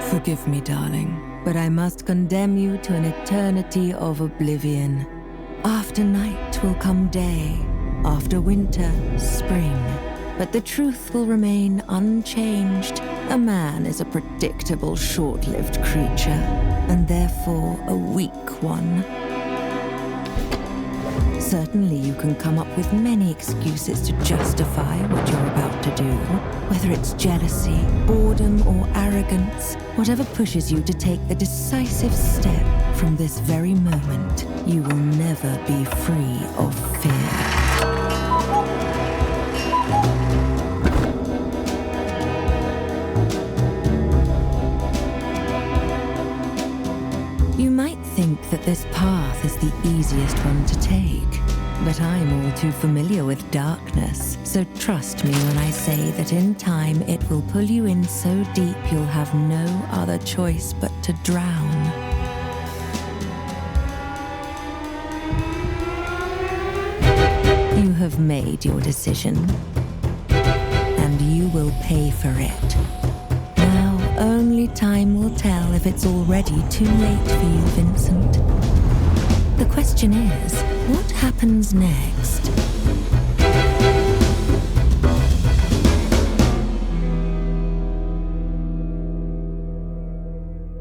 Forgive me, darling, but I must condemn you to an eternity of oblivion. After night will come day, after winter, spring. But the truth will remain unchanged. A man is a predictable, short-lived creature, and therefore a weak one. Certainly you can come up with many excuses to justify what you're about to do, whether it's jealousy, boredom, or arrogance. Whatever pushes you to take the decisive step from this very moment, you will never be free of fear. You might think that this path is the easiest one to take, but I'm all too familiar with darkness, so trust me when I say that in time it will pull you in so deep you'll have no other choice but to drown. You have made your decision, and you will pay for it. Only time will tell if it's already too late for you, Vincent. The question is, what happens next?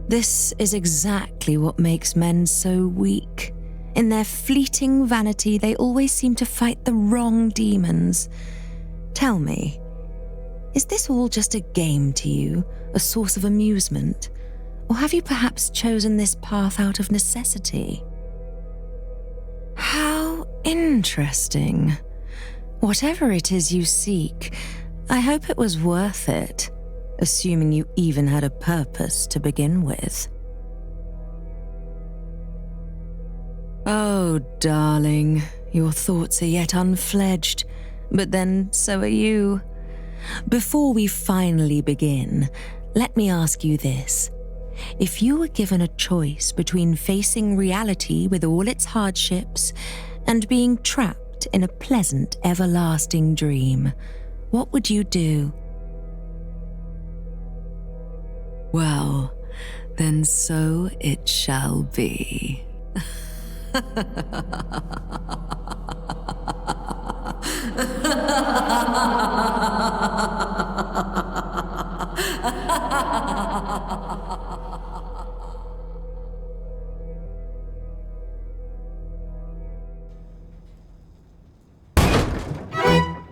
This is exactly what makes men so weak. In their fleeting vanity, they always seem to fight the wrong demons. Tell me, is this all just a game to you, a source of amusement? Or have you perhaps chosen this path out of necessity? How interesting. Whatever it is you seek, I hope it was worth it, assuming you even had a purpose to begin with. Oh, darling, your thoughts are yet unfledged, but then so are you. Before we finally begin, let me ask you this. If you were given a choice between facing reality with all its hardships and being trapped in a pleasant, everlasting dream, what would you do? Well, then so it shall be.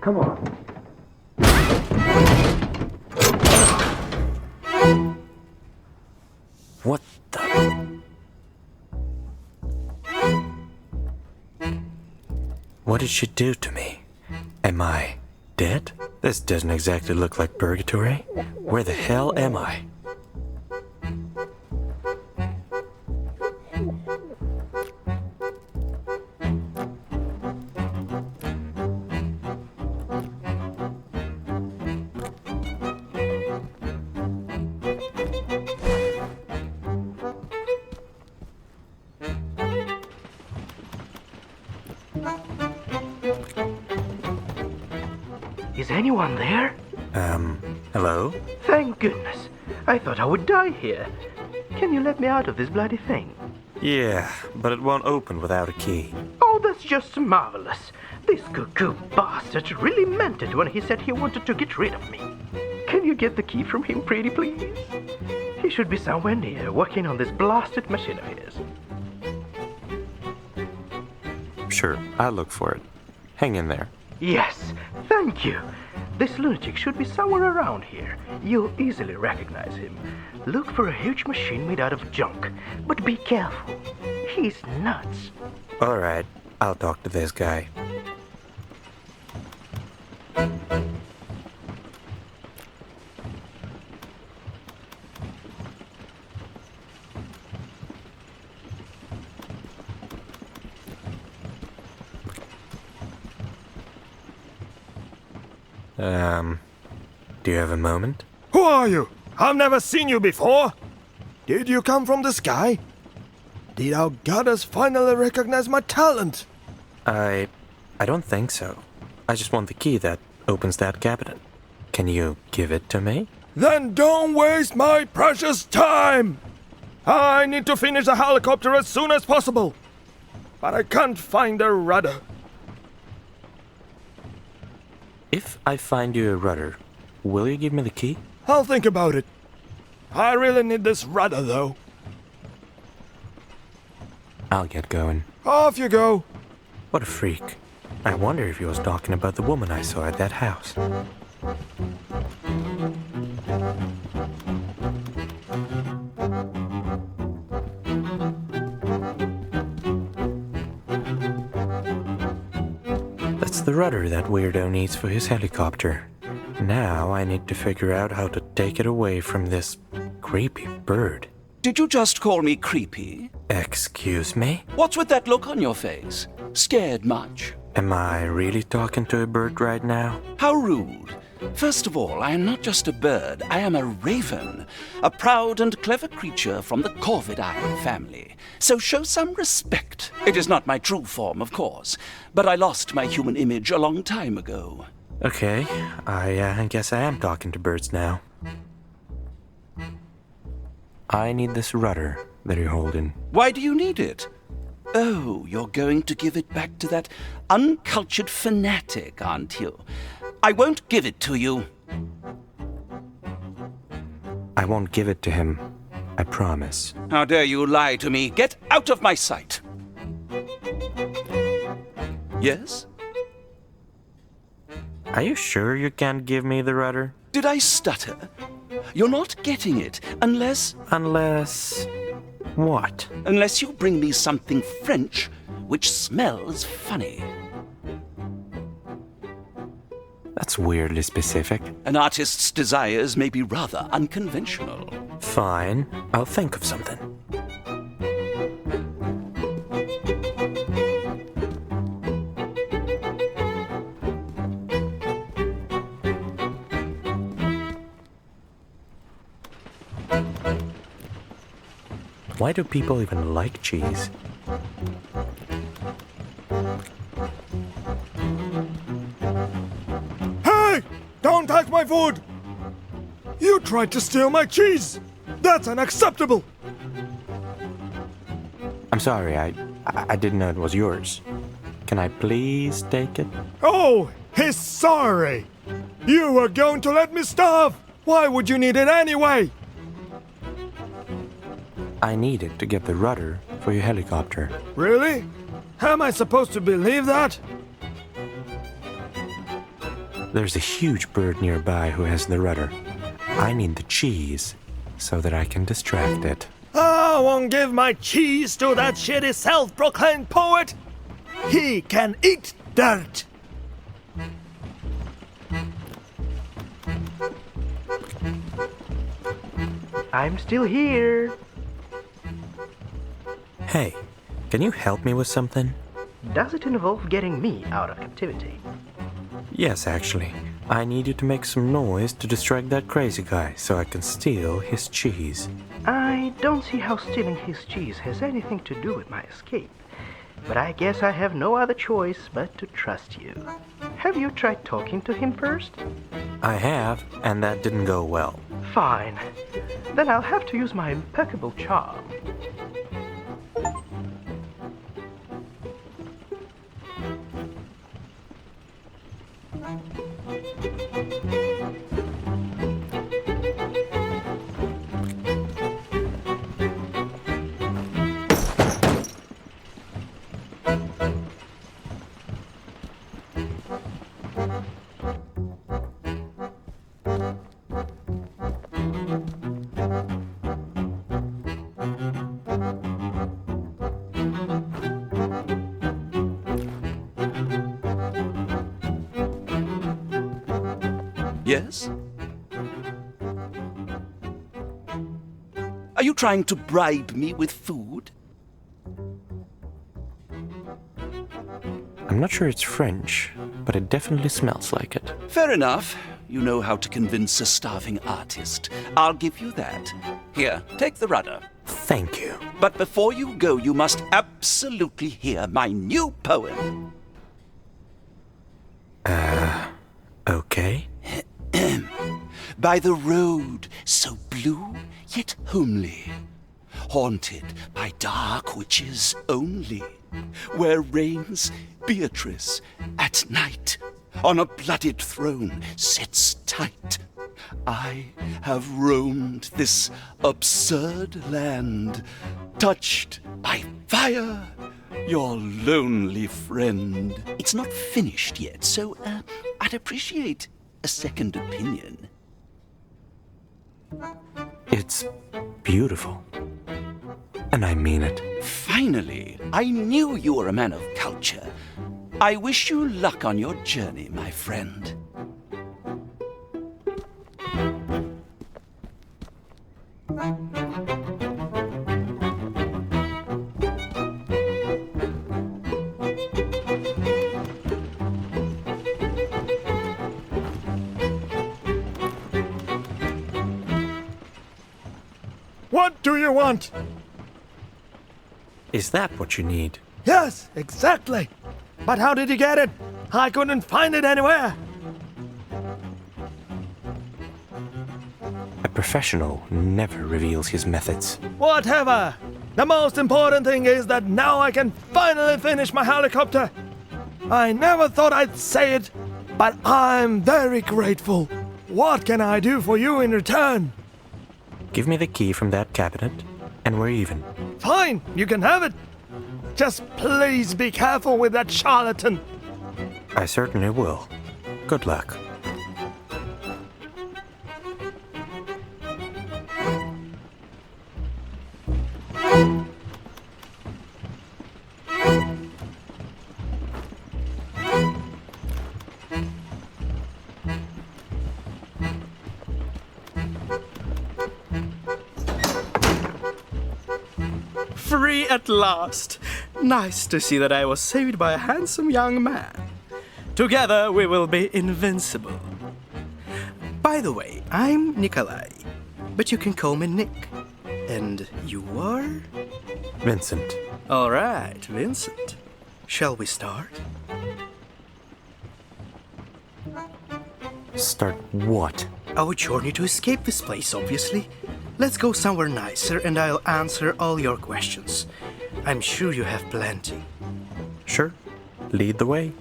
Come on. What the? What did she do to me? Am I dead? This doesn't exactly look like purgatory. Where the hell am I? Is anyone there? Hello? Thank goodness. I thought I would die here. Can you let me out of this bloody thing? Yeah, but it won't open without a key. Oh, that's just marvelous. This cuckoo bastard really meant it when he said he wanted to get rid of me. Can you get the key from him, pretty please? He should be somewhere near, working on this blasted machine of his. Sure, I'll look for it. Hang in there. Yes, thank you. This lunatic should be somewhere around here. You'll easily recognize him. Look for a huge machine made out of junk, but be careful. He's nuts. All right, I'll talk to this guy. Do you have a moment? Who are you? I've never seen you before. Did you come from the sky? Did our goddess finally recognize my talent? I don't think so. I just want the key that opens that cabinet. Can you give it to me? Then don't waste my precious time! I need to finish the helicopter as soon as possible. But I can't find a rudder. If I find you a rudder, will you give me the key? I'll think about it. I really need this rudder, though. I'll get going. Off you go. What a freak. I wonder if he was talking about the woman I saw at that house. That's the rudder that weirdo needs for his helicopter. Now I need to figure out how to take it away from this creepy bird. Did you just call me creepy? Excuse me? What's with that look on your face? Scared much? Am I really talking to a bird right now? How rude. First of all, I am not just a bird, I am a raven, a proud and clever creature from the Corvidae family. So show some respect. It is not my true form, of course, but I lost my human image a long time ago. Okay, I guess I am talking to birds now. I need this rudder that you're holding. Why do you need it? Oh, you're going to give it back to that uncultured fanatic, aren't you? I won't give it to you. I won't give it to him. I promise. How dare you lie to me? Get out of my sight. Yes? Are you sure you can't give me the rudder? Did I stutter? You're not getting it unless... Unless... what? Unless you bring me something French which smells funny. That's weirdly specific. An artist's desires may be rather unconventional. Fine, I'll think of something. Why do people even like cheese? Hey! Don't touch my food! You tried to steal my cheese! That's unacceptable! I'm sorry, I didn't know it was yours. Can I please take it? Oh, he's sorry! You were going to let me starve! Why would you need it anyway? I need it to get the rudder for your helicopter. Really? Am I supposed to believe that? There's a huge bird nearby who has the rudder. I need the cheese so that I can distract it. I won't give my cheese to that shitty self-proclaimed poet! He can eat dirt! I'm still here. Hey, can you help me with something? Does it involve getting me out of captivity? Yes, actually. I need you to make some noise to distract that crazy guy so I can steal his cheese. I don't see how stealing his cheese has anything to do with my escape, but I guess I have no other choice but to trust you. Have you tried talking to him first? I have, and that didn't go well. Fine. Then I'll have to use my impeccable charm. Yes? Are you trying to bribe me with food? I'm not sure it's French, but it definitely smells like it. Fair enough. You know how to convince a starving artist. I'll give you that. Here, take the rudder. Thank you. But before you go, you must absolutely hear my new poem. Okay. By the road, so blue yet homely, haunted by dark witches only, where reigns Beatrice at night, on a blooded throne sits tight. I have roamed this absurd land, touched by fire, your lonely friend. It's not finished yet, so I'd appreciate a second opinion. It's beautiful. And I mean it. Finally, I knew you were a man of culture. I wish you luck on your journey, my friend. What do you want? Is that what you need? Yes, exactly. But how did you get it? I couldn't find it anywhere. A professional never reveals his methods. Whatever. The most important thing is that now I can finally finish my helicopter. I never thought I'd say it, but I'm very grateful. What can I do for you in return? Give me the key from that cabinet, and we're even. Fine, you can have it. Just please be careful with that charlatan. I certainly will. Good luck. Free at last! Nice to see that I was saved by a handsome young man. Together we will be invincible. By the way, I'm Nikolai, but you can call me Nick. And you are? Vincent. All right, Vincent. Shall we start? Start what? Our journey to escape this place, obviously. Let's go somewhere nicer and I'll answer all your questions. I'm sure you have plenty. Sure. Lead the way.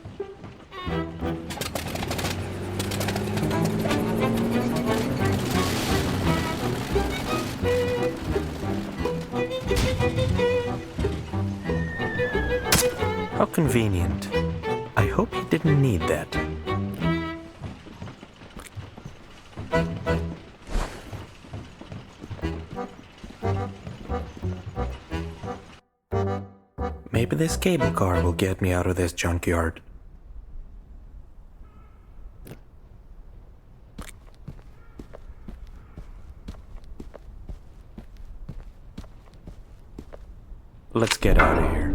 How convenient. I hope he didn't need that. Maybe this cable car will get me out of this junkyard. Let's get out of here.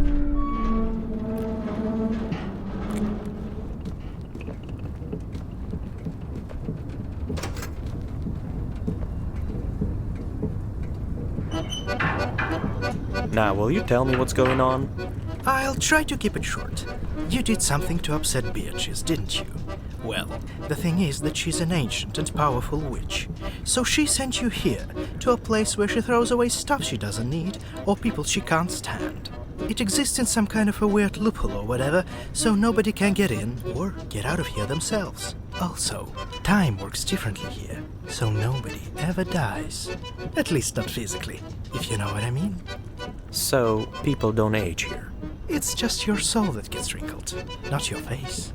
Now, will you tell me what's going on? I'll try to keep it short. You did something to upset Beatrice, didn't you? Well, the thing is that she's an ancient and powerful witch. So she sent you here, to a place where she throws away stuff she doesn't need, or people she can't stand. It exists in some kind of a weird loophole or whatever, so nobody can get in or get out of here themselves. Also, time works differently here, so nobody ever dies. At least not physically, if you know what I mean. So, people don't age here. It's just your soul that gets wrinkled, not your face.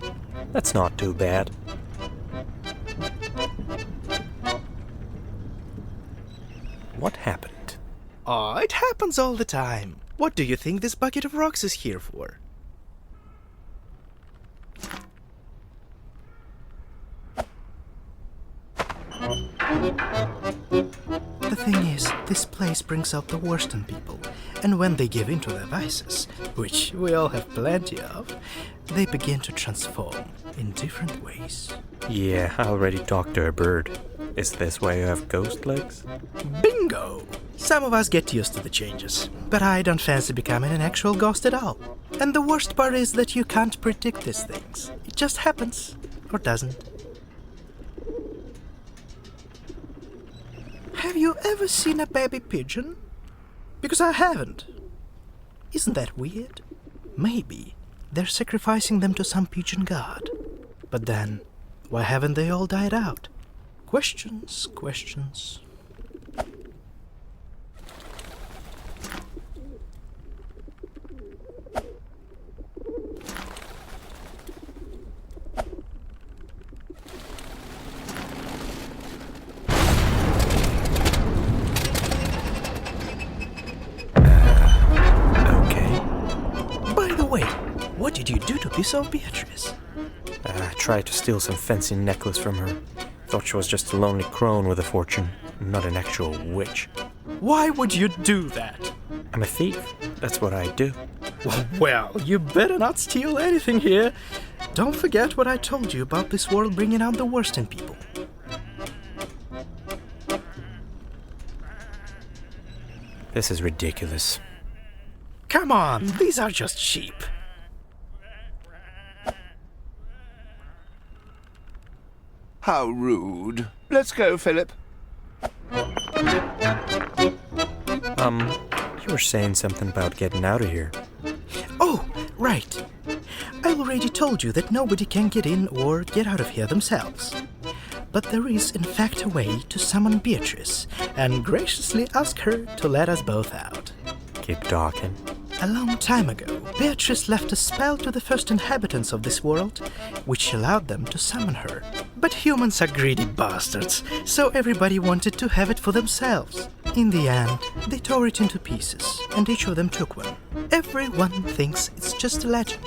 That's not too bad. What happened? Oh, it happens all the time. What do you think this bucket of rocks is here for? The thing is, this place brings out the worst in people, and when they give in to their vices, which we all have plenty of, they begin to transform in different ways. Yeah, I already talked to a bird. Is this why you have ghost legs? Bingo! Some of us get used to the changes, but I don't fancy becoming an actual ghost at all. And the worst part is that you can't predict these things. It just happens, or doesn't. Have you ever seen a baby pigeon? Because I haven't. Isn't that weird? Maybe they're sacrificing them to some pigeon god. But then, why haven't they all died out? Questions, questions. What did you do to piss off Beatrice? I tried to steal some fancy necklace from her. Thought she was just a lonely crone with a fortune, not an actual witch. Why would you do that? I'm a thief. That's what I do. Well, you better not steal anything here. Don't forget what I told you about this world bringing out the worst in people. This is ridiculous. Come on, these are just sheep. How rude. Let's go, Philip. You were saying something about getting out of here. Oh, right. I already told you that nobody can get in or get out of here themselves. But there is, in fact, a way to summon Beatrice and graciously ask her to let us both out. Keep talking. A long time ago, Beatrice left a spell to the first inhabitants of this world, which allowed them to summon her. But humans are greedy bastards, so everybody wanted to have it for themselves. In the end, they tore it into pieces, and each of them took one. Everyone thinks it's just a legend.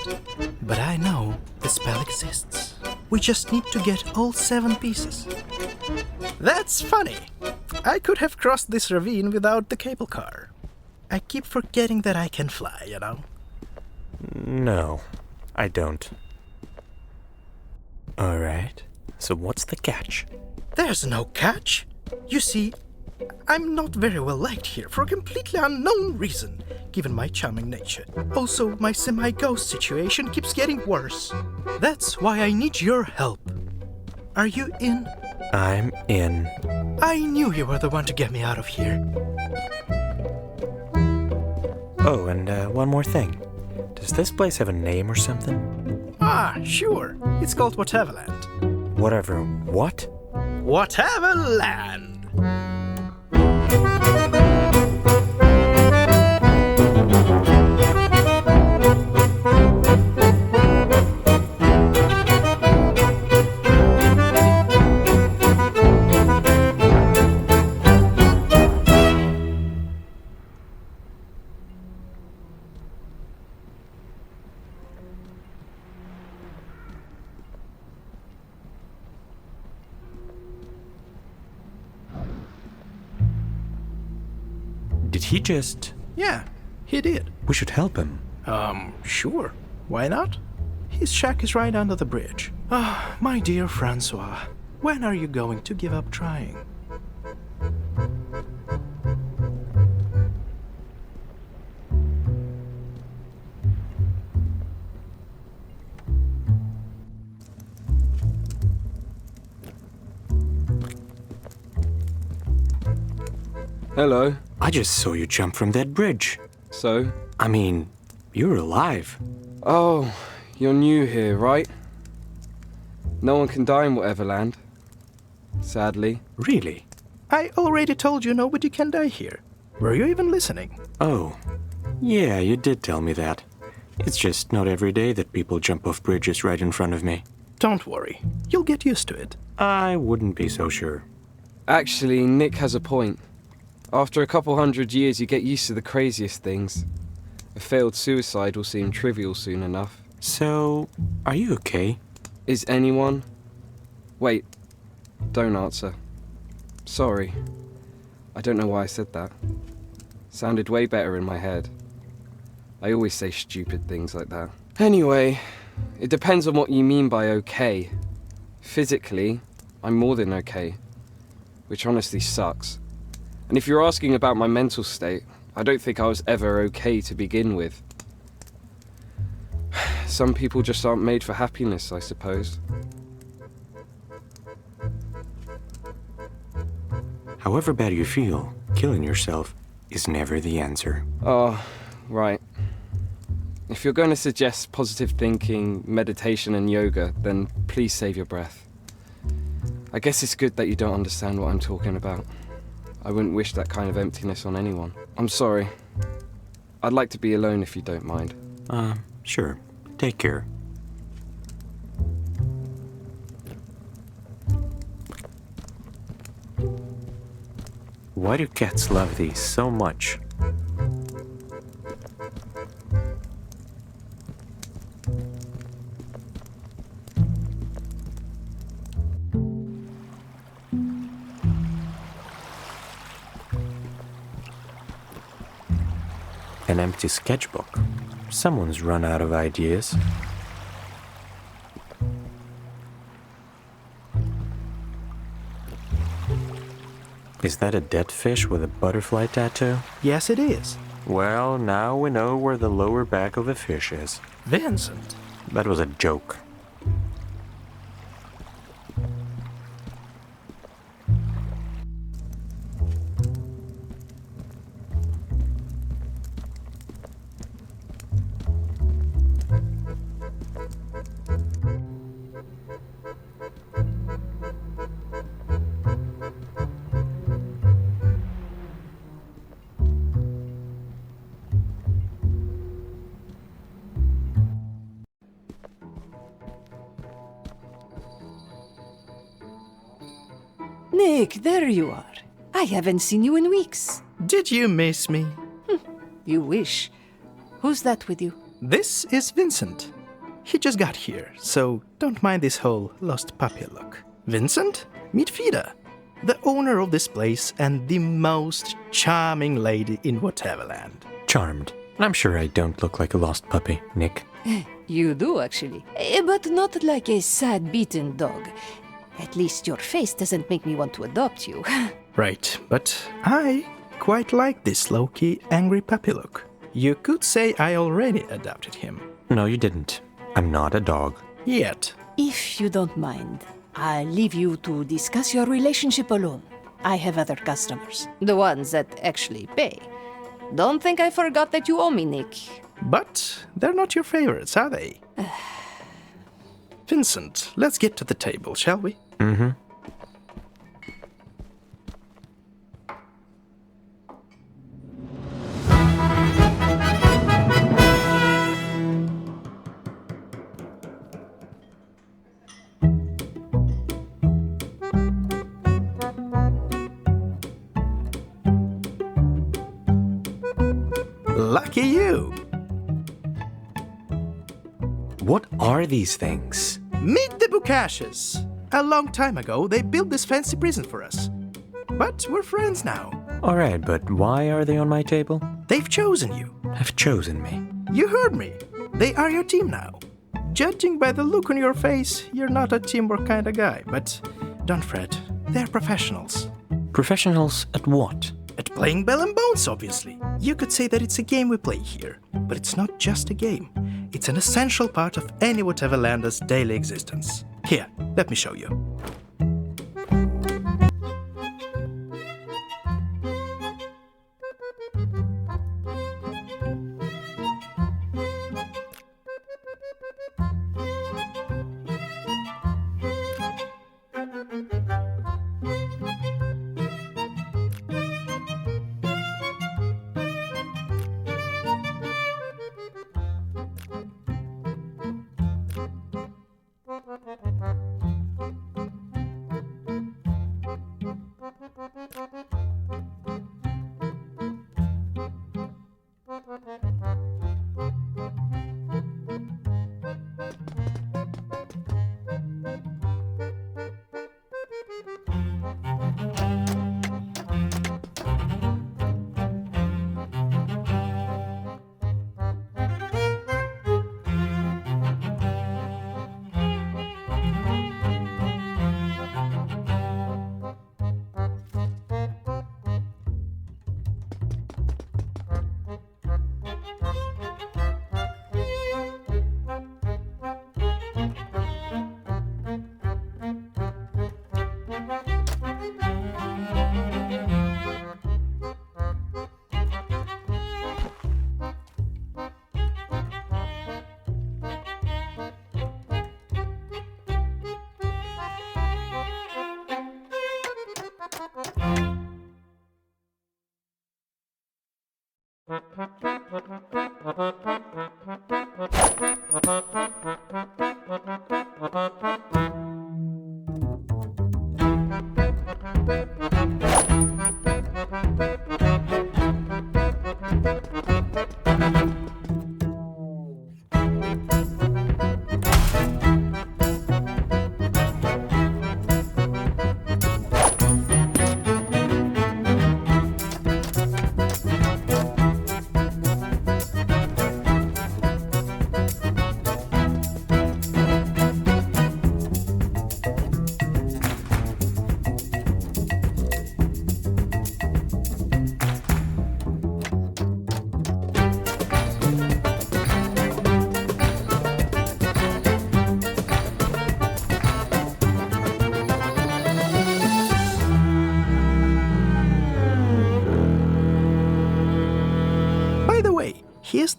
But I know the spell exists. We just need to get all 7 pieces. That's funny. I could have crossed this ravine without the cable car. I keep forgetting that I can fly, you know? No, I don't. Alright, so what's the catch? There's no catch. You see, I'm not very well liked here for a completely unknown reason, given my charming nature. Also, my semi-ghost situation keeps getting worse. That's why I need your help. Are you in? I'm in. I knew you were the one to get me out of here. Oh, and one more thing. Does this place have a name or something? Ah, sure. It's called Whateverland. Whatever what? Whateverland! Did he just... Yeah, he did. We should help him. Sure. Why not? His shack is right under the bridge. Ah, my dear Francois, when are you going to give up trying? Hello. I just saw you jump from that bridge. So? I mean, you're alive. Oh, you're new here, right? No one can die in Whateverland. Sadly. Really? I already told you nobody can die here. Were you even listening? Oh, yeah, you did tell me that. It's just not every day that people jump off bridges right in front of me. Don't worry. You'll get used to it. I wouldn't be so sure. Actually, Nick has a point. After a couple 100 years, you get used to the craziest things. A failed suicide will seem trivial soon enough. So, are you okay? Is anyone? Wait, don't answer. Sorry. I don't know why I said that. Sounded way better in my head. I always say stupid things like that. Anyway, It depends on what you mean by okay. Physically, I'm more than okay, which honestly sucks. And if you're asking about my mental state, I don't think I was ever okay to begin with. Some people just aren't made for happiness, I suppose. However bad you feel, killing yourself is never the answer. Oh, right. If you're going to suggest positive thinking, meditation and yoga, then please save your breath. I guess it's good that you don't understand what I'm talking about. I wouldn't wish that kind of emptiness on anyone. I'm sorry. I'd like to be alone if you don't mind. Sure. Take care. Why do cats love these so much? An empty sketchbook. Someone's run out of ideas. Is that a dead fish with a butterfly tattoo? Yes, it is. Well, now we know where the lower back of the fish is. Vincent. That was a joke. Nick, there you are. I haven't seen you in weeks. Did you miss me? You wish. Who's that with you? This is Vincent. He just got here, so don't mind this whole lost puppy look. Vincent, meet Fida, the owner of this place and the most charming lady in Whateverland. Charmed. I'm sure I don't look like a lost puppy, Nick. You do, actually. But not like a sad, beaten dog. At least your face doesn't make me want to adopt you. Right, but I quite like this low-key, angry puppy look. You could say I already adopted him. No, you didn't. I'm not a dog. Yet. If you don't mind, I'll leave you to discuss your relationship alone. I have other customers. The ones that actually pay. Don't think I forgot that you owe me, Nick. But they're not your favorites, are they? Vincent, let's get to the table, shall we? Mm-hmm. Lucky you! What are these things? Meet the Bukashes! A long time ago, they built this fancy prison for us. But we're friends now. Alright, but why are they on my table? They've chosen you. Have chosen me. You heard me. They are your team now. Judging by the look on your face, you're not a teamwork kind of guy, but don't fret. They're professionals. Professionals at what? At playing Bell and Bones, obviously. You could say that it's a game we play here, but it's not just a game. It's an essential part of any Whateverlander's daily existence. Here, let me show you.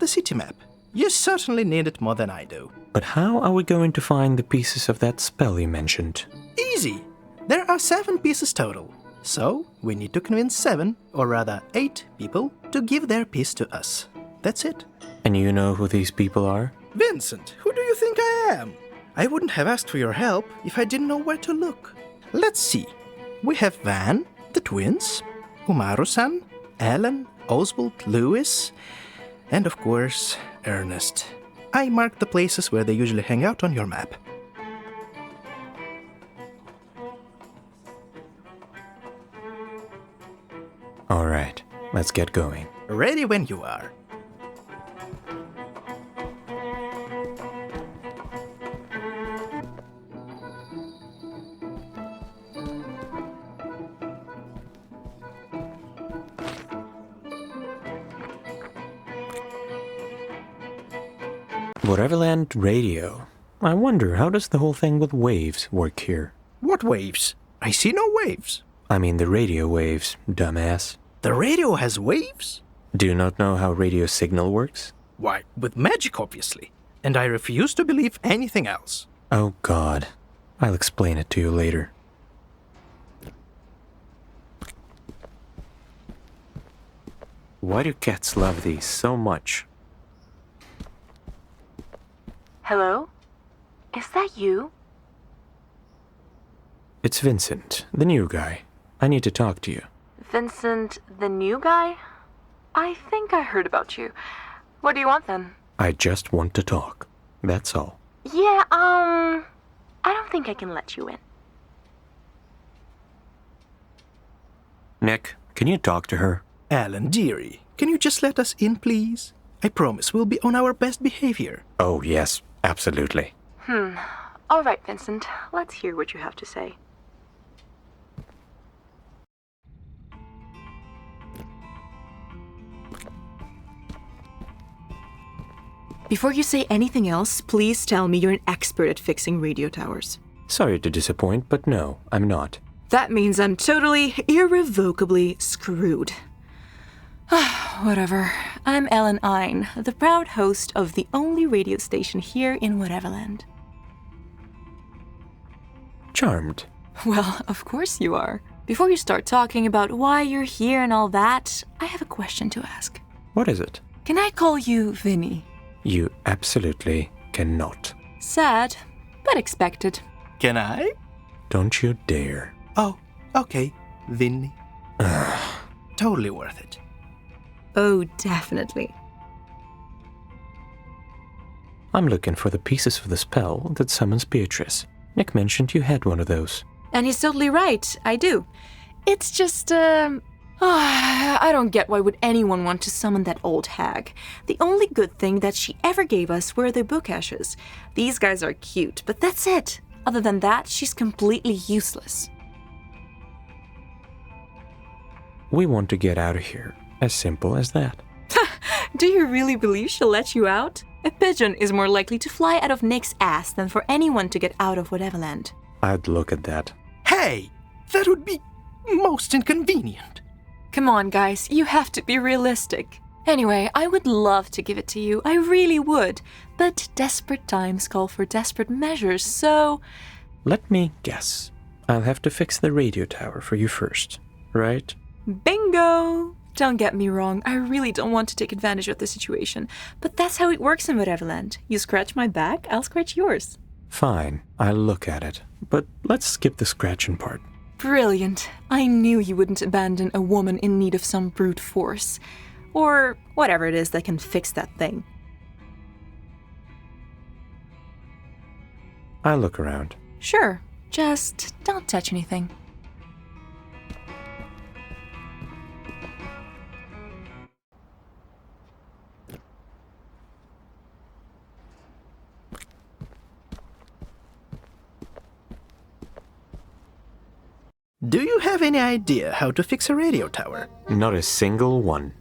the city map. You certainly need it more than I do. But how are we going to find the pieces of that spell you mentioned? Easy! There are 7 pieces total. So, we need to convince 7, or rather 8 people to give their piece to us. That's it. And you know who these people are? Vincent, who do you think I am? I wouldn't have asked for your help if I didn't know where to look. Let's see. We have Van, the twins, Umaru-san, Alan, Oswald, Lewis, and of course, Ernest. I marked the places where they usually hang out on your map. All right, let's get going. Ready when you are. Whateverland radio. I wonder, how does the whole thing with waves work here? What waves? I see no waves. I mean the radio waves, dumbass. The radio has waves? Do you not know how radio signal works? Why, with magic, obviously. And I refuse to believe anything else. Oh God. I'll explain it to you later. Why do cats love these so much? Hello? Is that you? It's Vincent, the new guy. I need to talk to you. Vincent, the new guy? I think I heard about you. What do you want then? I just want to talk. That's all. Yeah, I don't think I can let you in. Nick, can you talk to her? Alan, dearie, can you just let us in, please? I promise we'll be on our best behavior. Oh, yes, absolutely. All right, Vincent. Let's hear what you have to say. Before you say anything else, please tell me you're an expert at fixing radio towers. Sorry to disappoint, but no, I'm not. That means I'm totally, irrevocably screwed. Whatever. I'm Ellen Ein, the proud host of the only radio station here in Whateverland. Charmed. Well, of course you are. Before you start talking about why you're here and all that, I have a question to ask. What is it? Can I call you Vinny? You absolutely cannot. Sad, but expected. Can I? Don't you dare. Oh, okay, Vinny. Totally worth it. Oh, definitely. I'm looking for the pieces of the spell that summons Beatrice. Nick mentioned you had one of those. And he's totally right, I do. It's just, I don't get why would anyone want to summon that old hag. The only good thing that she ever gave us were the book ashes. These guys are cute, but that's it. Other than that, she's completely useless. We want to get out of here. As simple as that. Do you really believe she'll let you out? A pigeon is more likely to fly out of Nick's ass than for anyone to get out of Whateverland. I'd look at that. Hey, that would be most inconvenient. Come on, guys, you have to be realistic. Anyway, I would love to give it to you, I really would. But desperate times call for desperate measures, so... Let me guess. I'll have to fix the radio tower for you first, right? Bingo! Don't get me wrong, I really don't want to take advantage of the situation, but that's how it works in Whateverland. You scratch my back, I'll scratch yours. Fine, I'll look at it, but let's skip the scratching part. Brilliant. I knew you wouldn't abandon a woman in need of some brute force. Or whatever it is that can fix that thing. I'll look around. Sure, just don't touch anything. Do you have any idea how to fix a radio tower? Not a single one,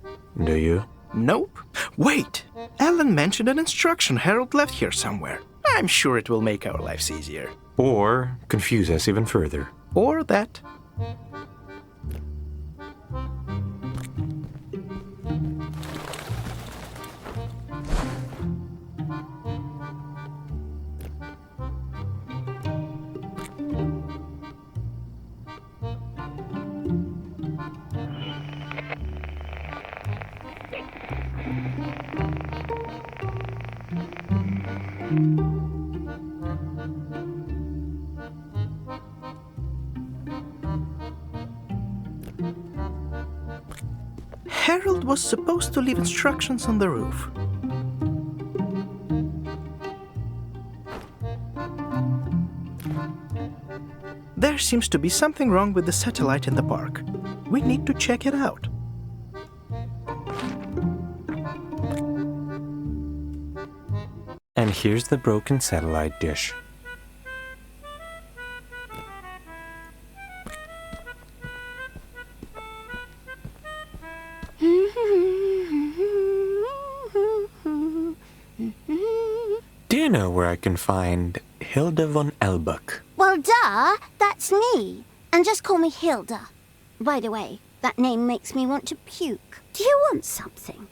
do you? Nope. Wait! Alan mentioned an instruction Harold left here somewhere. I'm sure it will make our lives easier. Or confuse us even further. Or that. herald was supposed to leave instructions on the roof. There seems to be something wrong with the satellite in the park. We need to check it out. And here's the broken satellite dish. Do you know where I can find Hilda von Elbuck? Well, duh, that's me. And just call me Hilda. By the way, that name makes me want to puke. Do you want something?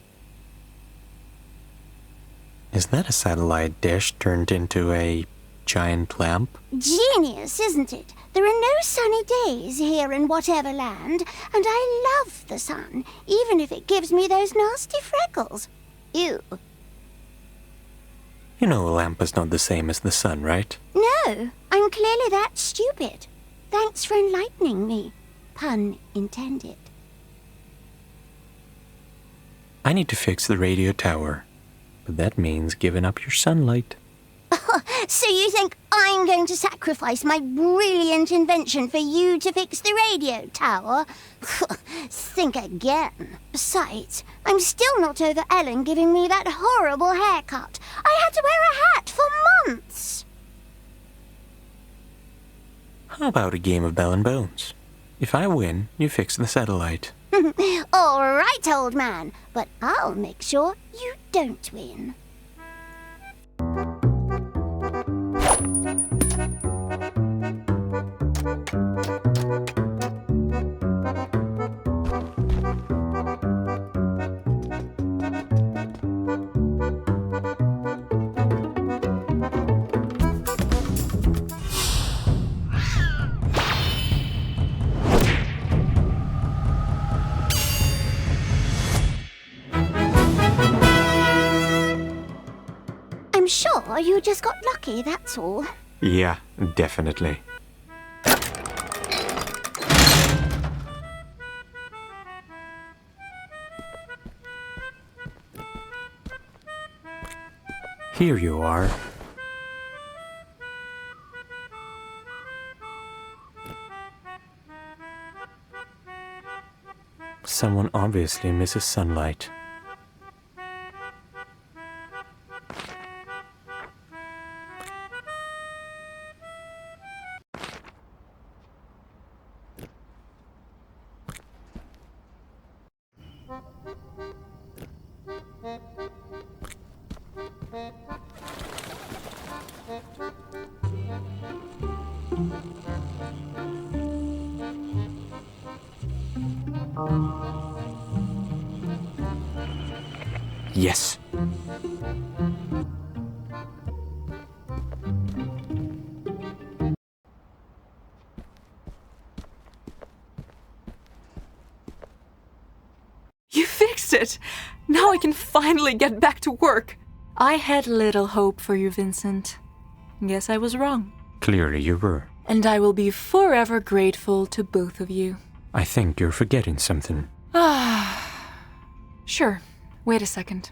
Is that a satellite dish turned into a giant lamp? Genius, isn't it? There are no sunny days here in Whateverland, and I love the sun, even if it gives me those nasty freckles. Ew. You know a lamp is not the same as the sun, right? No, I'm clearly that stupid. Thanks for enlightening me. Pun intended. I need to fix the radio tower, but that means giving up your sunlight. So you think I'm going to sacrifice my brilliant invention for you to fix the radio tower? Think again. Besides, I'm still not over Ellen giving me that horrible haircut. I had to wear a hat for months. How about a game of Bell and Bones? If I win, you fix the satellite. All right, old man, but I'll make sure you don't win. I'm sure you just got lucky, that's all. Yeah, definitely. Here you are. Someone obviously misses sunlight. Yes. You fixed it! Now I can finally get back to work. I had little hope for you, Vincent. Guess I was wrong. Clearly you were. And I will be forever grateful to both of you. I think you're forgetting something. Sure. Wait a second.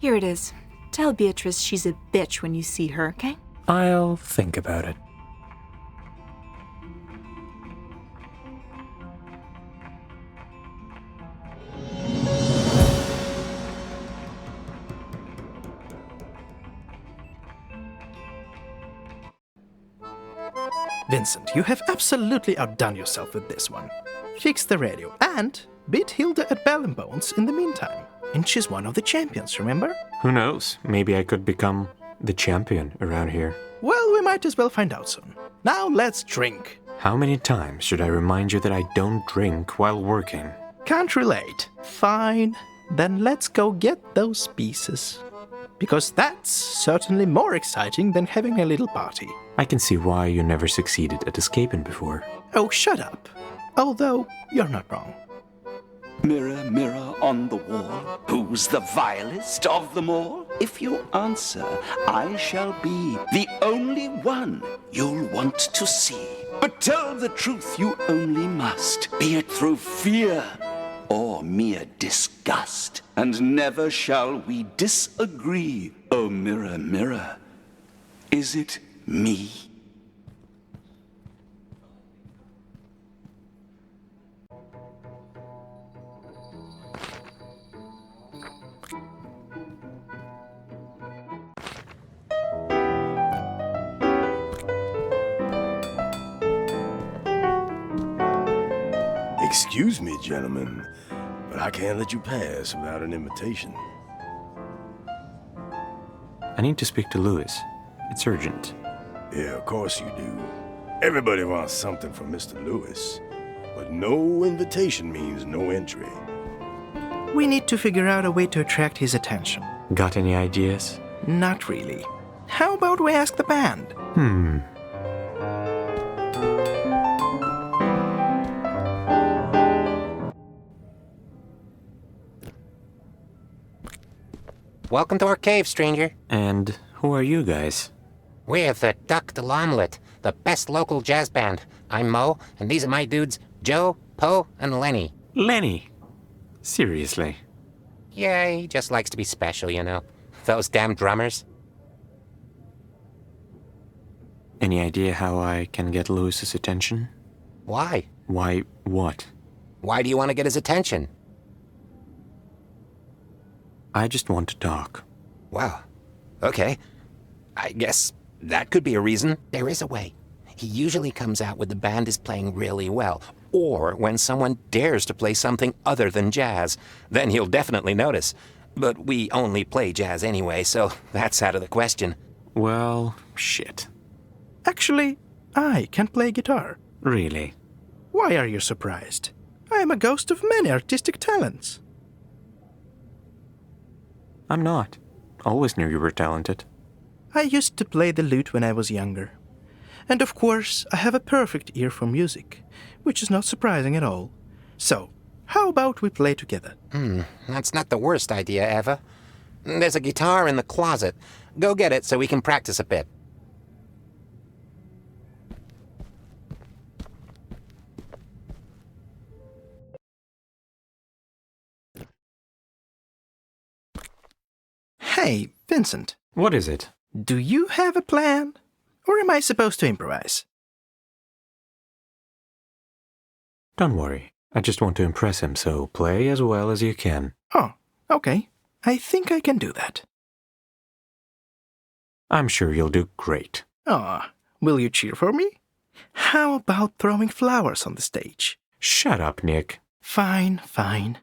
Here it is. Tell Beatrice she's a bitch when you see her, okay? I'll think about it. Vincent, you have absolutely outdone yourself with this one. Fix the radio and beat Hilda at Bell and Bones in the meantime. And she's one of the champions, remember? Who knows? Maybe I could become the champion around here. Well, we might as well find out soon. Now let's drink. How many times should I remind you that I don't drink while working? Can't relate. Fine. Then let's go get those pieces. Because that's certainly more exciting than having a little party. I can see why you never succeeded at escaping before. Oh, shut up. Although, you're not wrong. Mirror, mirror on the wall, who's the vilest of them all? If you answer, I shall be the only one you'll want to see. But tell the truth you only must, be it through fear or mere disgust. And never shall we disagree, O mirror, mirror. Is it me? Excuse me, gentlemen, but I can't let you pass without an invitation. I need to speak to Louis. It's urgent. Yeah, of course you do. Everybody wants something from Mr. Lewis, but no invitation means no entry. We need to figure out a way to attract his attention. Got any ideas? Not really. How about we ask the band? Welcome to our cave, stranger. And who are you guys? We're the Duck de l'Omelette, the best local jazz band. I'm Mo, and these are my dudes, Joe, Poe, and Lenny. Lenny? Seriously? Yeah, he just likes to be special, you know. Those damn drummers. Any idea how I can get Louis's attention? Why? Why what? Why do you want to get his attention? I just want to talk. Wow. Okay. I guess that could be a reason. There is a way. He usually comes out when the band is playing really well, or when someone dares to play something other than jazz. Then he'll definitely notice. But we only play jazz anyway, so that's out of the question. Well, shit. Actually, I can play guitar. Really? Why are you surprised? I am a ghost of many artistic talents. I'm not. Always knew you were talented. I used to play the lute when I was younger. And of course, I have a perfect ear for music, which is not surprising at all. So, how about we play together? That's not the worst idea ever. There's a guitar in the closet. Go get it so we can practice a bit. Hey, Vincent. What is it? Do you have a plan? Or am I supposed to improvise? Don't worry. I just want to impress him, so play as well as you can. Oh, okay. I think I can do that. I'm sure you'll do great. Aw, will you cheer for me? How about throwing flowers on the stage? Shut up, Nick. Fine, fine.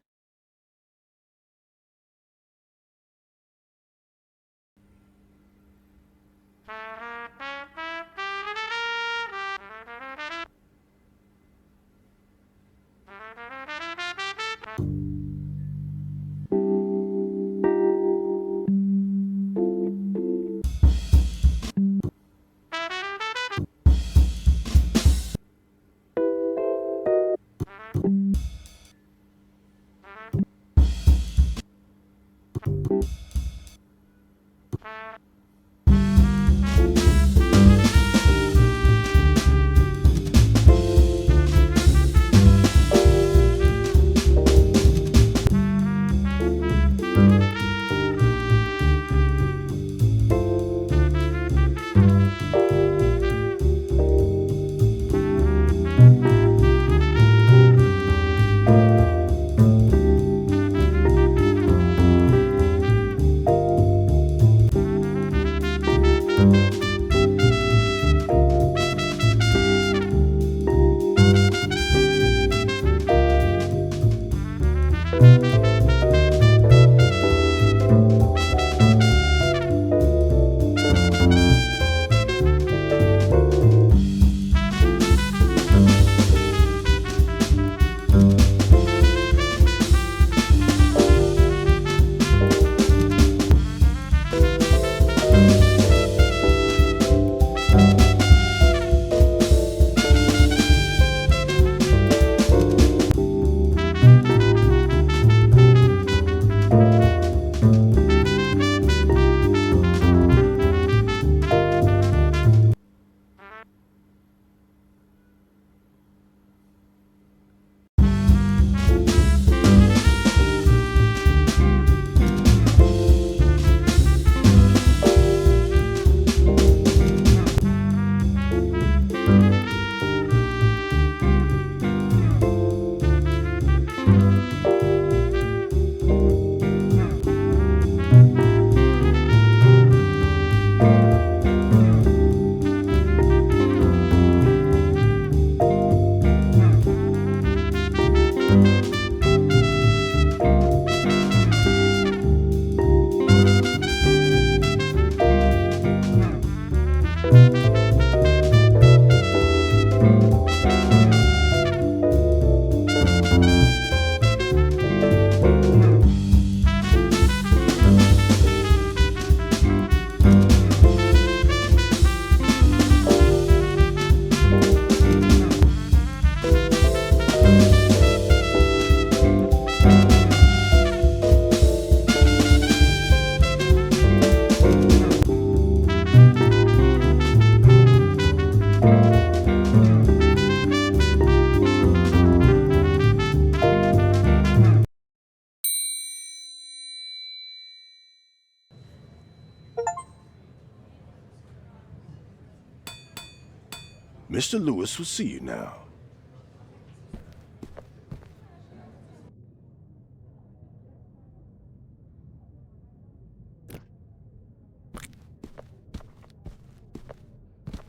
Mr. Lewis will see you now.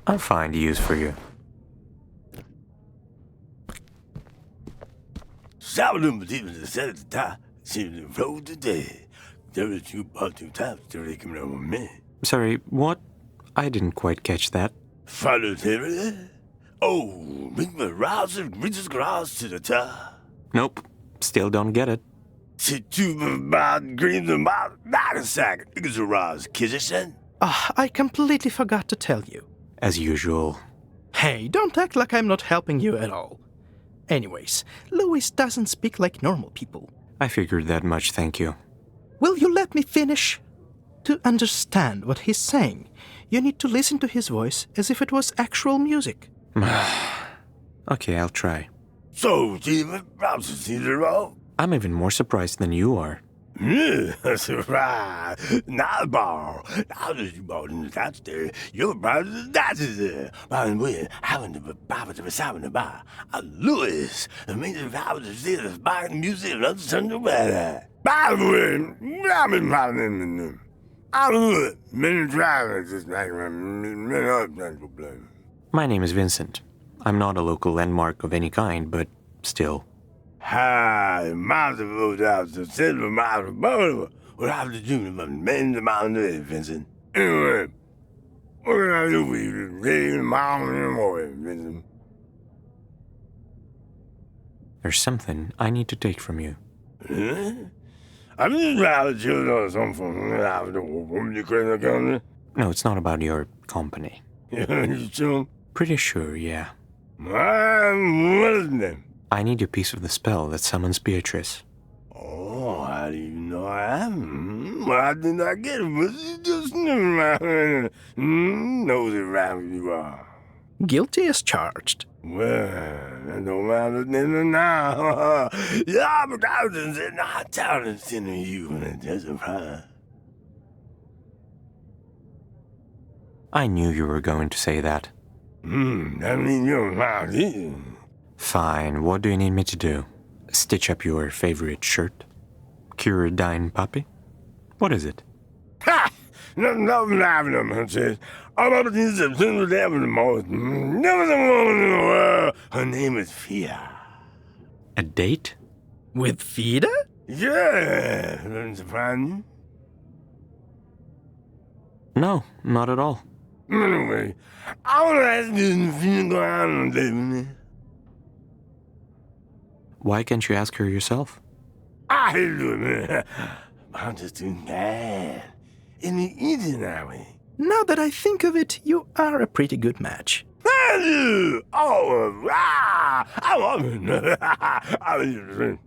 I'll find use for you. Sorry, what? I didn't quite catch that. Nope, still don't get it. I completely forgot to tell you. As usual. Hey, don't act like I'm not helping you at all. Anyways, Louis doesn't speak like normal people. I figured that much, thank you. Will you let me finish? To understand what he's saying, you need to listen to his voice as if it was actual music. Okay, I'll try. So, I'm even more surprised than you are. That's right. Not ball. Now that you bought in the that's there, you're proud of that's there. By the way, having the Bible to be sounding the bar. Lewis, the major power to see the spark music and understand the weather. By the way, I'm many drivers just like my name is Vincent. I'm not a local landmark of any kind, but still. Hi, miles of those out to silver miles of both. What have to do with men the mountain, Vincent? Anyway, what can I do with you? Rain the mountain and more, Vincent. There's something I need to take from you. Huh? I'm just rather children or something. No, it's not about your company. You sure? Pretty sure, yeah. What is his name? I need a piece of the spell that summons Beatrice. Oh, how do you know I am? Well, I did not get it, but you just never knows it right where you are. Guilty as charged. Well, that don't matter now. Yeah, but I was not telling you, and that's a problem. I knew you were going to say that. That means you're right. Fine, what do you need me to do? Stitch up your favorite shirt? Cure a dying puppy? What is it? Ha! Nothing laughing at me, says. I'm up to the devil the most. Never the woman in the world. Her name is Fia. A date? With Fida? Yeah, doesn't surprise you. No, not at all. Anyway, I want to ask you if you go out on a date with me. Why can't you ask her yourself? I hate doing it. I'm just too mad. In the easy now way. Now that I think of it, you are a pretty good match. Thank you! Oh, I love it. I mean,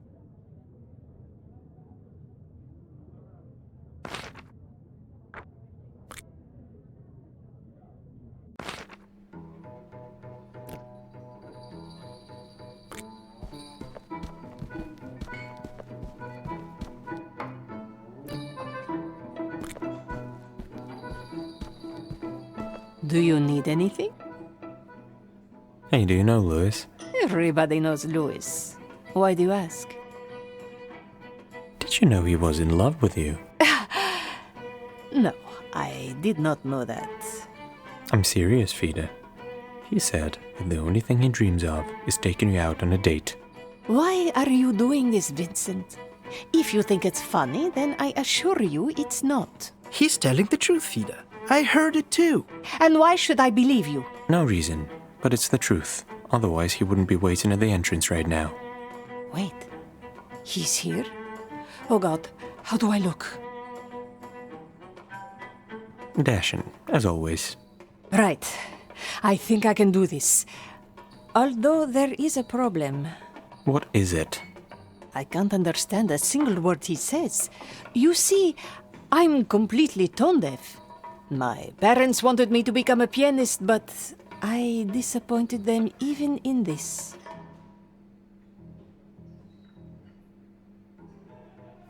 Do you need anything? Hey, do you know Louis? Everybody knows Louis. Why do you ask? Did you know he was in love with you? No, I did not know that. I'm serious, Fida. He said that the only thing he dreams of is taking you out on a date. Why are you doing this, Vincent? If you think it's funny, then I assure you it's not. He's telling the truth, Fida. I heard it too. And why should I believe you? No reason, but it's the truth. Otherwise, he wouldn't be waiting at the entrance right now. Wait, he's here? Oh God, how do I look? Dashing, as always. Right, I think I can do this. Although there is a problem. What is it? I can't understand a single word he says. You see, I'm completely tone deaf. My parents wanted me to become a pianist, but I disappointed them even in this.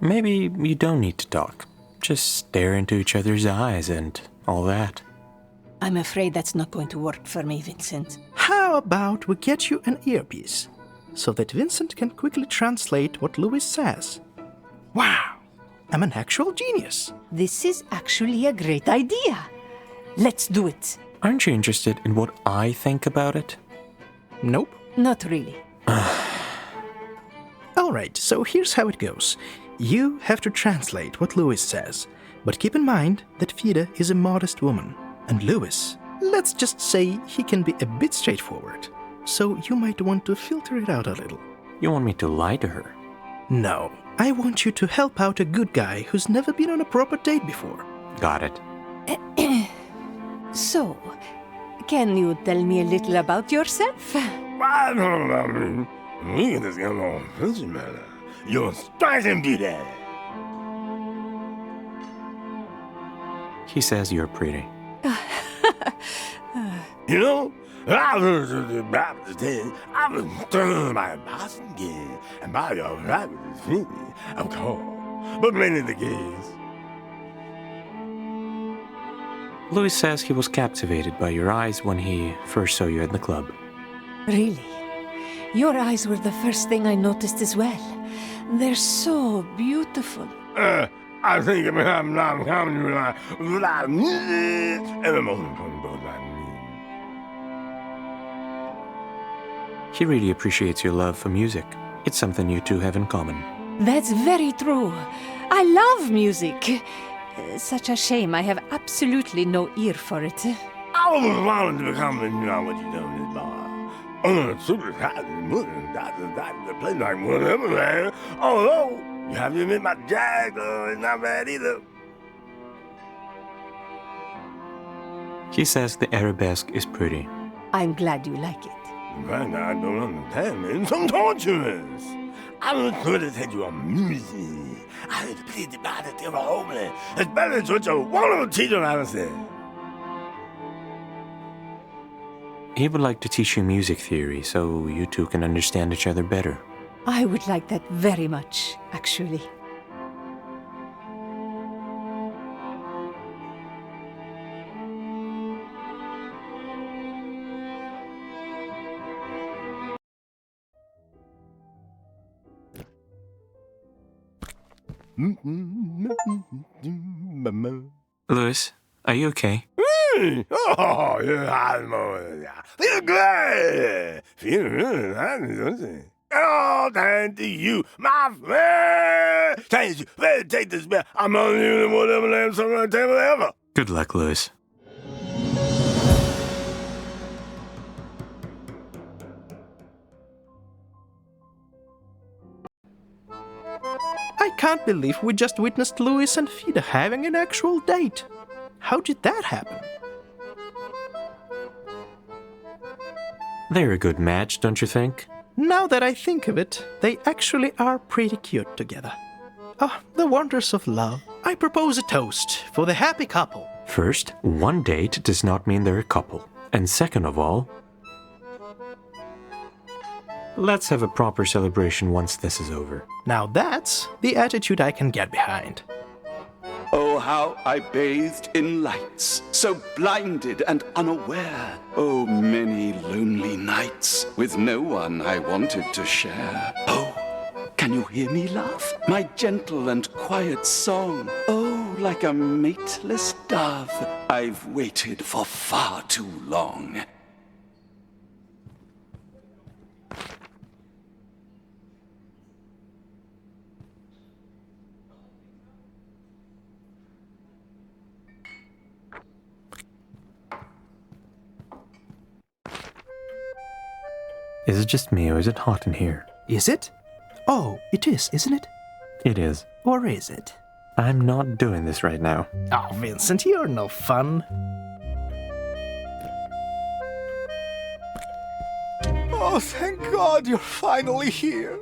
Maybe you don't need to talk. Just stare into each other's eyes and all that. I'm afraid that's not going to work for me, Vincent. How about we get you an earpiece, so that Vincent can quickly translate what Louis says? Wow, I'm an actual genius. This is actually a great idea. Let's do it. Aren't you interested in what I think about it? Nope. Not really. Alright, so here's how it goes. You have to translate what Louis says, but keep in mind that Fida is a modest woman, and Louis, let's just say he can be a bit straightforward, so you might want to filter it out a little. You want me to lie to her? No, I want you to help out a good guy who's never been on a proper date before. Got it. So, can you tell me a little about yourself? You're striking beauty. He says you're pretty. You know, I was turning my basket and by your rabbit is free, of course, but many the case. Louis says he was captivated by your eyes when he first saw you at the club. Really? Your eyes were the first thing I noticed as well. They're so beautiful. I think I'm not coming without every moment. He really appreciates your love for music. It's something you two have in common. That's very true. I love music. Such a shame I have absolutely no ear for it. I always wanted to become what you do in this bar. I'm super happy to play like Whateverland. Although, you have to admit my jazz is not bad either. He says the arabesque is pretty. I'm glad you like it. In fact, I don't understand it. It's so torturous. I was going to take you on music. I had to plead the body to the homeless. It's better than what a wonderful teacher I said. He would like to teach you music theory so you two can understand each other better. I would like that very much, actually. Louis, are you okay? Oh, yeah, feel great. Feel really nice, don't you? Oh, thank you, my friend. Thank you. Better take this back. I'm on you whatever lamb on the table ever. Good luck, Louis. I can't believe we just witnessed Louis and Fida having an actual date. How did that happen? They're a good match, don't you think? Now that I think of it, they actually are pretty cute together. Oh, the wonders of love. I propose a toast for the happy couple. First, one date does not mean they're a couple. And second of all, let's have a proper celebration once this is over. Now that's the attitude I can get behind. Oh, how I bathed in lights, so blinded and unaware. Oh, many lonely nights, with no one I wanted to share. Oh, can you hear me laugh? My gentle and quiet song. Oh, like a mateless dove, I've waited for far too long. Is it just me or is it hot in here? Is it? Oh, it is, isn't it? It is. Or is it? I'm not doing this right now. Oh, Vincent, you're no fun. Oh, thank God you're finally here.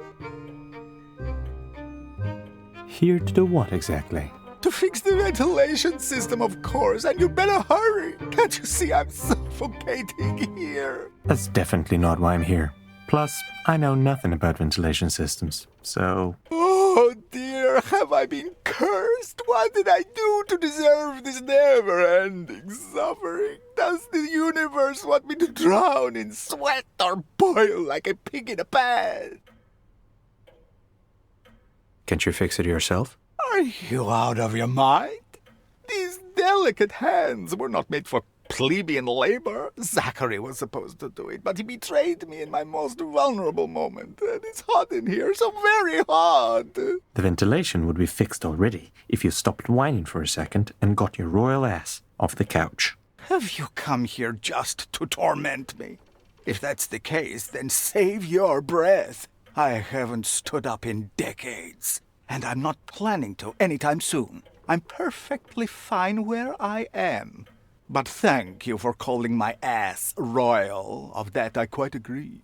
Here to do what exactly? To fix the ventilation system, of course, and you better hurry. Can't you see I'm suffocating here? That's definitely not why I'm here. Plus, I know nothing about ventilation systems, so... Oh, dear. Or have I been cursed? What did I do to deserve this never-ending suffering? Does the universe want me to drown in sweat or boil like a pig in a pan? Can't you fix it yourself? Are you out of your mind? These delicate hands were not made for plebeian labor. Zachary was supposed to do it, but he betrayed me in my most vulnerable moment. And it's hot in here, so very hot. The ventilation would be fixed already if you stopped whining for a second and got your royal ass off the couch. Have you come here just to torment me? If that's the case, then save your breath. I haven't stood up in decades, and I'm not planning to anytime soon. I'm perfectly fine where I am. But thank you for calling my ass royal. Of that I quite agree.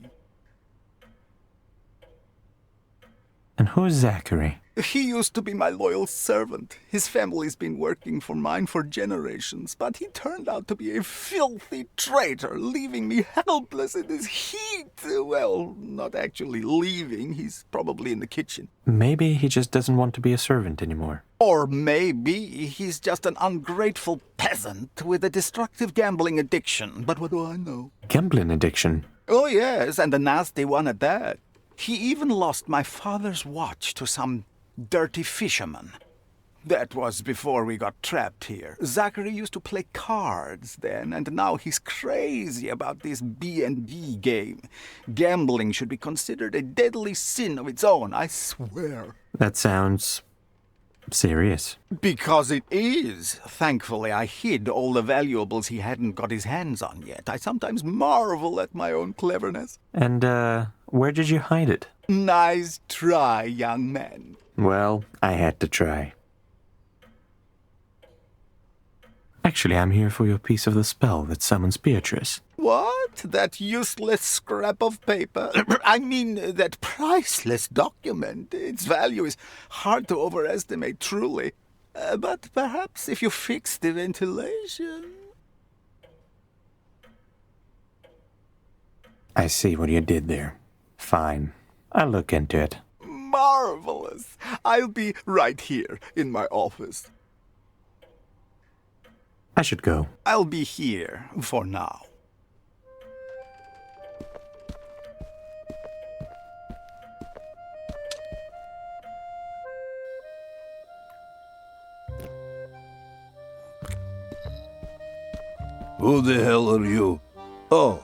And who's Zachary? He used to be my loyal servant. His family's been working for mine for generations, but he turned out to be a filthy traitor, leaving me helpless in this heat. Well, not actually leaving. He's probably in the kitchen. Maybe he just doesn't want to be a servant anymore. Or maybe he's just an ungrateful peasant with a destructive gambling addiction. But what do I know? Gambling addiction? Oh, yes, and a nasty one at that. He even lost my father's watch to some dirty fisherman. That was before we got trapped here. Zachary used to play cards then, and now he's crazy about this B&B game. Gambling should be considered a deadly sin of its own, I swear. That sounds serious. Because it is. Thankfully, I hid all the valuables he hadn't got his hands on yet. I sometimes marvel at my own cleverness. And, where did you hide it? Nice try, young man. Well, I had to try. Actually, I'm here for your piece of the spell that summons Beatrice. What? That useless scrap of paper? I mean, that priceless document. Its value is hard to overestimate, truly. But perhaps if you fix the ventilation... I see what you did there. Fine. I'll look into it. Marvelous. I'll be right here in my office. I should go. I'll be here for now. Who the hell are you? Oh,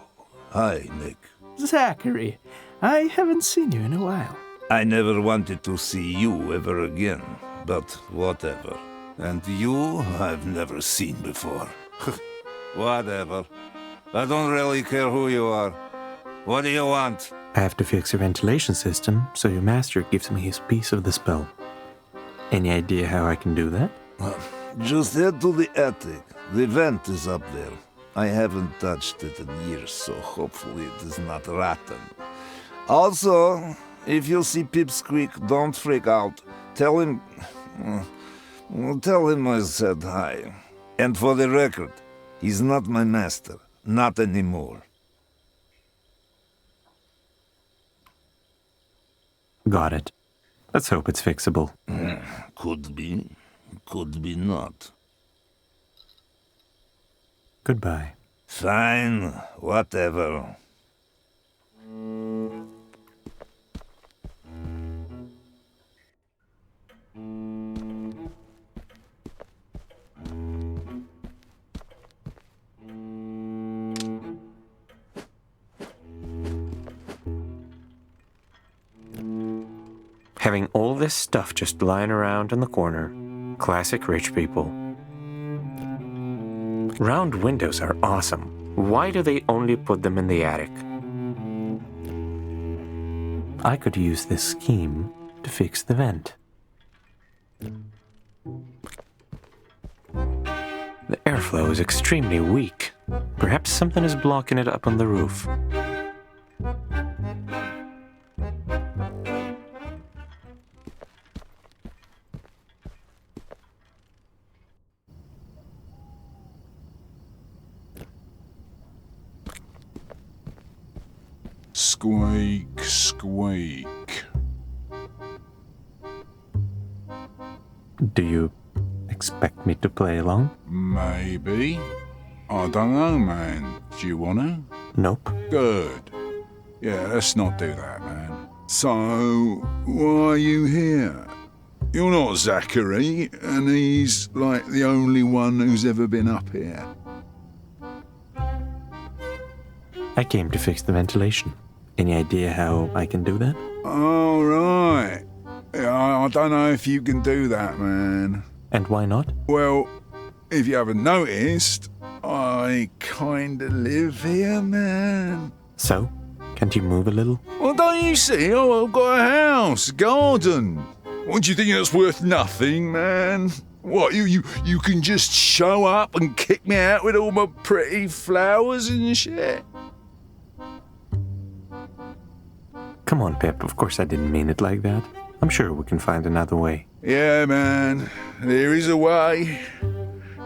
hi, Nick. Zachary, I haven't seen you in a while. I never wanted to see you ever again, but whatever. And you, I've never seen before. Whatever. I don't really care who you are. What do you want? I have to fix your ventilation system, so your master gives me his piece of the spell. Any idea how I can do that? Just head to the attic. The vent is up there. I haven't touched it in years, so hopefully it is not rotten. Also, if you see Pipsqueak, don't freak out. Tell him I said hi. And for the record, he's not my master. Not anymore. Got it. Let's hope it's fixable. Could be. Could be not. Goodbye. Fine. Whatever. Having all this stuff just lying around in the corner. Classic rich people. Round windows are awesome. Why do they only put them in the attic? I could use this scheme to fix the vent. The airflow is extremely weak. Perhaps something is blocking it up on the roof. Squeak, squeak. Do you expect me to play along? Maybe. I don't know, man. Do you want to? Nope. Good. Yeah, let's not do that, man. So, why are you here? You're not Zachary, and he's like the only one who's ever been up here. I came to fix the ventilation. Any idea how I can do that? All right. Yeah, I don't know if you can do that, man. And why not? Well, if you haven't noticed, I kinda live here, man. So? Can't you move a little? Well, don't you see? Oh, I've got a house, a garden. What, do you think that's worth nothing, man? What, you can just show up and kick me out with all my pretty flowers and shit? Come on, Pip. Of course I didn't mean it like that. I'm sure we can find another way. Yeah, man. There is a way.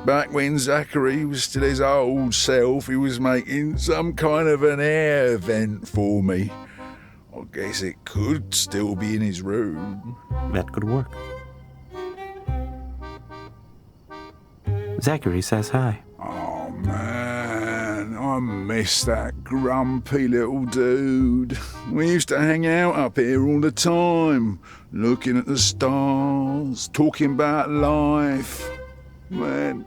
Back when Zachary was still his old self, he was making some kind of an air vent for me. I guess it could still be in his room. That could work. Zachary says hi. Oh, man, I miss that grumpy little dude. We used to hang out up here all the time, looking at the stars, talking about life. Man,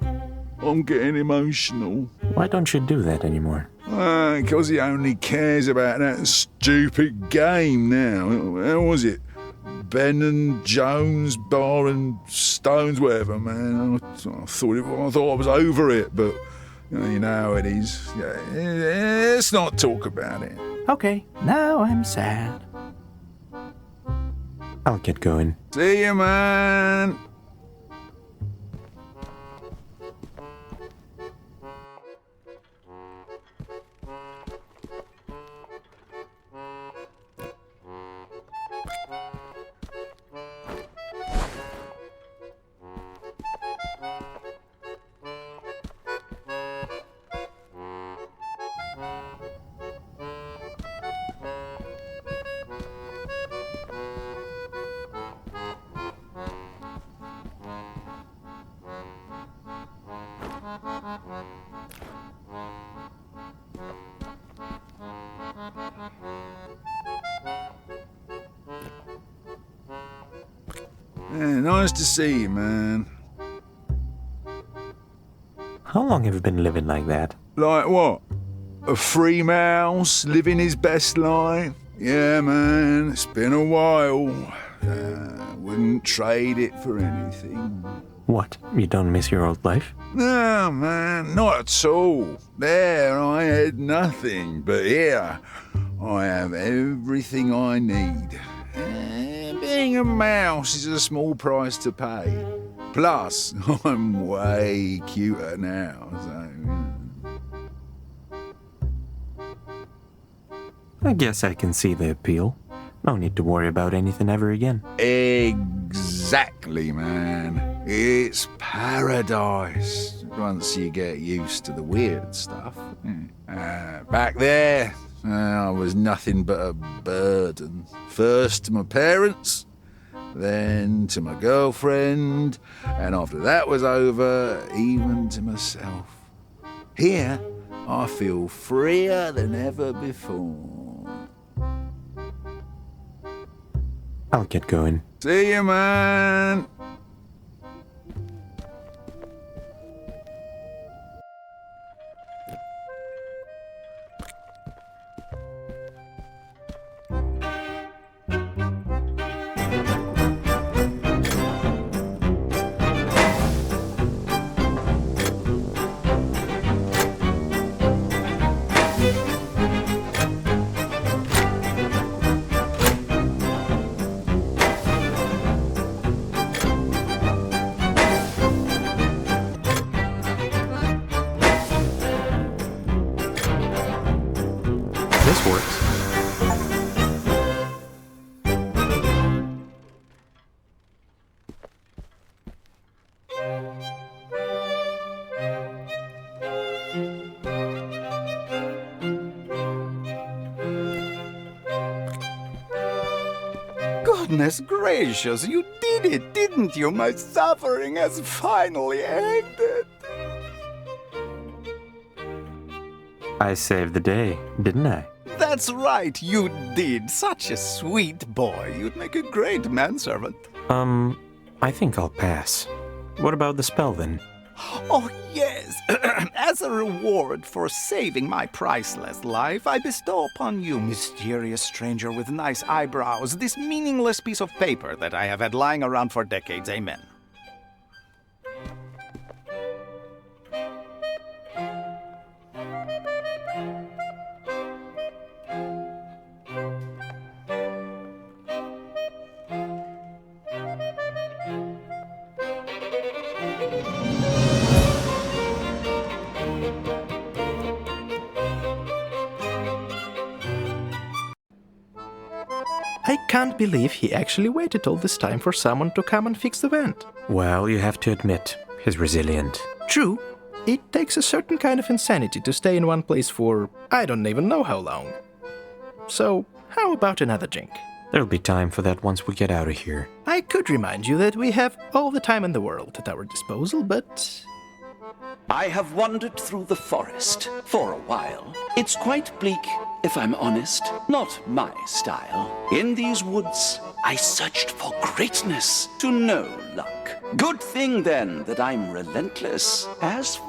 I'm getting emotional. Why don't you do that anymore? Because he only cares about that stupid game now. How was it? Ben and Jones, Bar and Stones, whatever, man. I thought I was over it, but you know how it is. Yeah, let's not talk about it. Okay, now I'm sad. I'll get going. See you, man. Yeah, nice to see you, man. How long have you been living like that? Like what? A free mouse, living his best life? Yeah, man, it's been a while. Wouldn't trade it for anything. What? You don't miss your old life? No, man, not at all. There I had nothing, but here I have everything I need. Being a mouse is a small price to pay. Plus, I'm way cuter now, so... I guess I can see the appeal. No need to worry about anything ever again. Exactly, man. It's paradise once you get used to the weird stuff. Back there, I was nothing but a burden. First to my parents, then to my girlfriend, and after that was over, even to myself. Here, I feel freer than ever before. I'll get going. See you, man. Goodness gracious, you did it, didn't you? My suffering has finally ended. I saved the day, didn't I? That's right, you did. Such a sweet boy. You'd make a great manservant. I think I'll pass. What about the spell then? Oh, yes. As a reward for saving my priceless life, I bestow upon you, mysterious stranger with nice eyebrows, this meaningless piece of paper that I have had lying around for decades. Amen. I can't believe he actually waited all this time for someone to come and fix the vent. Well, you have to admit, he's resilient. True. It takes a certain kind of insanity to stay in one place for I don't even know how long. So, how about another drink? There'll be time for that once we get out of here. I could remind you that we have all the time in the world at our disposal, but... I have wandered through the forest for a while. It's quite bleak, if I'm honest. Not my style. In these woods, I searched for greatness to no luck. Good thing, then, that I'm relentless as...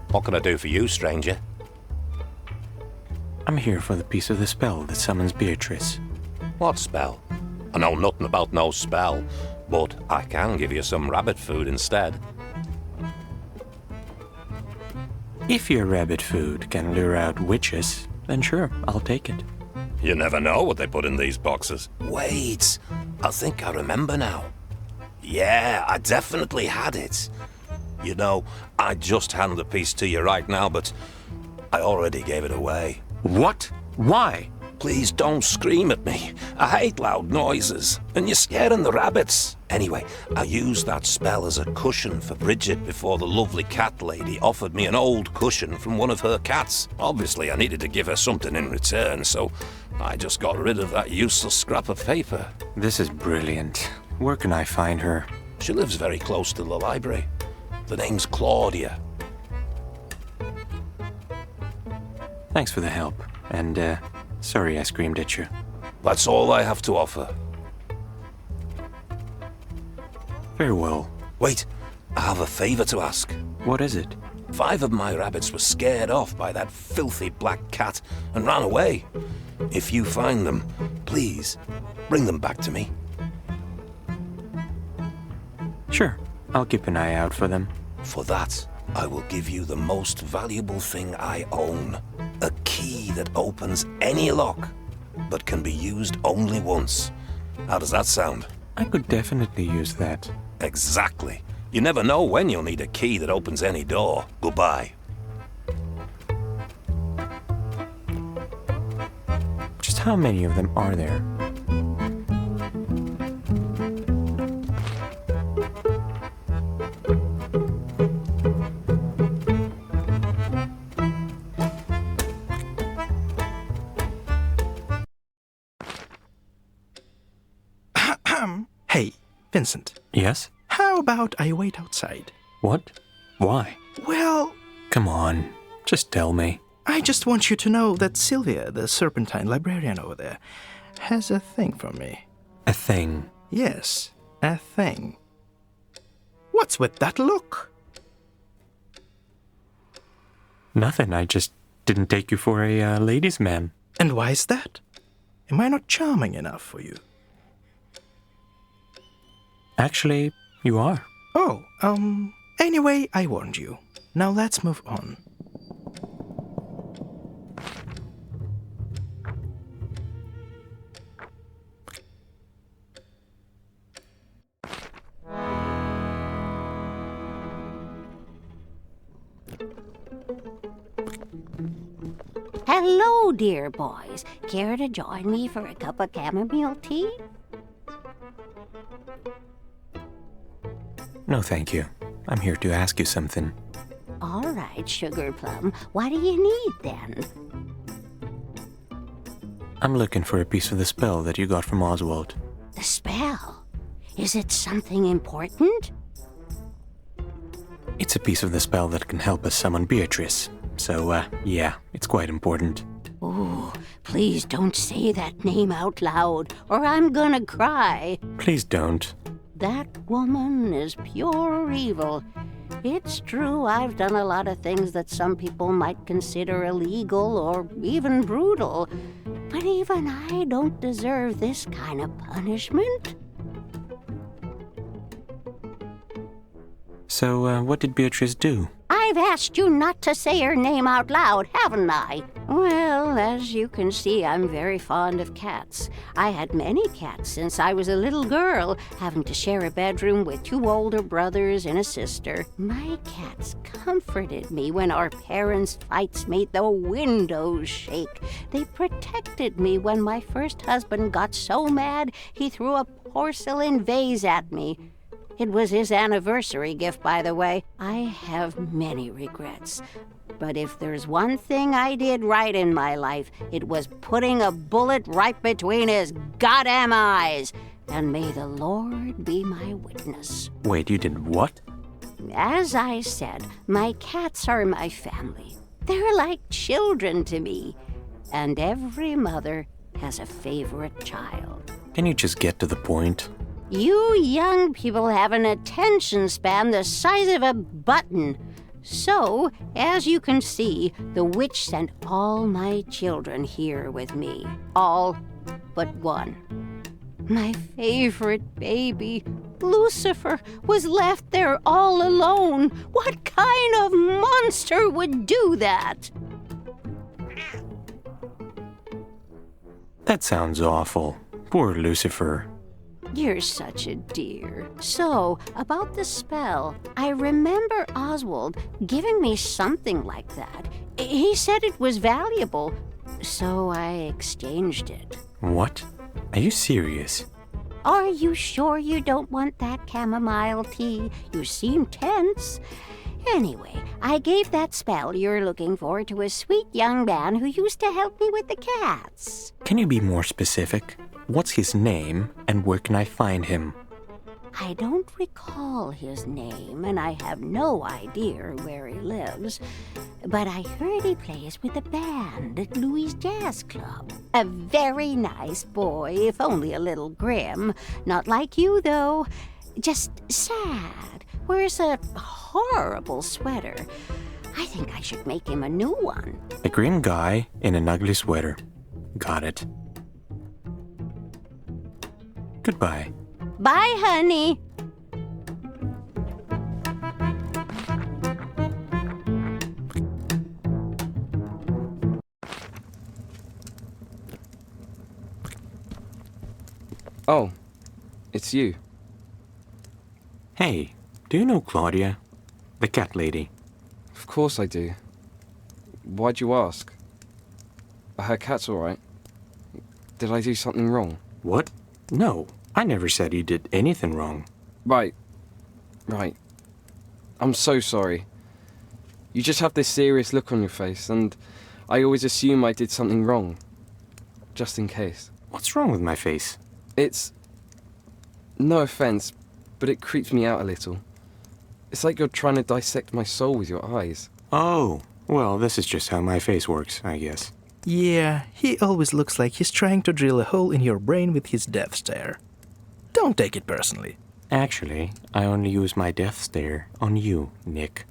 What can I do for you, stranger? I'm here for the piece of the spell that summons Beatrice. What spell? I know nothing about no spell, but I can give you some rabbit food instead. If your rabbit food can lure out witches, then sure, I'll take it. You never know what they put in these boxes. Wait, I think I remember now. Yeah, I definitely had it. You know, I'd just hand the piece to you right now, but I already gave it away. What? Why? Please don't scream at me. I hate loud noises, and you're scaring the rabbits. Anyway, I used that spell as a cushion for Bridget before the lovely cat lady offered me an old cushion from one of her cats. Obviously, I needed to give her something in return, so I just got rid of that useless scrap of paper. This is brilliant. Where can I find her? She lives very close to the library. The name's Claudia. Thanks for the help, and sorry I screamed at you. That's all I have to offer. Farewell. Wait, I have a favor to ask. What is it? 5 of my rabbits were scared off by that filthy black cat and ran away. If you find them, please, bring them back to me. Sure, I'll keep an eye out for them. For that, I will give you the most valuable thing I own. A key that opens any lock, but can be used only once. How does that sound? I could definitely use that. Exactly. You never know when you'll need a key that opens any door. Goodbye. Just how many of them are there? Hey, Vincent. Yes? How about I wait outside? What? Why? Well... Come on, just tell me. I just want you to know that Sylvia, the Serpentine librarian over there, has a thing for me. A thing? Yes, a thing. What's with that look? Nothing, I just didn't take you for a ladies' man. And why is that? Am I not charming enough for you? Actually, you are. Oh, anyway, I warned you. Now let's move on. Hello, dear boys. Care to join me for a cup of chamomile tea? No, thank you. I'm here to ask you something. All right, Sugar Plum. What do you need, then? I'm looking for a piece of the spell that you got from Oswald. The spell? Is it something important? It's a piece of the spell that can help us summon Beatrice. So, yeah, it's quite important. Ooh, please don't say that name out loud, or I'm gonna cry. Please don't. That woman is pure evil. It's true, I've done a lot of things that some people might consider illegal or even brutal. But even I don't deserve this kind of punishment. So, what did Beatrice do? I've asked you not to say her name out loud, haven't I? Well, as you can see, I'm very fond of cats. I had many cats since I was a little girl, having to share a bedroom with 2 older brothers and a sister. My cats comforted me when our parents' fights made the windows shake. They protected me when my first husband got so mad he threw a porcelain vase at me. It was his anniversary gift, by the way. I have many regrets. But if there's one thing I did right in my life, it was putting a bullet right between his goddamn eyes. And may the Lord be my witness. Wait, you did what? As I said, my cats are my family. They're like children to me. And every mother has a favorite child. Can you just get to the point? You young people have an attention span the size of a button. So, as you can see, the witch sent all my children here with me. All but one. My favorite baby, Lucifer, was left there all alone. What kind of monster would do that? That sounds awful. Poor Lucifer. You're such a dear. So, about the spell, I remember Oswald giving me something like that. He said it was valuable, so I exchanged it. What? Are you serious? Are you sure you don't want that chamomile tea? You seem tense. Anyway, I gave that spell you're looking for to a sweet young man who used to help me with the cats. Can you be more specific? What's his name, and where can I find him? I don't recall his name, and I have no idea where he lives. But I heard he plays with a band at Louis' Jazz Club. A very nice boy, if only a little grim. Not like you, though. Just sad. Wears a horrible sweater. I think I should make him a new one. A grim guy in an ugly sweater. Got it. Goodbye. Bye, honey. Oh, it's you. Hey, do you know Claudia? The cat lady. Of course I do. Why'd you ask? Are her cats alright? Did I do something wrong? What? No, I never said you did anything wrong. Right. I'm so sorry. You just have this serious look on your face, and I always assume I did something wrong. Just in case. What's wrong with my face? It's... no offense, but it creeps me out a little. It's like you're trying to dissect my soul with your eyes. Oh, well, this is just how my face works, I guess. Yeah, he always looks like he's trying to drill a hole in your brain with his death stare. Don't take it personally. Actually, I only use my death stare on you, Nick.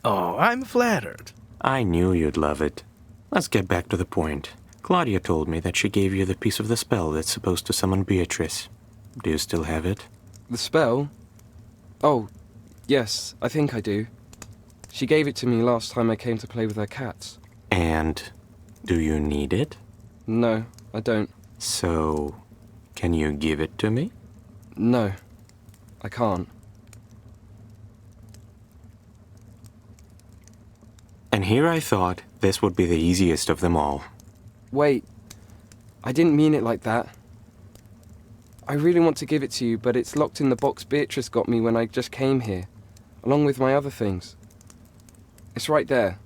Oh, I'm flattered. I knew you'd love it. Let's get back to the point. Claudia told me that she gave you the piece of the spell that's supposed to summon Beatrice. Do you still have it? The spell? Oh, yes, I think I do. She gave it to me last time I came to play with her cats. And do you need it? No, I don't. So, can you give it to me? No, I can't. And here I thought this would be the easiest of them all. Wait, I didn't mean it like that. I really want to give it to you, but it's locked in the box Beatrice got me when I just came here, along with my other things. It's right there,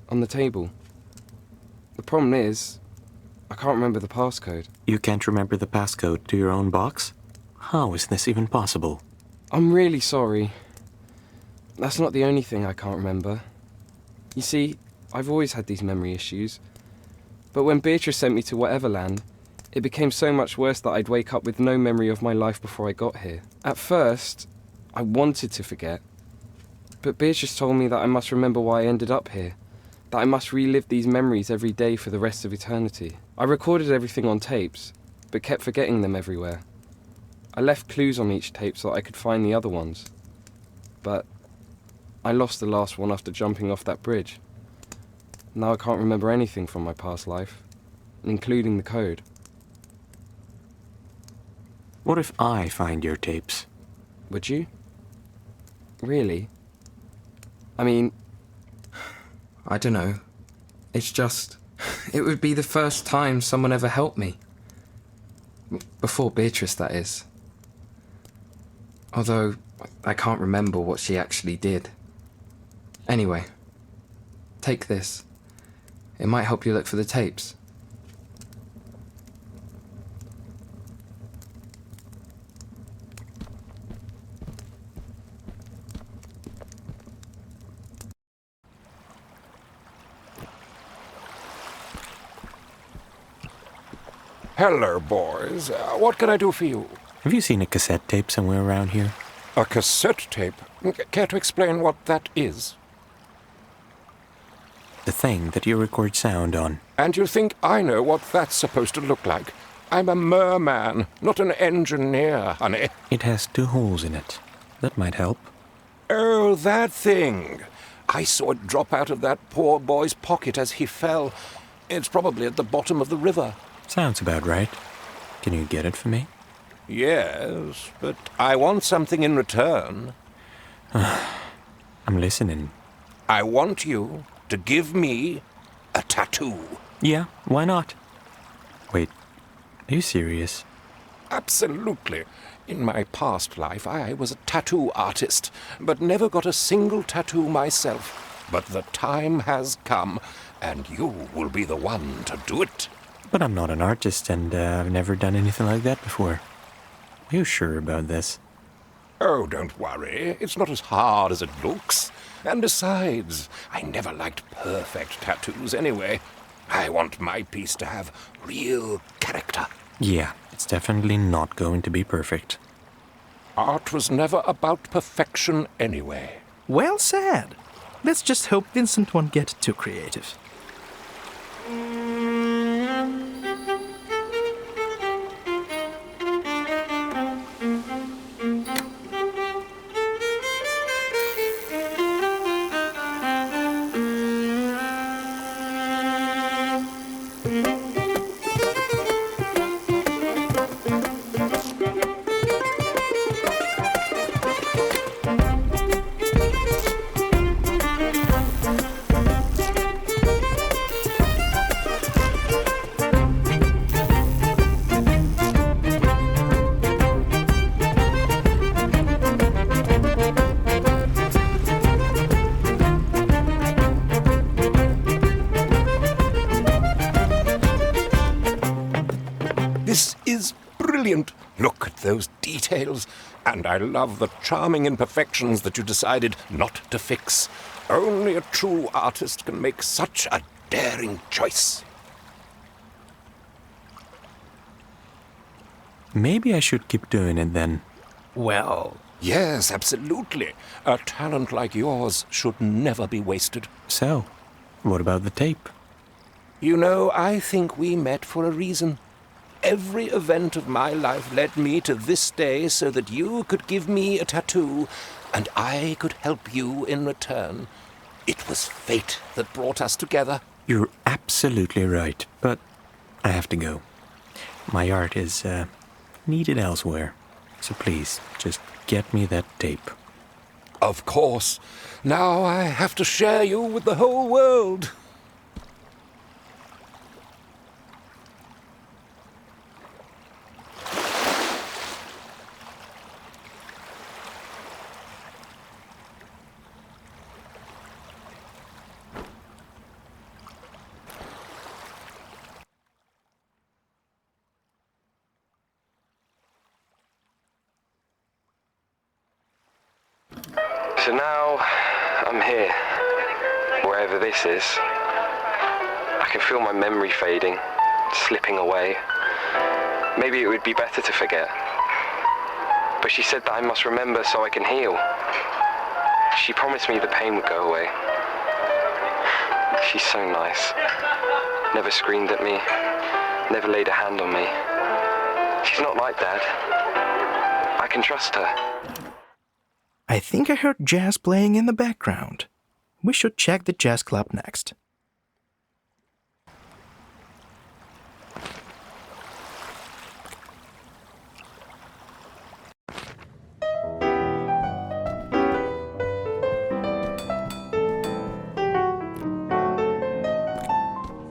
on the table. The problem is, I can't remember the passcode. You can't remember the passcode to your own box? How is this even possible? I'm really sorry. That's not the only thing I can't remember. You see, I've always had these memory issues. But when Beatrice sent me to Whateverland, it became so much worse that I'd wake up with no memory of my life before I got here. At first, I wanted to forget. But Beatrice told me that I must remember why I ended up here. That I must relive these memories every day for the rest of eternity. I recorded everything on tapes, but kept forgetting them everywhere. I left clues on each tape so that I could find the other ones. But I lost the last one after jumping off that bridge. Now I can't remember anything from my past life, including the code. What if I find your tapes? Would you? Really? I mean, I don't know. It's just, it would be the first time someone ever helped me. Before Beatrice, that is. Although, I can't remember what she actually did. Anyway, take this. It might help you look for the tapes. Hello, boys. What can I do for you? Have you seen a cassette tape somewhere around here? A cassette tape? Care to explain what that is? The thing that you record sound on. And you think I know what that's supposed to look like? I'm a merman, not an engineer, honey. It has 2 holes in it. That might help. Oh, that thing. I saw it drop out of that poor boy's pocket as he fell. It's probably at the bottom of the river. Sounds about right. Can you get it for me? Yes, but I want something in return. I'm listening. I want you to give me a tattoo. Yeah, why not? Wait, are you serious? Absolutely. In my past life, I was a tattoo artist, but never got a single tattoo myself. But the time has come, and you will be the one to do it. But I'm not an artist, and I've never done anything like that before. Are you sure about this? Oh, don't worry. It's not as hard as it looks. And besides, I never liked perfect tattoos anyway. I want my piece to have real character. Yeah, it's definitely not going to be perfect. Art was never about perfection anyway. Well said. Let's just hope Vincent won't get too creative. This is brilliant. Look at those details. And I love the charming imperfections that you decided not to fix. Only a true artist can make such a daring choice. Maybe I should keep doing it then. Well, yes, absolutely. A talent like yours should never be wasted. So, what about the tape? You know, I think we met for a reason. Every event of my life led me to this day so that you could give me a tattoo and I could help you in return. It was fate that brought us together. You're absolutely right, but I have to go. My art is needed elsewhere. So please, just get me that tape. Of course. Now I have to share you with the whole world. So now I'm here, wherever this is. I can feel my memory fading, slipping away. Maybe it would be better to forget. But she said that I must remember so I can heal. She promised me the pain would go away. She's so nice. Never screamed at me, never laid a hand on me. She's not like Dad. I can trust her. I think I heard jazz playing in the background. We should check the jazz club next.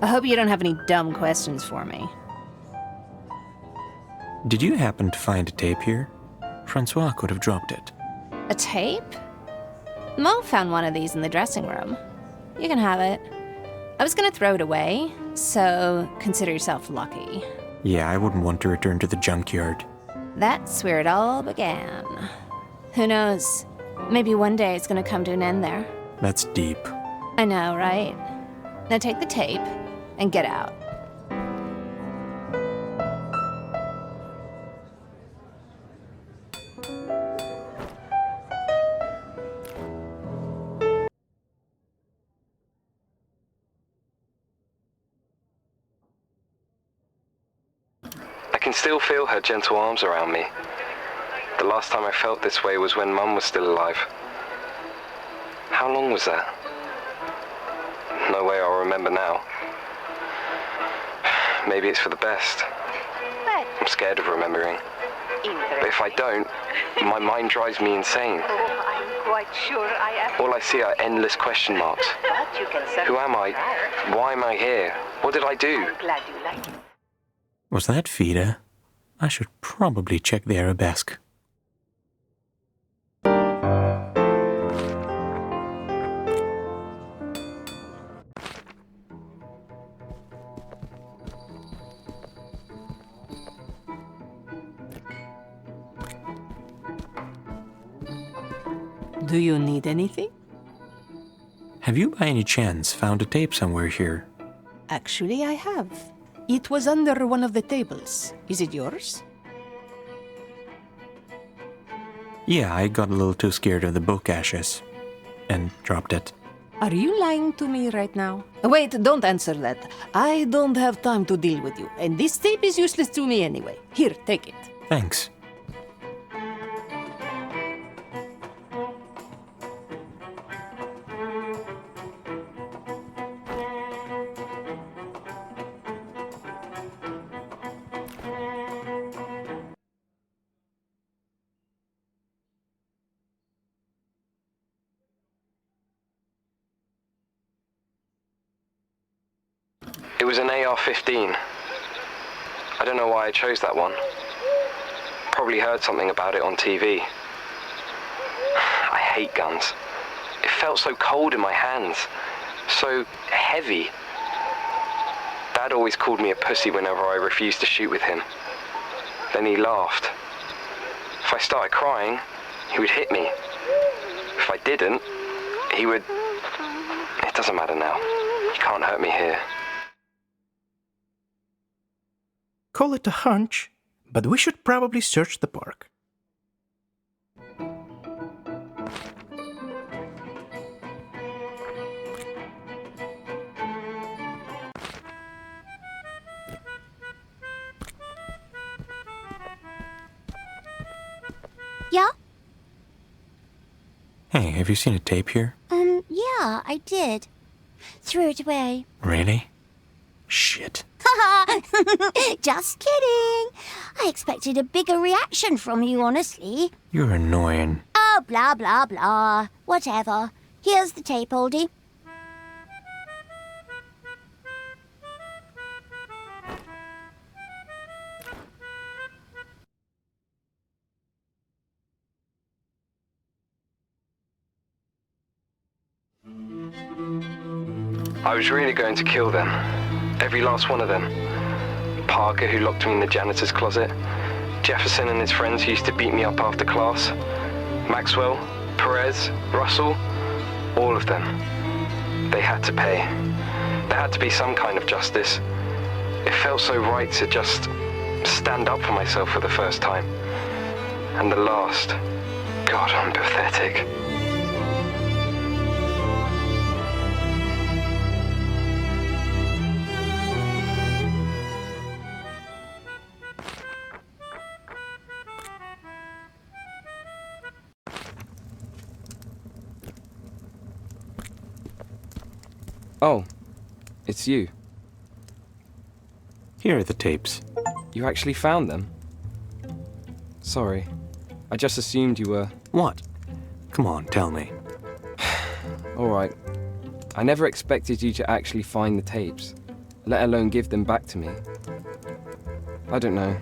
I hope you don't have any dumb questions for me. Did you happen to find a tape here? Francois could have dropped it. A tape? Mo found one of these in the dressing room. You can have it. I was gonna throw it away, so consider yourself lucky. Yeah, I wouldn't want to return to the junkyard. That's where it all began. Who knows? Maybe one day it's gonna come to an end there. That's deep. I know, right? Now take the tape and get out. I can still feel her gentle arms around me. The last time I felt this way was when Mum was still alive. How long was that? No way I'll remember now. Maybe it's for the best. I'm scared of remembering. But if I don't, my mind drives me insane. I'm quite sure I am. All I see are endless question marks. But you can Who am I? Why am I here? What did I do? I'm glad you like it. Was that Fida? I should probably check the arabesque. Do you need anything? Have you by any chance found a tape somewhere here? Actually, I have. It was under one of the tables. Is it yours? Yeah, I got a little too scared of the book ashes and dropped it. Are you lying to me right now? Wait, don't answer that. I don't have time to deal with you, and this tape is useless to me anyway. Here, take it. Thanks. It was an AR-15. I don't know why I chose that one. Probably heard something about it on TV. I hate guns. It felt so cold in my hands. So heavy. Dad always called me a pussy whenever I refused to shoot with him. Then he laughed. If I started crying, he would hit me. If I didn't, he would... It doesn't matter now. You can't hurt me here. Call it a hunch, but we should probably search the park. Yeah? Hey, have you seen a tape here? Yeah, I did. Threw it away. Really? Shit. Just kidding. I expected a bigger reaction from you, honestly. You're annoying. Oh, blah, blah, blah. Whatever. Here's the tape, oldie. I was really going to kill them. Every last one of them. Parker, who locked me in the janitor's closet. Jefferson and his friends who used to beat me up after class. Maxwell, Perez, Russell, all of them. They had to pay. There had to be some kind of justice. It felt so right to just stand up for myself for the first time. And the last. God, I'm pathetic. Oh, it's you. Here are the tapes. You actually found them? Sorry. I just assumed you were... What? Come on, tell me. Alright. I never expected you to actually find the tapes, let alone give them back to me. I don't know.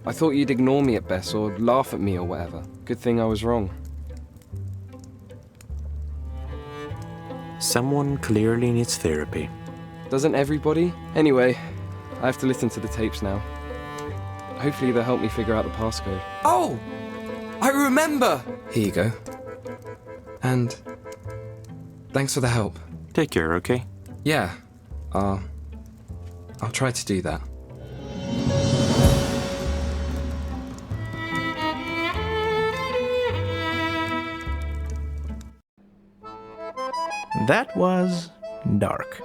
I thought you'd ignore me at best, or laugh at me or whatever. Good thing I was wrong. Someone clearly needs therapy. Doesn't everybody? Anyway, I have to listen to the tapes now. Hopefully they'll help me figure out the passcode. Oh! I remember! Here you go. And thanks for the help. Take care, okay? Yeah. I'll try to do that. That was dark.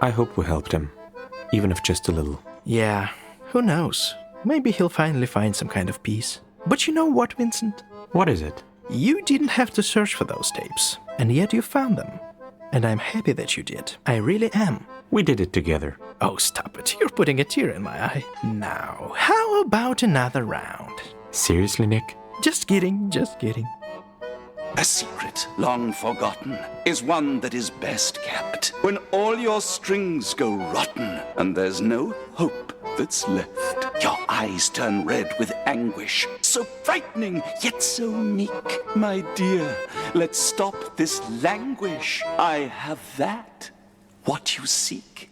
I hope we helped him, even if just a little. Yeah, who knows? Maybe he'll finally find some kind of peace. But you know what, Vincent? What is it? You didn't have to search for those tapes, and yet you found them. And I'm happy that you did. I really am. We did it together. Oh, stop it. You're putting a tear in my eye. Now, how about another round? Seriously, Nick? Just kidding, just kidding. A secret long forgotten is one that is best kept when all your strings go rotten and there's no hope that's left. Your eyes turn red with anguish, so frightening yet so meek. My dear, let's stop this languish. I have that, what you seek.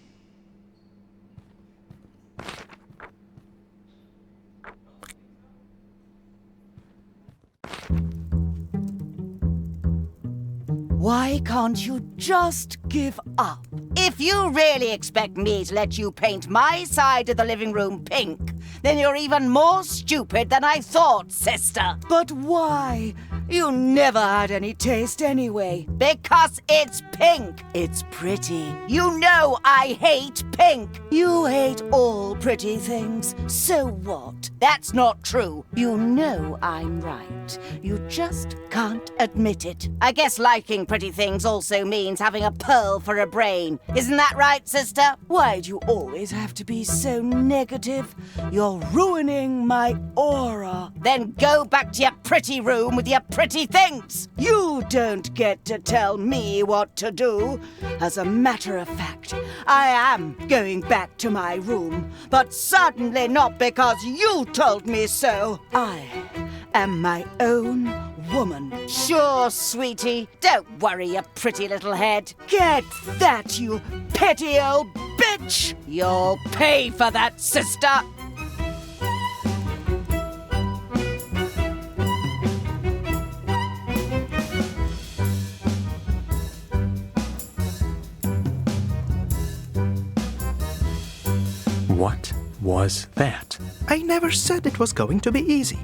Why can't you just give up? If you really expect me to let you paint my side of the living room pink, then you're even more stupid than I thought, sister. But why? You never had any taste anyway. Because it's pink. It's pretty. You know I hate pink. You hate all pretty things. So what? That's not true. You know I'm right. You just can't admit it. I guess liking pretty things also means having a pearl for a brain. Isn't that right, sister? Why do you always have to be so negative? You're ruining my aura. Then go back to your pretty room with your pretty things. You don't get to tell me what to do. As a matter of fact, I am going back to my room, but certainly not because you told me so. I am my own woman. Sure, sweetie. Don't worry your pretty little head. Get that, you petty old bitch. You'll pay for that, sister. What was that? I never said it was going to be easy.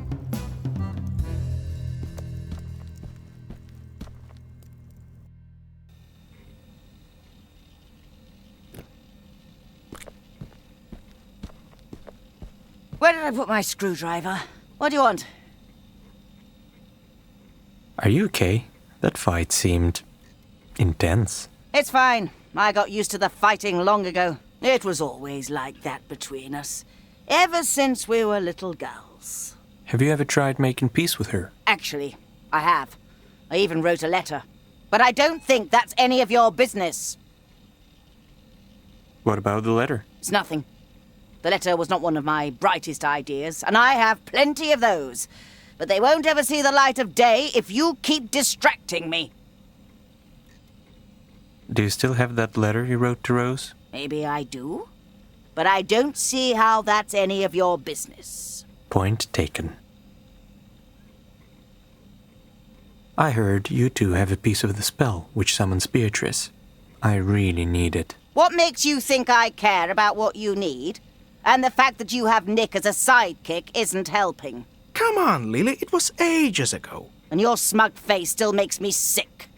Where did I put my screwdriver? What do you want? Are you okay? That fight seemed intense. It's fine. I got used to the fighting long ago. It was always like that between us. Ever since we were little girls. Have you ever tried making peace with her? Actually, I have. I even wrote a letter. But I don't think that's any of your business. What about the letter? It's nothing. The letter was not one of my brightest ideas, and I have plenty of those. But they won't ever see the light of day if you keep distracting me. Do you still have that letter you wrote to Rose? Maybe I do. But I don't see how that's any of your business. Point taken. I heard you two have a piece of the spell which summons Beatrice. I really need it. What makes you think I care about what you need? And the fact that you have Nick as a sidekick isn't helping. Come on, Lily, it was ages ago. And your smug face still makes me sick.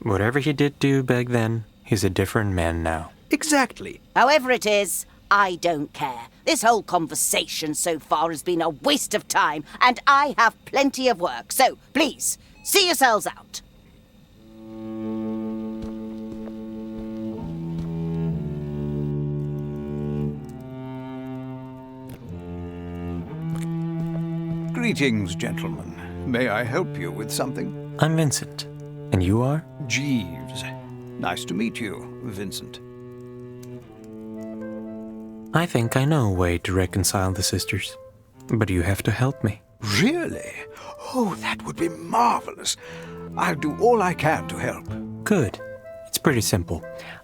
Whatever he did do back then, he's a different man now. Exactly. However it is, I don't care. This whole conversation so far has been a waste of time, and I have plenty of work. So, please, see yourselves out. Greetings, gentlemen. May I help you with something? I'm Vincent. And you are? Jeeves. Nice to meet you, Vincent. I think I know a way to reconcile the sisters. But you have to help me. Really? Oh, that would be marvelous. I'll do all I can to help. Good. It's pretty simple.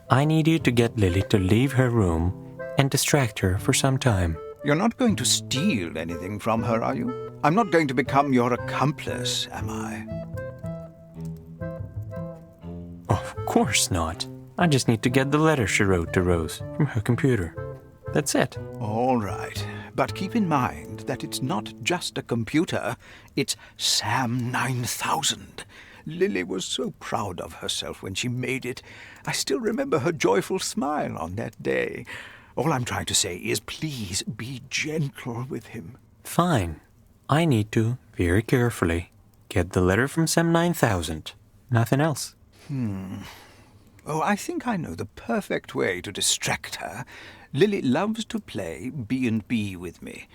I need you to get Lily to leave her room and distract her for some time. You're not going to steal anything from her, are you? I'm not going to become your accomplice, am I? Of course not. I just need to get the letter she wrote to Rose from her computer. That's it. All right. But keep in mind that it's not just a computer. It's Sam 9000. Lily was so proud of herself when she made it. I still remember her joyful smile on that day. All I'm trying to say is please be gentle with him. Fine. I need to, very carefully, get the letter from Sam 9000. Nothing else. Oh, I think I know the perfect way to distract her. Lily loves to play B&B with me.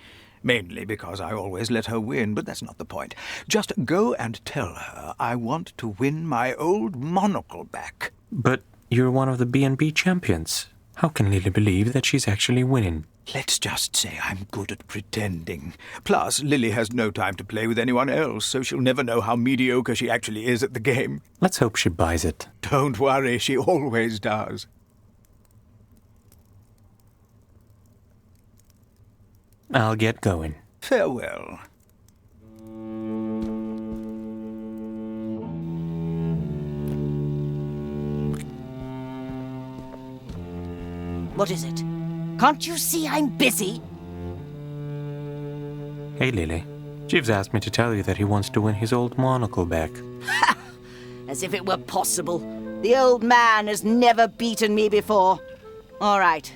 Mainly because I always let her win, but that's not the point. Just go and tell her I want to win my old monocle back. But you're one of the B&B champions. How can Lily believe that she's actually winning? Let's just say I'm good at pretending. Plus, Lily has no time to play with anyone else, so she'll never know how mediocre she actually is at the game. Let's hope she buys it. Don't worry, she always does. I'll get going. Farewell. What is it? Can't you see I'm busy? Hey, Lily. Jeeves asked me to tell you that he wants to win his old monocle back. Ha! As if it were possible. The old man has never beaten me before. All right,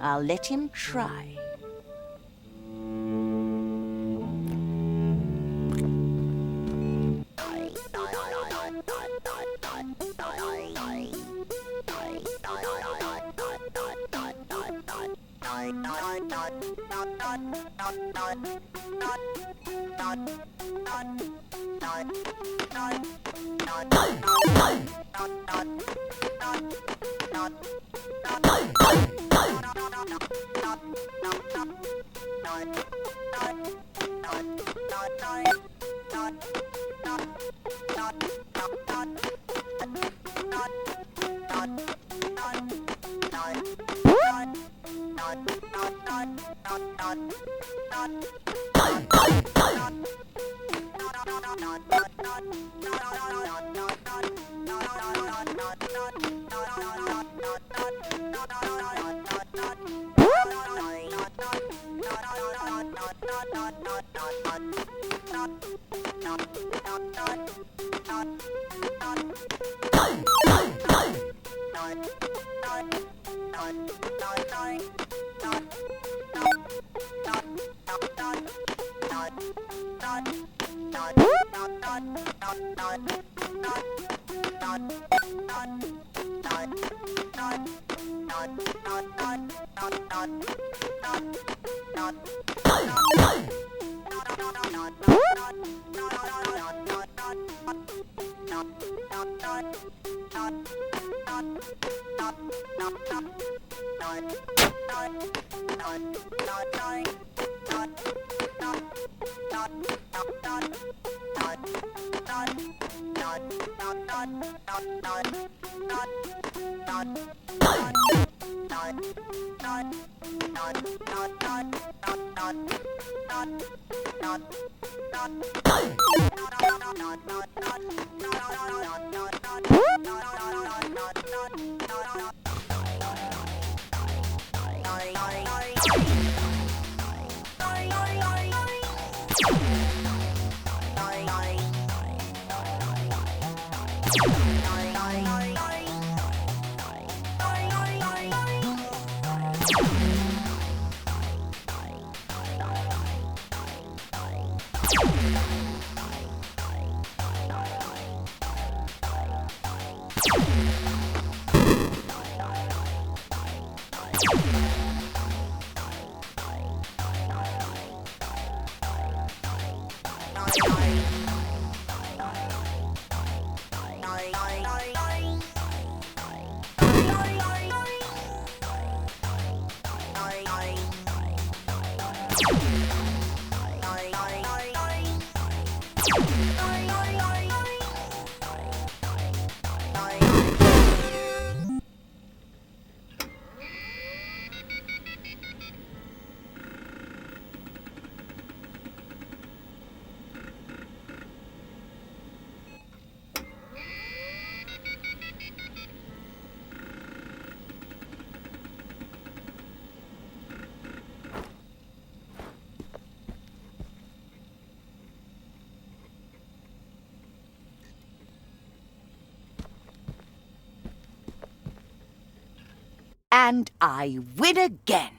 I'll let him try. And I win again.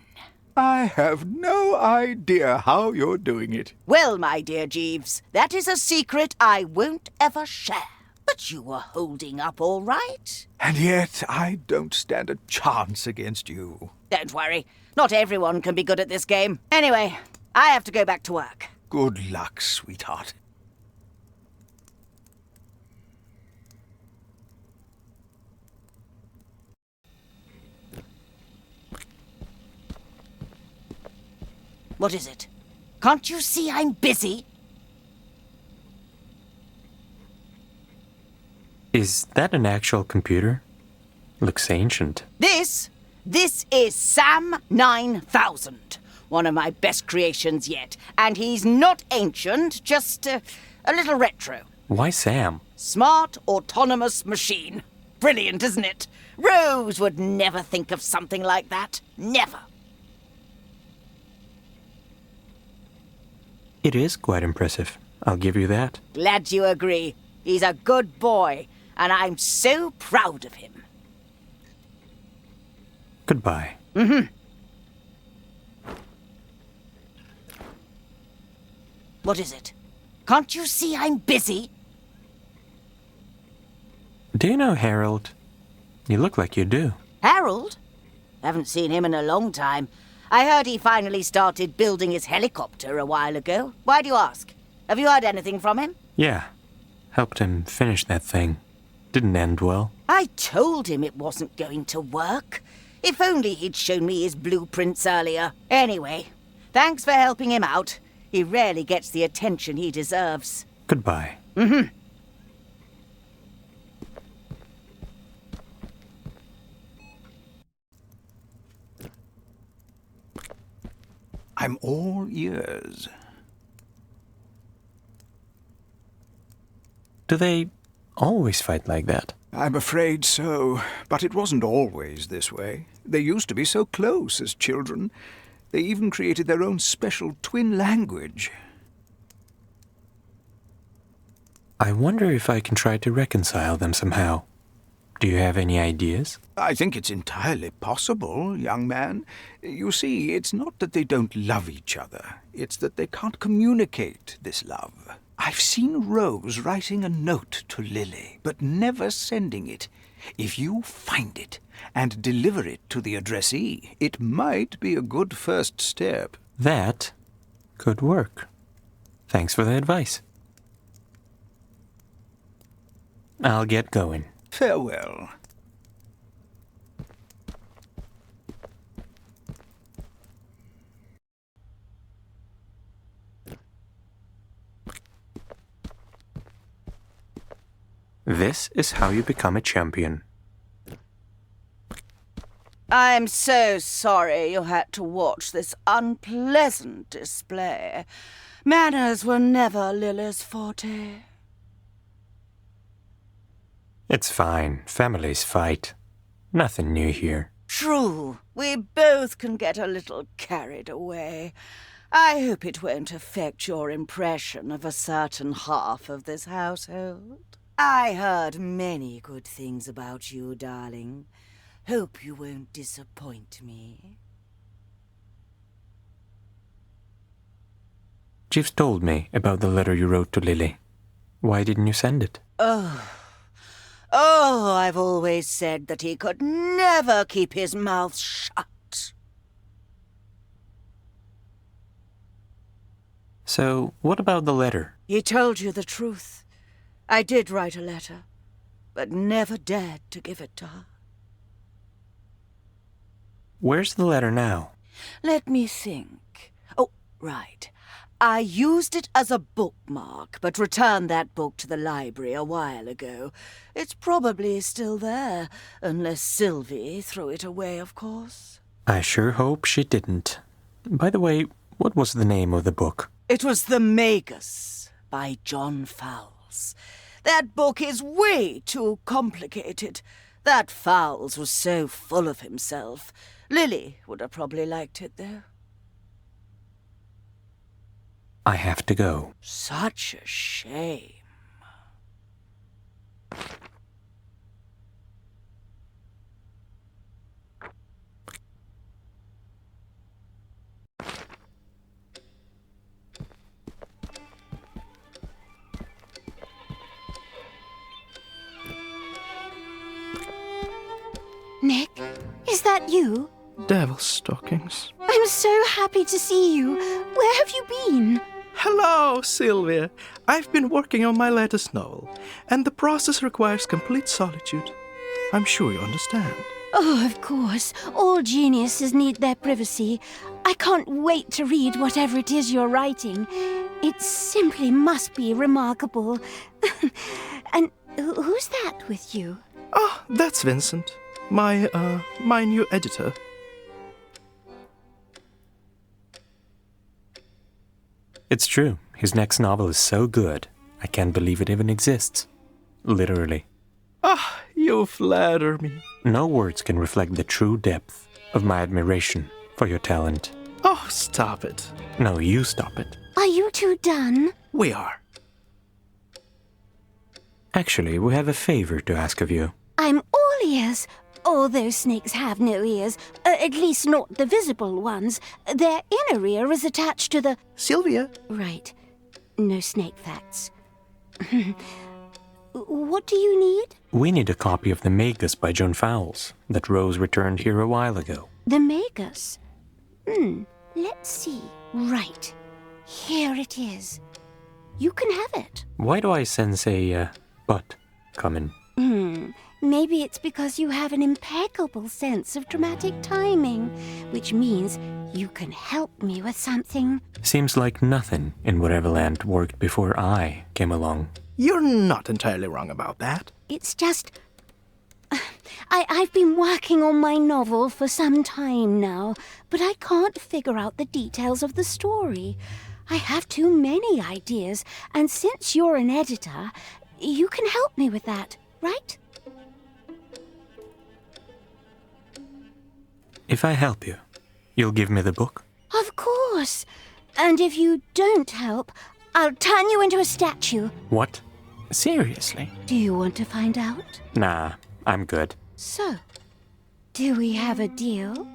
I have no idea how you're doing it. Well, my dear Jeeves, that is a secret I won't ever share. But you were holding up all right. And yet I don't stand a chance against you. Don't worry. Not everyone can be good at this game. Anyway, I have to go back to work. Good luck, sweetheart. What is it? Can't you see I'm busy? Is that an actual computer? Looks ancient. This is Sam 9000. One of my best creations yet. And he's not ancient, just a little retro. Why Sam? Smart, autonomous machine. Brilliant, isn't it? Rose would never think of something like that. Never. It is quite impressive. I'll give you that. Glad you agree. He's a good boy, and I'm so proud of him. Goodbye. Mm-hmm. What is it? Can't you see I'm busy? Do you know Harold? You look like you do. Harold? Haven't seen him in a long time. I heard he finally started building his helicopter a while ago. Why do you ask? Have you heard anything from him? Yeah. Helped him finish that thing. Didn't end well. I told him it wasn't going to work. If only he'd shown me his blueprints earlier. Anyway, thanks for helping him out. He rarely gets the attention he deserves. Goodbye. Mm-hmm. I'm all ears. Do they always fight like that? I'm afraid so, but it wasn't always this way. They used to be so close as children. They even created their own special twin language. I wonder if I can try to reconcile them somehow. Do you have any ideas? I think it's entirely possible, young man. You see, it's not that they don't love each other. It's that they can't communicate this love. I've seen Rose writing a note to Lily, but never sending it. If you find it and deliver it to the addressee, it might be a good first step. That could work. Thanks for the advice. I'll get going. Farewell. This is how you become a champion. I'm so sorry you had to watch this unpleasant display. Manners were never Lily's forte. It's fine. Families fight. Nothing new here. True, we both can get a little carried away. I hope it won't affect your impression of a certain half of this household. I heard many good things about you, darling. Hope you won't disappoint me. You've told me about the letter you wrote to Lily. Why didn't you send it? Oh, I've always said that he could never keep his mouth shut. So, what about the letter? He told you the truth. I did write a letter, but never dared to give it to her. Where's the letter now? Let me think. Oh, right. I used it as a bookmark, but returned that book to the library a while ago. It's probably still there, unless Sylvie threw it away, of course. I sure hope she didn't. By the way, what was the name of the book? It was The Magus by John Fowles. That book is way too complicated. That Fowles was so full of himself. Lily would have probably liked it, though. I have to go. Such a shame. Nick, is that you? Devil stockings. I'm so happy to see you. Where have you been? Hello, Sylvia. I've been working on my latest novel, and the process requires complete solitude. I'm sure you understand. Oh, of course. All geniuses need their privacy. I can't wait to read whatever it is you're writing. It simply must be remarkable. And who's that with you? Oh, that's Vincent. My new editor. It's true. His next novel is so good. I can't believe it even exists. Literally. Ah, you flatter me. No words can reflect the true depth of my admiration for your talent. Oh, stop it. No, you stop it. Are you two done? We are. Actually, we have a favor to ask of you. I'm all ears. Although snakes have no ears, at least not the visible ones. Their inner ear is attached to the... Sylvia? Right. No snake facts. What do you need? We need a copy of The Magus by John Fowles that Rose returned here a while ago. The Magus? Let's see. Right. Here it is. You can have it. Why do I sense a, but coming? Maybe it's because you have an impeccable sense of dramatic timing, which means you can help me with something. Seems like nothing in Whateverland worked before I came along. You're not entirely wrong about that. It's just... I've been working on my novel for some time now, but I can't figure out the details of the story. I have too many ideas, and since you're an editor, you can help me with that, right? If I help you, you'll give me the book? Of course. And if you don't help, I'll turn you into a statue. What? Seriously? Do you want to find out? Nah, I'm good. So, do we have a deal?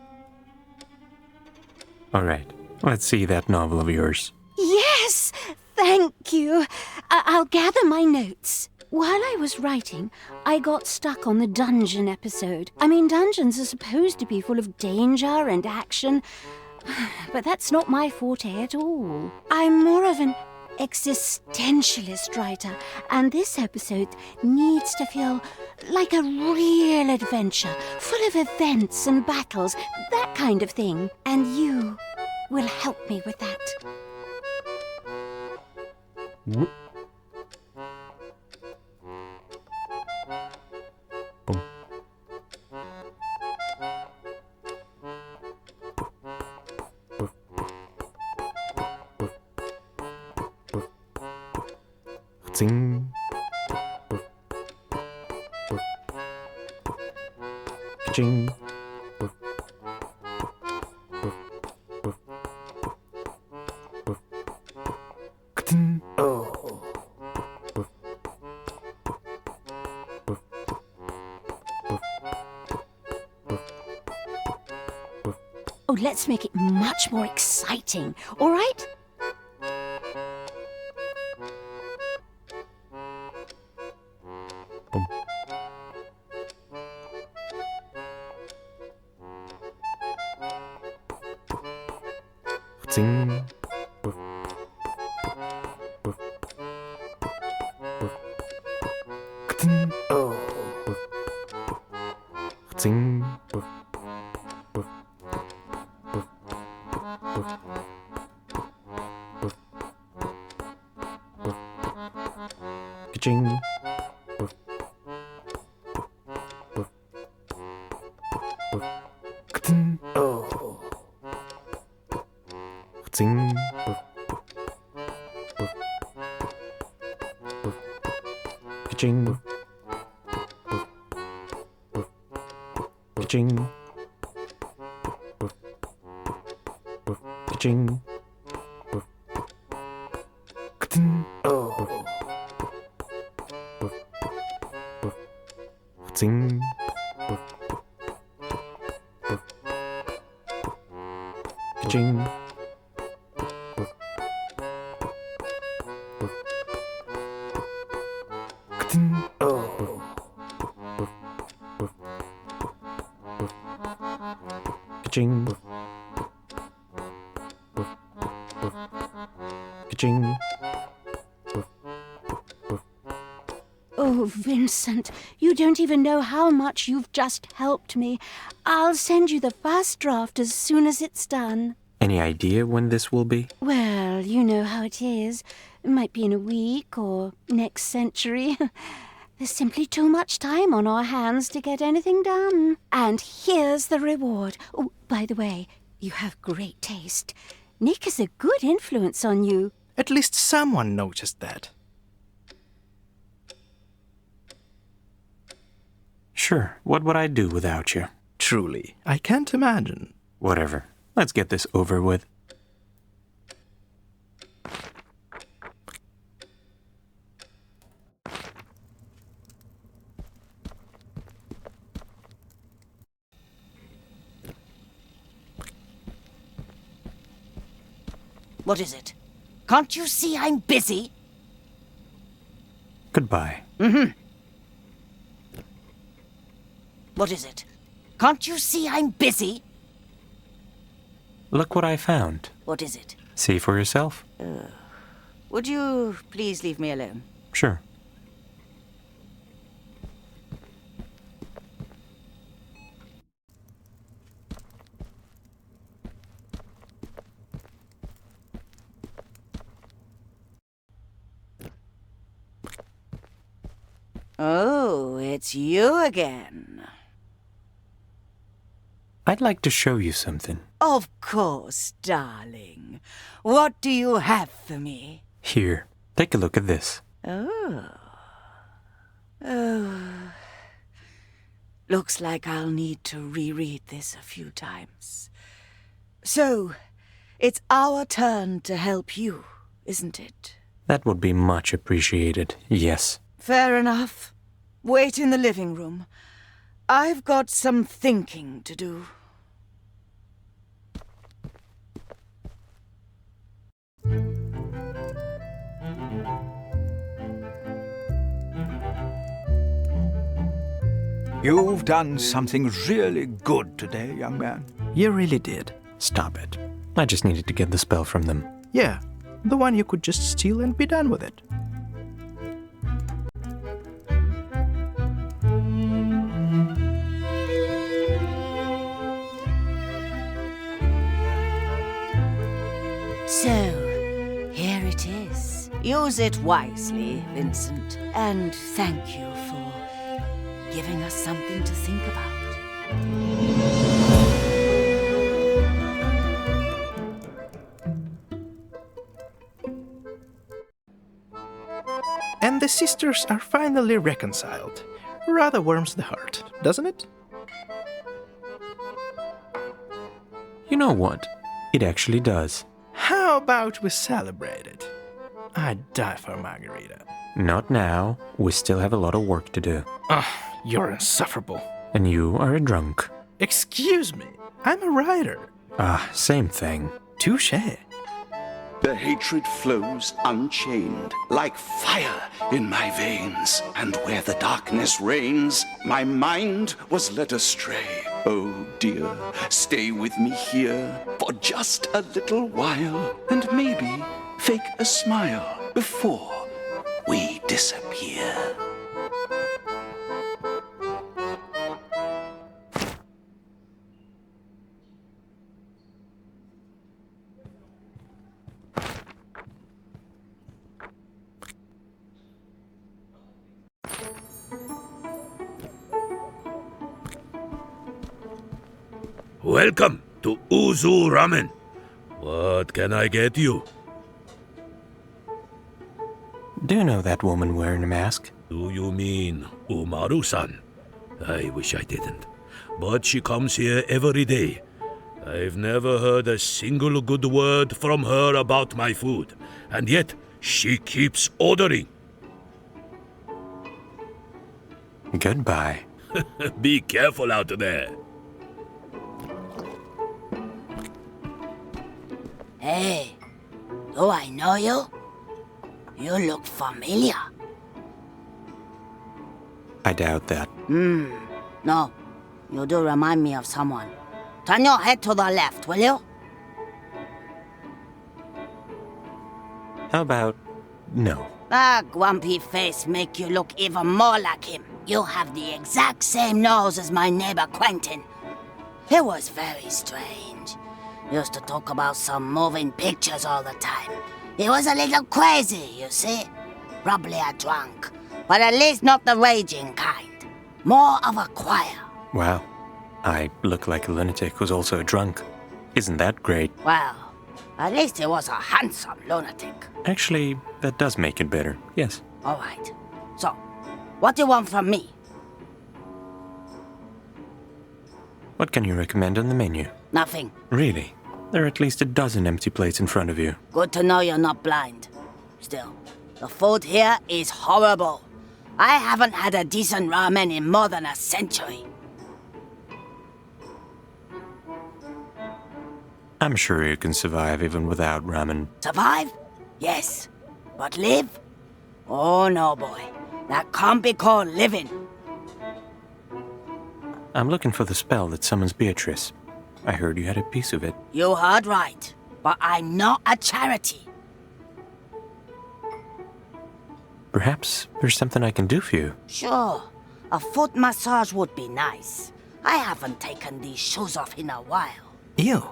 All right, let's see that novel of yours. Yes! Thank you. I'll gather my notes. While I was writing, I got stuck on the dungeon episode. I mean, dungeons are supposed to be full of danger and action, but that's not my forte at all. I'm more of an existentialist writer, and this episode needs to feel like a real adventure, full of events and battles, that kind of thing. And you will help me with that. Ka-ching. Ka-ching. Ka-ting. Oh, let's make it much more exciting, all right? Ka-ching. Ka-ting. Ka-ching. Ka-ching. Ka-ting. Ka-ching. Ka-ching. Ka-ching. Ka-ching. Ka-ting. Ka-ching. Ka-ching. Ka-ting. Ka-ching. Ka-ching. Oh, Vincent, you don't even know how much you've just helped me. I'll send you the first draft as soon as it's done. Any idea when this will be? Well, you know how it is. It might be in a week or next century. There's simply too much time on our hands to get anything done. And here's the reward. Oh, by the way, you have great taste. Nick is a good influence on you. At least someone noticed that. Sure, what would I do without you? Truly, I can't imagine. Whatever. Let's get this over with. What is it? Can't you see I'm busy? Goodbye. Mm-hmm. What is it? Can't you see I'm busy? Look what I found. What is it? See for yourself. Would you please leave me alone? Sure. Oh, it's you again. I'd like to show you something. Of course, darling. What do you have for me? Here, take a look at this. Oh. Oh. Looks like I'll need to reread this a few times. So, it's our turn to help you, isn't it? That would be much appreciated, yes. Fair enough. Wait in the living room. I've got some thinking to do. You've done something really good today, young man. You really did. Stop it. I just needed to get the spell from them. Yeah, the one you could just steal and be done with it. So, here it is. Use it wisely, Vincent. And thank you for giving us something to think about. And sisters are finally reconciled. Rather warms the heart, doesn't it? You know what? It actually does. How about we celebrate it? I'd die for a margarita. Not now. We still have a lot of work to do. You're insufferable. And you are a drunk. Excuse me, I'm a writer. Same thing. Touché. The hatred flows unchained, like fire in my veins. And where the darkness reigns, my mind was led astray. Oh dear, stay with me here for just a little while, and maybe fake a smile before we disappear. Welcome to Uzu Ramen. What can I get you? Do you know that woman wearing a mask? Do you mean Umaru-san? I wish I didn't. But she comes here every day. I've never heard a single good word from her about my food. And yet, she keeps ordering. Goodbye. Be careful out there. Hey, do I know you? You look familiar. I doubt that. No, you do remind me of someone. Turn your head to the left, will you? How about no? That grumpy face make you look even more like him. You have the exact same nose as my neighbor Quentin. He was very strange. Used to talk about some moving pictures all the time. He was a little crazy, you see. Probably a drunk, but at least not the raging kind. More of a choir. Wow. I look like a lunatic who's also a drunk. Isn't that great? Well, at least he was a handsome lunatic. Actually, that does make it better, yes. All right. So, what do you want from me? What can you recommend on the menu? Nothing. Really? There are at least a dozen empty plates in front of you. Good to know you're not blind. Still, the food here is horrible. I haven't had a decent ramen in more than a century. I'm sure you can survive even without ramen. Survive? Yes. But live? Oh no, boy. That can't be called living. I'm looking for the spell that summons Beatrice. I heard you had a piece of it. You heard right. But I'm not a charity. Perhaps there's something I can do for you. Sure. A foot massage would be nice. I haven't taken these shoes off in a while. Ew.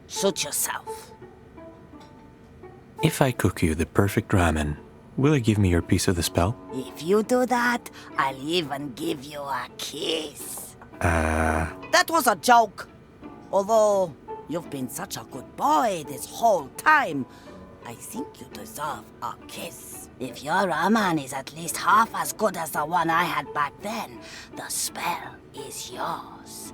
Suit yourself. If I cook you the perfect ramen, will you give me your piece of the spell? If you do that, I'll even give you a kiss. That was a joke. Although, you've been such a good boy this whole time, I think you deserve a kiss. If your ramen is at least half as good as the one I had back then, the spell is yours.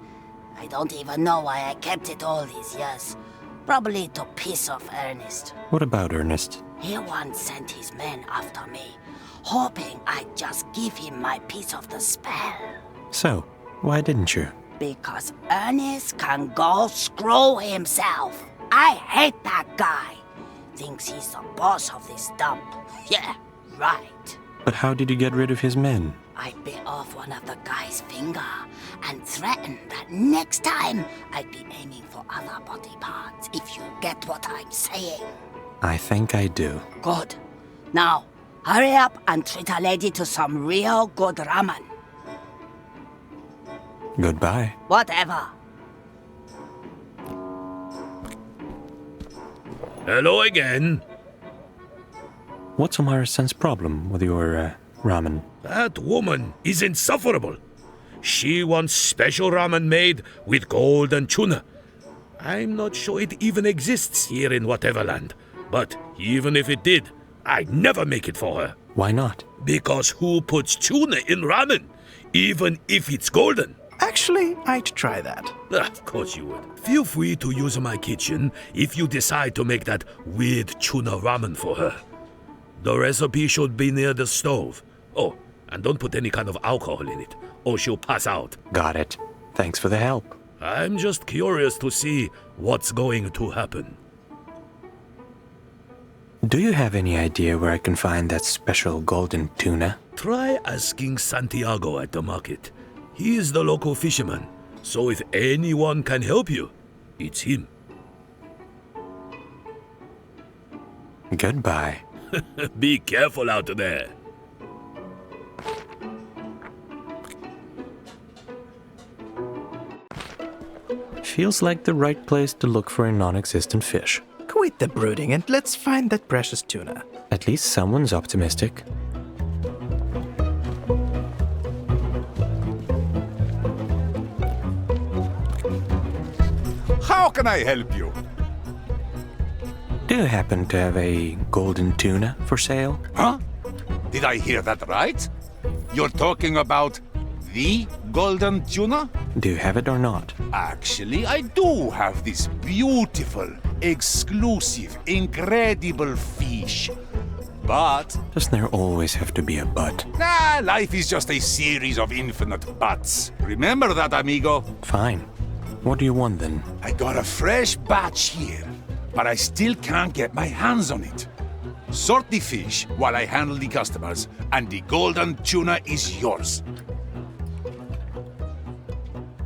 I don't even know why I kept it all these years. Probably to piss off Ernest. What about Ernest? He once sent his men after me, hoping I'd just give him my piece of the spell. So, why didn't you? Because Ernest can go screw himself. I hate that guy. Thinks he's the boss of this dump. Yeah, right. But how did you get rid of his men? I bit off one of the guy's finger and threatened that next time I'd be aiming for other body parts, if you get what I'm saying. I think I do. Good. Now, hurry up and treat a lady to some real good ramen. Goodbye. Whatever. Hello again. What's Omara-san's problem with your ramen? That woman is insufferable. She wants special ramen made with gold and tuna. I'm not sure it even exists here in Whateverland. But even if it did, I'd never make it for her. Why not? Because who puts tuna in ramen, even if it's golden? Actually, I'd try that. Of course you would. Feel free to use my kitchen if you decide to make that weird tuna ramen for her. The recipe should be near the stove. Oh, and don't put any kind of alcohol in it, or she'll pass out. Got it. Thanks for the help. I'm just curious to see what's going to happen. Do you have any idea where I can find that special golden tuna? Try asking Santiago at the market. He is the local fisherman, so if anyone can help you, it's him. Goodbye. Be careful out there. Feels like the right place to look for a non-existent fish. Quit the brooding and let's find that precious tuna. At least someone's optimistic. How can I help you? Do you happen to have a golden tuna for sale? Huh? Did I hear that right? You're talking about the golden tuna? Do you have it or not? Actually, I do have this beautiful, exclusive, incredible fish. But... Doesn't there always have to be a but? Nah, life is just a series of infinite buts. Remember that, amigo? Fine. What do you want then? I got a fresh batch here, but I still can't get my hands on it. Sort the fish while I handle the customers, and the golden tuna is yours.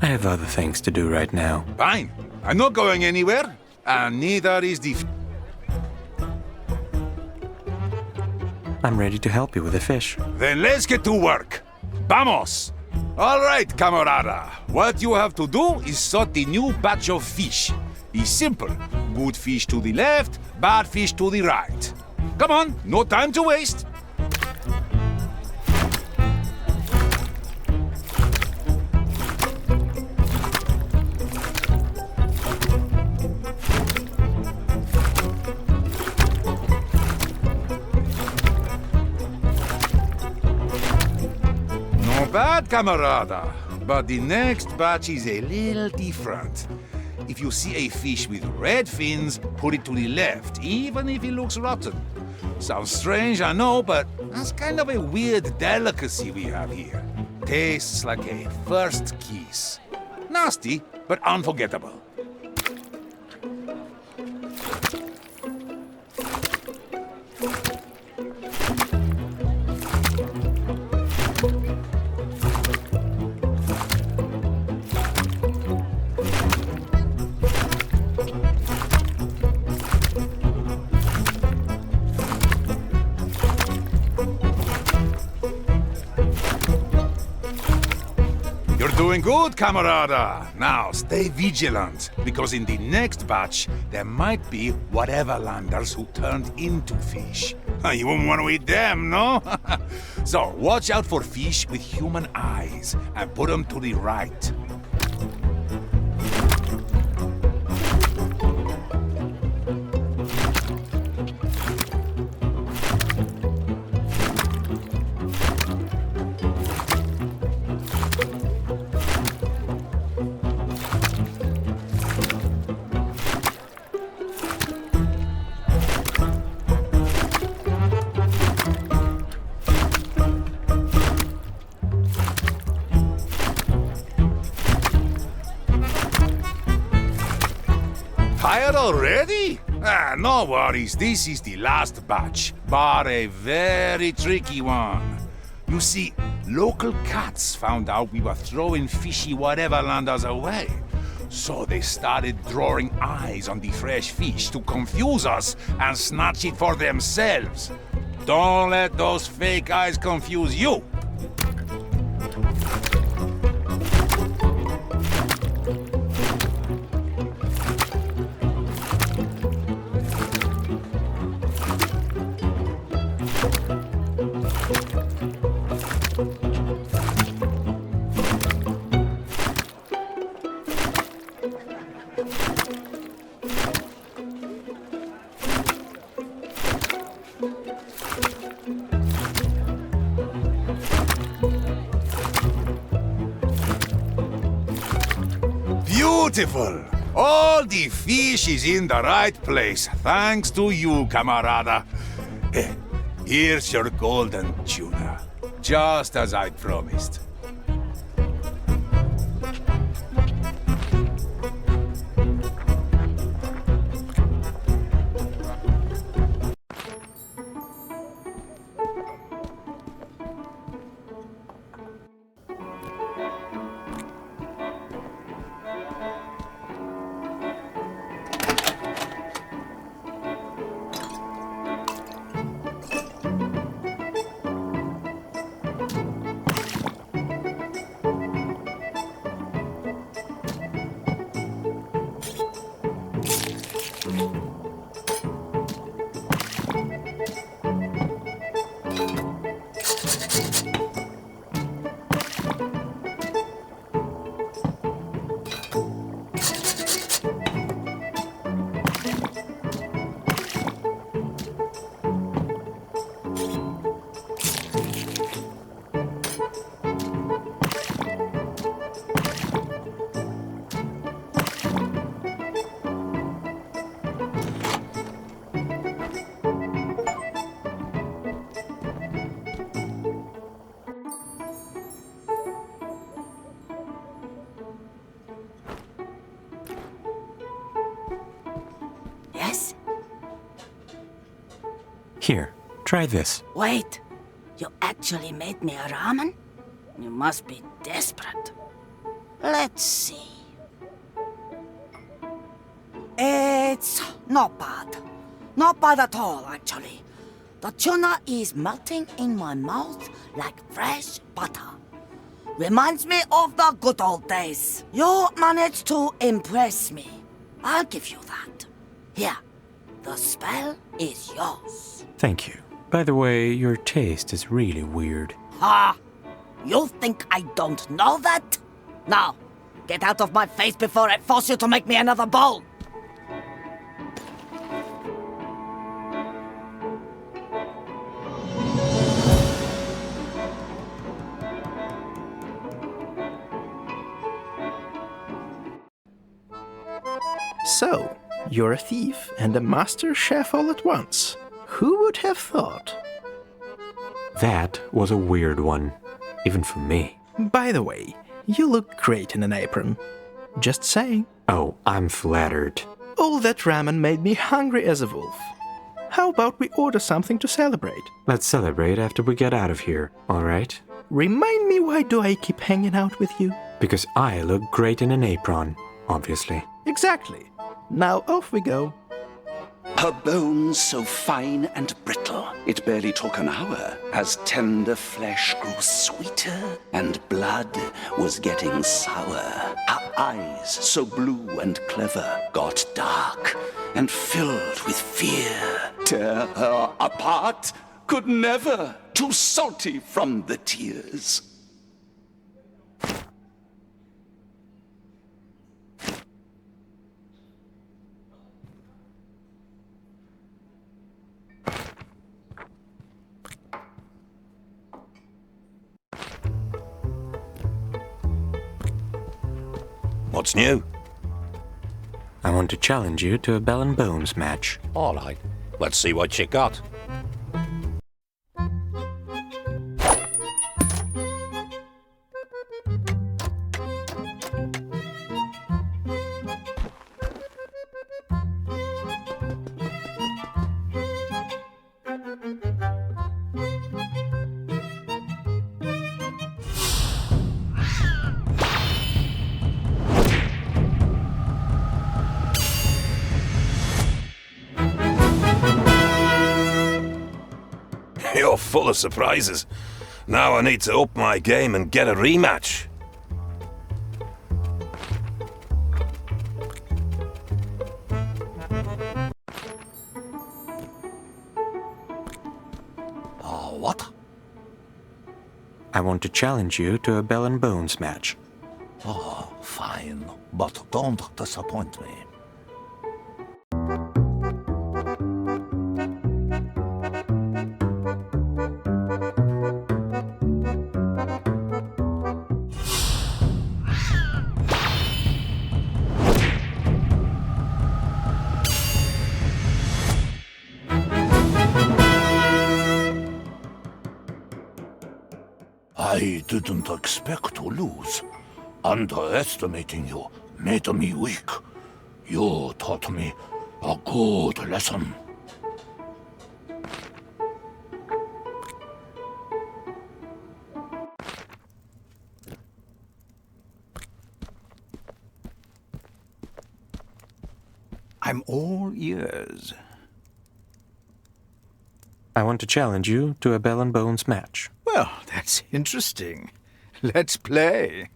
I have other things to do right now. Fine. I'm not going anywhere, and neither is the... I'm ready to help you with the fish. Then let's get to work. Vamos! All right, camarada. What you have to do is sort the new batch of fish. It's simple. Good fish to the left, bad fish to the right. Come on, no time to waste. Bad, camarada. But the next batch is a little different. If you see a fish with red fins, put it to the left, even if it looks rotten. Sounds strange, I know, but that's kind of a weird delicacy we have here. Tastes like a first kiss. Nasty, but unforgettable. Doing good, camarada. Now, stay vigilant, because in the next batch, there might be Whateverlanders who turned into fish. You wouldn't want to eat them, no? So, watch out for fish with human eyes, and put them to the right. Tired already? No worries, this is the last batch, but a very tricky one. You see, local cats found out we were throwing fishy Whateverlanders away. So they started drawing eyes on the fresh fish to confuse us and snatch it for themselves. Don't let those fake eyes confuse you. Beautiful! All the fish is in the right place, thanks to you, camarada. Here's your golden tuna, just as I promised. Yes? Here, try this. Wait, you actually made me a ramen? You must be desperate. Let's see. It's not bad. Not bad at all, actually. The tuna is melting in my mouth like fresh butter. Reminds me of the good old days. You managed to impress me. I'll give you that. Here, the spell is yours. Thank you. By the way, your taste is really weird. Ha! You think I don't know that? Now, get out of my face before I force you to make me another bowl. So, you're a thief and a master chef all at once. Who would have thought? That was a weird one, even for me. By the way, you look great in an apron. Just saying. Oh, I'm flattered. All that ramen made me hungry as a wolf. How about we order something to celebrate? Let's celebrate after we get out of here, all right? Remind me, why do I keep hanging out with you? Because I look great in an apron, obviously. Exactly. Now off we go. Her bones so fine and brittle, it barely took an hour, as tender flesh grew sweeter and blood was getting sour. Her eyes, so blue and clever, got dark and filled with fear. Tear her apart could never, too salty from the tears. What's new? I want to challenge you to a bell and bones match. All right. Let's see what you got. You're full of surprises. Now I need to up my game and get a rematch. What? I want to challenge you to a bell and bones match. Oh, fine. But don't disappoint me. I didn't expect to lose. Underestimating you made me weak. You taught me a good lesson. I'm all ears. I want to challenge you to a bell and bones match. Well, that's interesting. Let's play.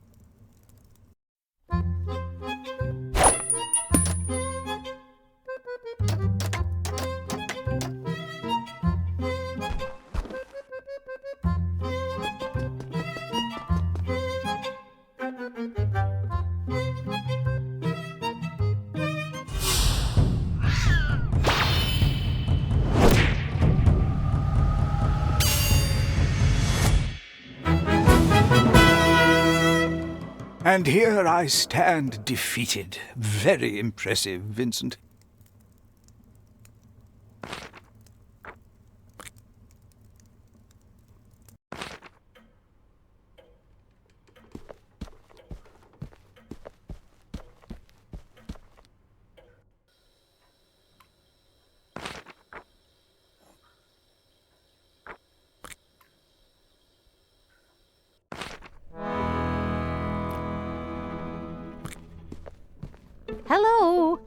And here I stand defeated. Very impressive, Vincent. Hello.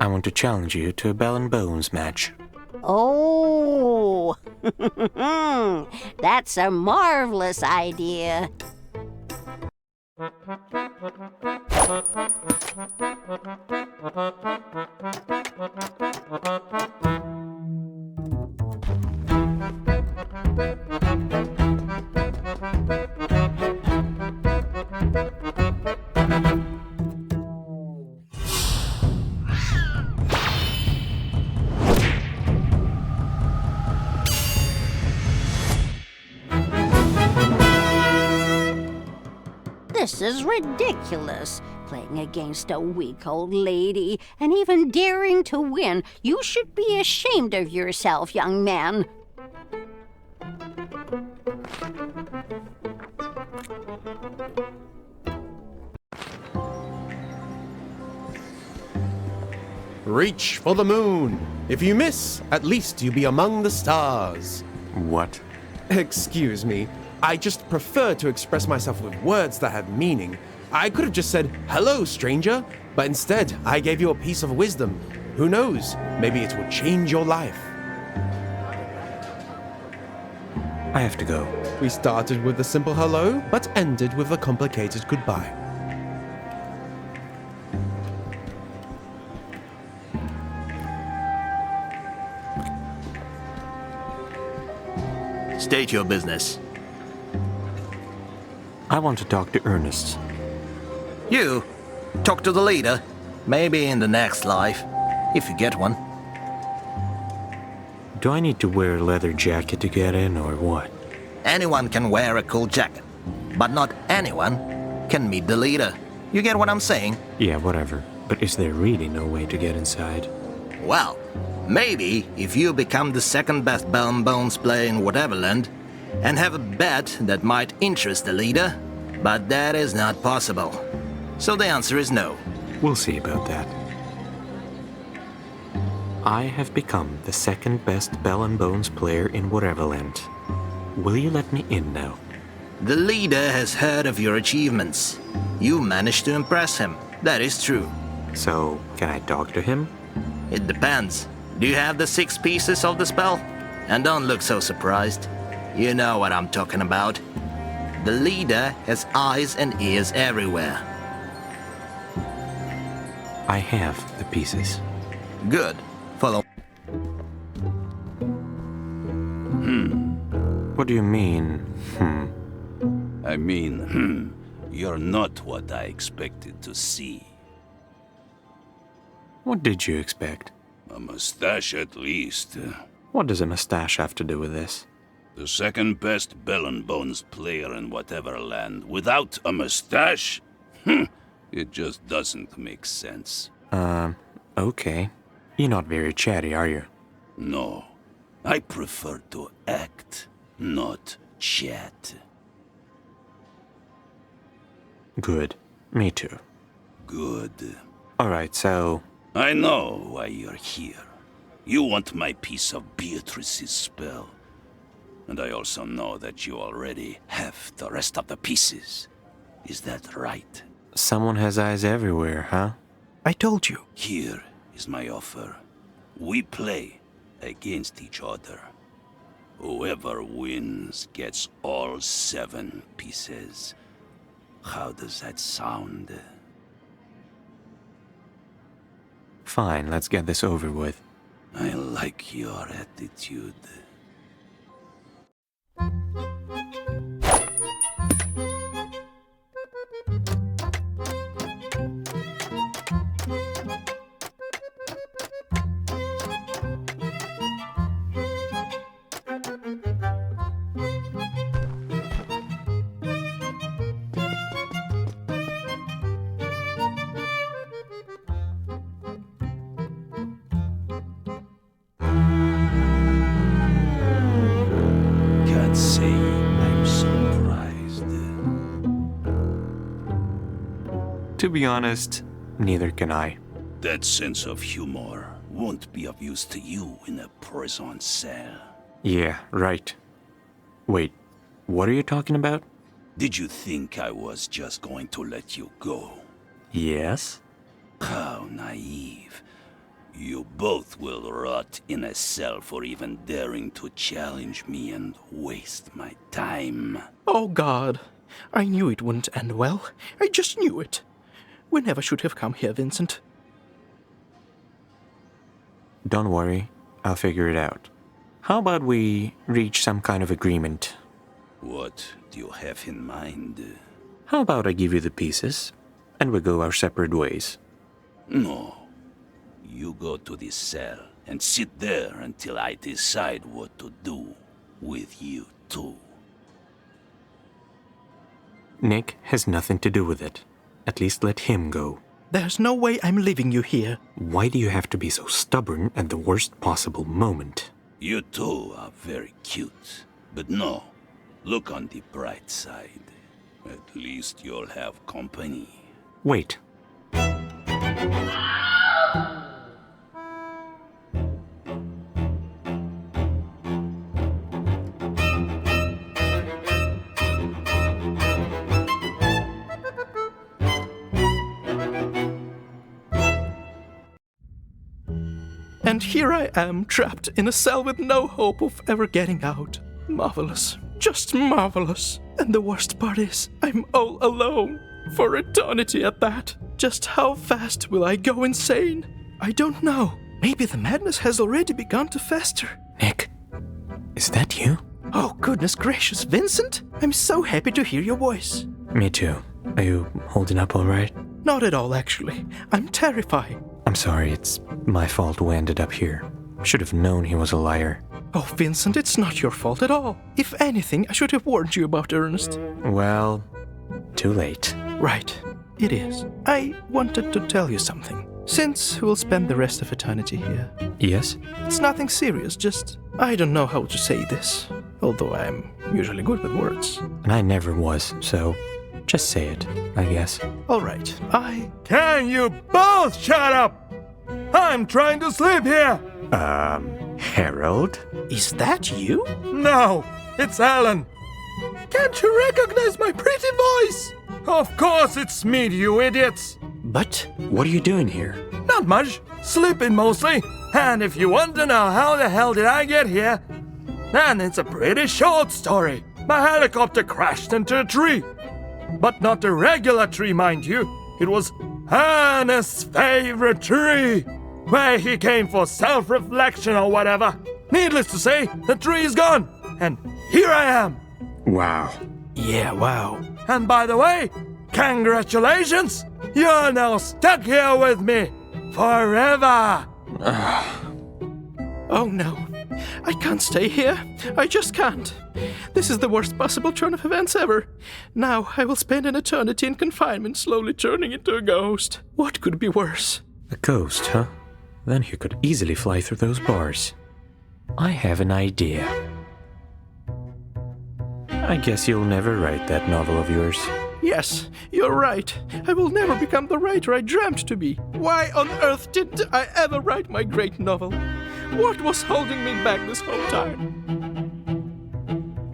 I want to challenge you to a bell and bones match. Oh, that's a marvelous idea. This is ridiculous. Playing against a weak old lady and even daring to win. You should be ashamed of yourself, young man. Reach for the moon. If you miss, at least you be among the stars. What? Excuse me. I just prefer to express myself with words that have meaning. I could have just said, "Hello, stranger," but instead, I gave you a piece of wisdom. Who knows? Maybe it will change your life. I have to go. We started with a simple hello, but ended with a complicated goodbye. State your business. I want to talk to Ernest. You? Talk to the leader? Maybe in the next life, if you get one. Do I need to wear a leather jacket to get in, or what? Anyone can wear a cool jacket, but not anyone can meet the leader. You get what I'm saying? Yeah, whatever. But is there really no way to get inside? Well, maybe if you become the second best bell and bones player in Whateverland and have a bet that might interest the leader, but that is not possible. So the answer is no. We'll see about that. I have become the second best bell and bones player in Whateverland. Will you let me in now? The leader has heard of your achievements. You managed to impress him. That is true. So, can I talk to him? It depends. Do you have the 6 pieces of the spell? And don't look so surprised. You know what I'm talking about. The leader has eyes and ears everywhere. I have the pieces. Good. Follow. What do you mean, I mean, you're not what I expected to see. What did you expect? A mustache at least. What does a mustache have to do with this? The second best bell and bones player in Whateverland without a mustache? It just doesn't make sense. Okay. You're not very chatty, are you? No. I prefer to act, not chat. Good. Me too. Good. Alright, so... I know why you're here. You want my piece of Beatrice's spell. And I also know that you already have the rest of the pieces. Is that right? Someone has eyes everywhere, huh? I told you. Here is my offer. We play against each other. Whoever wins gets all 7 pieces. How does that sound? Fine, let's get this over with. I like your attitude. Can't say I'm surprised. To be honest, neither can I. That sense of humor won't be of use to you in a prison cell. Yeah, right. Wait, what are you talking about? Did you think I was just going to let you go? Yes? How naive. You both will rot in a cell for even daring to challenge me and waste my time. Oh, God. I knew it wouldn't end well. I just knew it. We never should have come here, Vincent. Don't worry, I'll figure it out. How about we reach some kind of agreement? What do you have in mind? How about I give you the pieces, and we go our separate ways? No. You go to this cell and sit there until I decide what to do with you two. Nick has nothing to do with it. At least let him go. There's no way I'm leaving you here. Why do you have to be so stubborn at the worst possible moment? You two are very cute. But no, look on the bright side. At least you'll have company. Wait. And here I am, trapped in a cell with no hope of ever getting out. Marvelous. Just marvelous. And the worst part is, I'm all alone. For eternity at that. Just how fast will I go insane? I don't know. Maybe the madness has already begun to fester. Nick, is that you? Oh, goodness gracious, Vincent! I'm so happy to hear your voice. Me too. Are you holding up all right? Not at all, actually. I'm terrified. I'm sorry, it's my fault we ended up here. Should have known he was a liar. Oh, Vincent, it's not your fault at all. If anything, I should have warned you about Ernest. Well, too late. Right, it is. I wanted to tell you something. Since we'll spend the rest of eternity here. Yes? It's nothing serious, just... I don't know how to say this. Although I'm usually good with words. And I never was, so... just say it, I guess. Alright, Can you both shut up? I'm trying to sleep here! Harold? Is that you? No, it's Alan. Can't you recognize my pretty voice? Of course it's me, you idiots. But what are you doing here? Not much. Sleeping mostly. And if you want to know how the hell did I get here, then it's a pretty short story. My helicopter crashed into a tree. But not a regular tree, mind you. It was Ernest's favorite tree, where he came for self-reflection or whatever. Needless to say, the tree is gone, and here I am. Wow. Yeah, wow. And by the way, congratulations! You're now stuck here with me forever. Oh no, I can't stay here. I just can't. This is the worst possible turn of events ever. Now I will spend an eternity in confinement, slowly turning into a ghost. What could be worse? A ghost, huh? Then he could easily fly through those bars. I have an idea. I guess you'll never write that novel of yours. Yes, you're right. I will never become the writer I dreamt to be. Why on earth didn't I ever write my great novel? What was holding me back this whole time?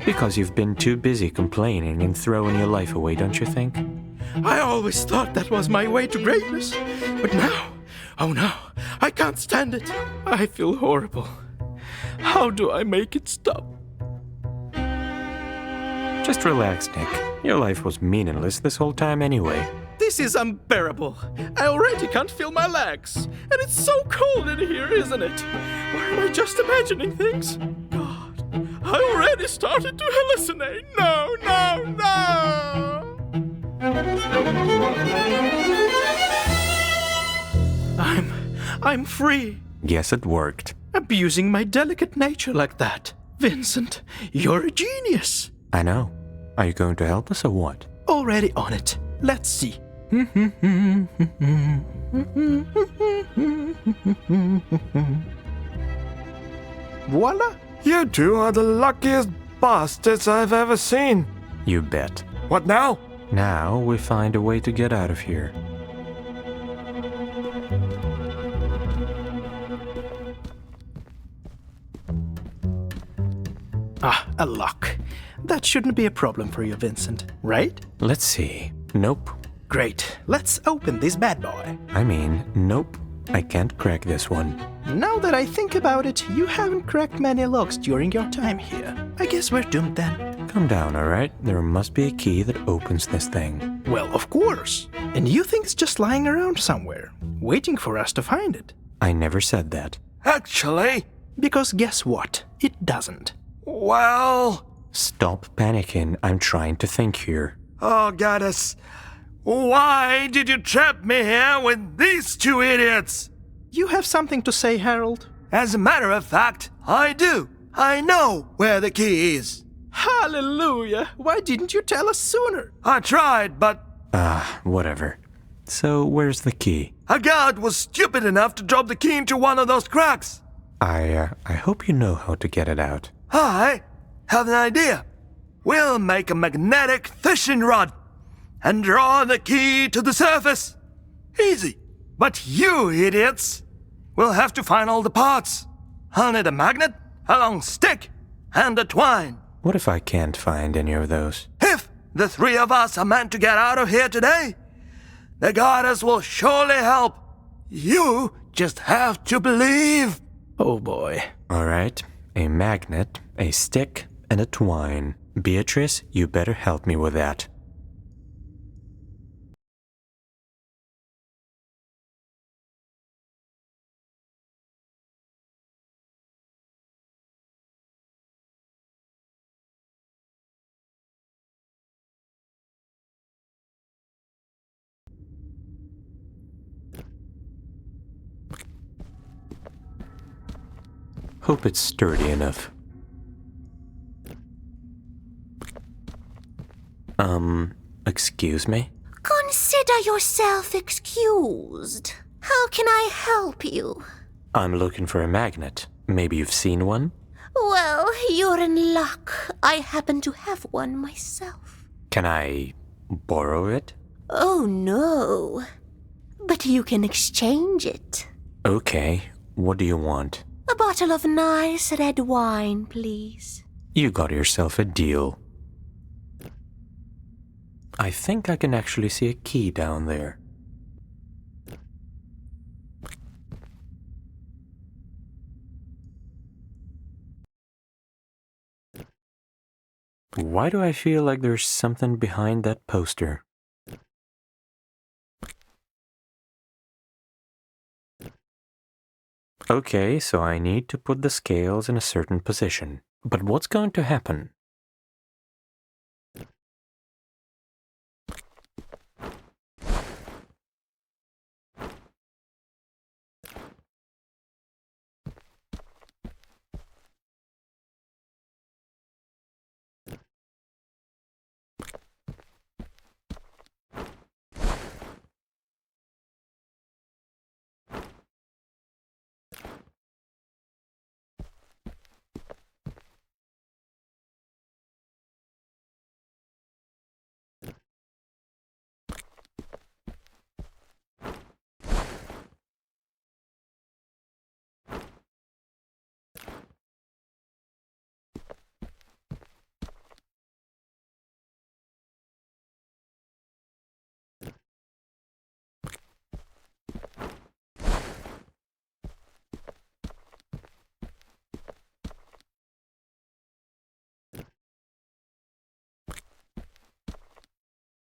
Because you've been too busy complaining and throwing your life away, don't you think? I always thought that was my way to greatness. But now, oh no, I can't stand it. I feel horrible. How do I make it stop? Just relax, Nick. Your life was meaningless this whole time anyway. This is unbearable. I already can't feel my legs. And it's so cold in here, isn't it? Or am I just imagining things? God, I already started to hallucinate. No, no, no! I'm free. Guess it worked. Abusing my delicate nature like that. Vincent, you're a genius. I know. Are you going to help us or what? Already on it. Let's see. Voila! You two are the luckiest bastards I've ever seen. You bet. What now? Now we find a way to get out of here. Ah, a lock. That shouldn't be a problem for you, Vincent, right? Let's see. Nope. Great. Let's open this bad boy. I mean, nope. I can't crack this one. Now that I think about it, you haven't cracked many locks during your time here. I guess we're doomed then. Calm down, alright? There must be a key that opens this thing. Well, of course. And you think it's just lying around somewhere, waiting for us to find it. I never said that. Actually... Because guess what? It doesn't. Well... Stop panicking. I'm trying to think here. Oh, goddess. Why did you trap me here with these two idiots? You have something to say, Harold? As a matter of fact, I do. I know where the key is. Hallelujah! Why didn't you tell us sooner? I tried, but... Whatever. So, where's the key? A guard was stupid enough to drop the key into one of those cracks. I hope you know how to get it out. I have an idea. We'll make a magnetic fishing rod and draw the key to the surface. Easy. But you idiots will have to find all the parts. I'll need a magnet, a long stick, and a twine. What if I can't find any of those? If the three of us are meant to get out of here today, the goddess will surely help. You just have to believe. Oh boy. Alright, a magnet, a stick, and a twine. Beatrice, you better help me with that. Hope it's sturdy enough. Excuse me? Consider yourself excused. How can I help you? I'm looking for a magnet. Maybe you've seen one? Well, you're in luck. I happen to have one myself. Can I borrow it? Oh, no. But you can exchange it. Okay, what do you want? A bottle of nice red wine, please. You got yourself a deal. I think I can actually see a key down there. Why do I feel like there's something behind that poster? Okay, so I need to put the scales in a certain position. But what's going to happen?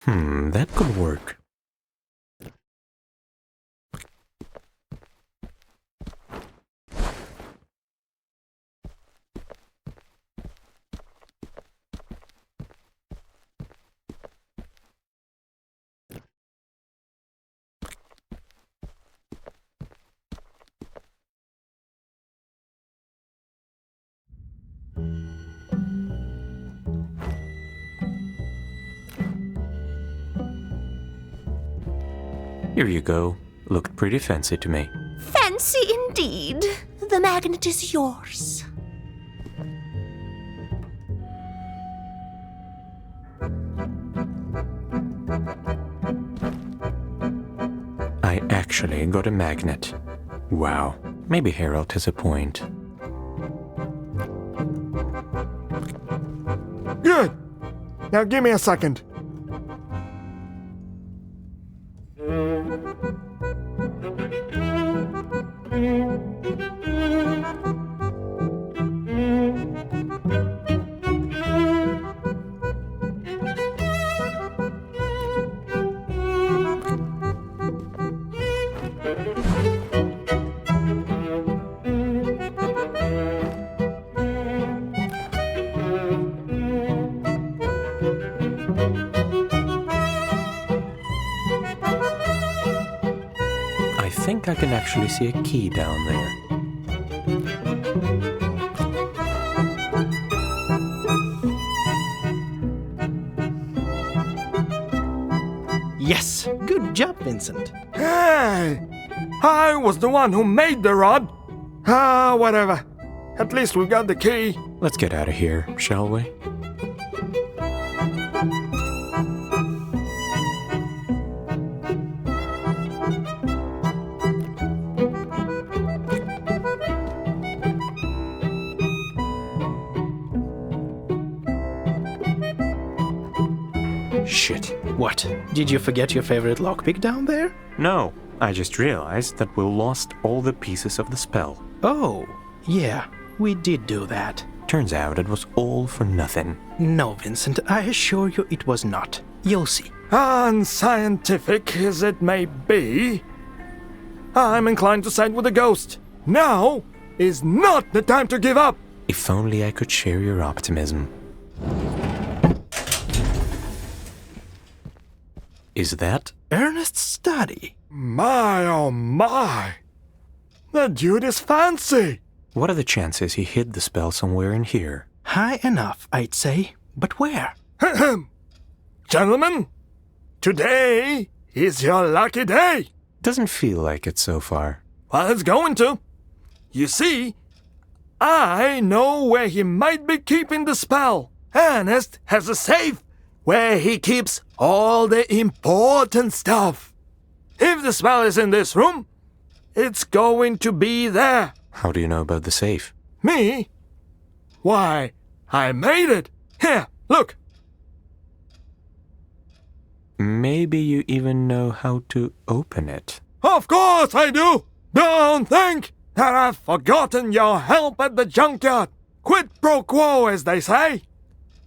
That could work. Here you go. Looked pretty fancy to me. Fancy indeed. The magnet is yours. I actually got a magnet. Wow. Maybe Harold has a point. Good. Now give me a second. I think I can actually see a key down there. Yes, good job, Vincent. Hey! I was the one who made the rod. Whatever. At least we got the key. Let's get out of here, shall we? Shit. What? Did you forget your favorite lockpick down there? No, I just realized that we lost all the pieces of the spell. Oh, yeah, we did do that. Turns out it was all for nothing. No, Vincent, I assure you it was not. You'll see. Unscientific as it may be, I'm inclined to side with the ghost. Now is not the time to give up. If only I could share your optimism. Is that Ernest's study? My, oh my! The dude is fancy! What are the chances he hid the spell somewhere in here? High enough, I'd say. But where? Gentlemen, today is your lucky day! Doesn't feel like it so far. Well, it's going to. You see, I know where he might be keeping the spell. Ernest has a safe where he keeps all the important stuff. If the spell is in this room, it's going to be there. How do you know about the safe? Me? Why, I made it. Here, look. Maybe you even know how to open it. Of course I do. Don't think that I've forgotten your help at the junkyard. Quid pro quo, as they say.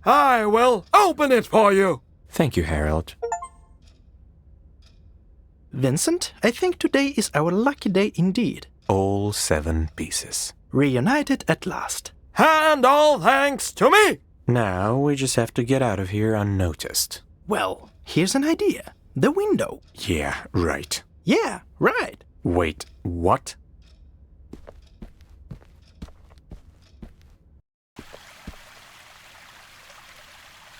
I will open it for you. Thank you, Harold. Vincent, I think today is our lucky day indeed. All 7 pieces. Reunited at last. And all thanks to me. Now we just have to get out of here unnoticed. Well, here's an idea. The window. Yeah, right. Yeah, right. Wait, what?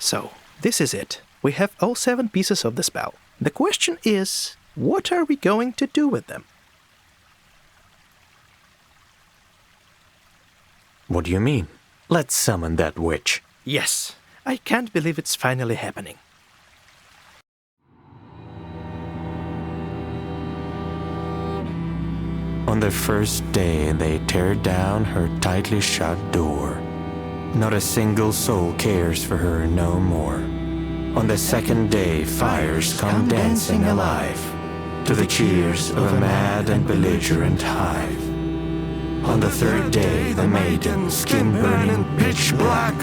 So, this is it. We have all 7 pieces of the spell. The question is, what are we going to do with them? What do you mean? Let's summon that witch. Yes, I can't believe it's finally happening. On the first day, they tear down her tightly shut door. Not a single soul cares for her no more. On the second day, fires come dancing alive, to the cheers of a mad and belligerent hive. On the third day, the maiden, skin burning pitch black,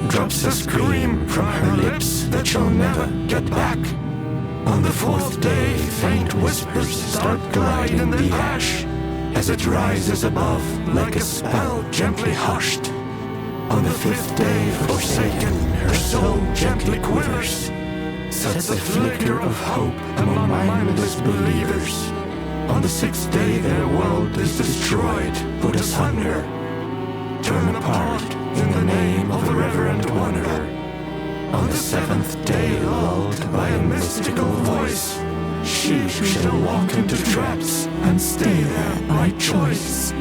drops a scream from her lips that she'll never get back. On the fourth day, faint whispers start gliding the ash as it rises above like a spell gently hushed. On the fifth day, forsaken, her soul gently quivers, sets a flicker of hope among mindless believers. On the sixth day, their world is destroyed, put asunder, torn apart in the name of a reverent wonder. On the seventh day, lulled by a mystical voice, she shall walk into traps and stay there by choice.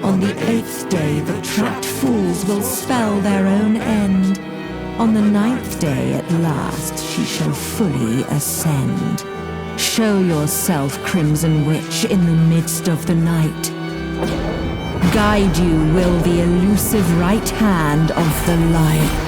On the eighth day, the trapped fools will spell their own end. On the ninth day, at last, she shall fully ascend. Show yourself, Crimson Witch, in the midst of the night. Guide you will the elusive right hand of the light.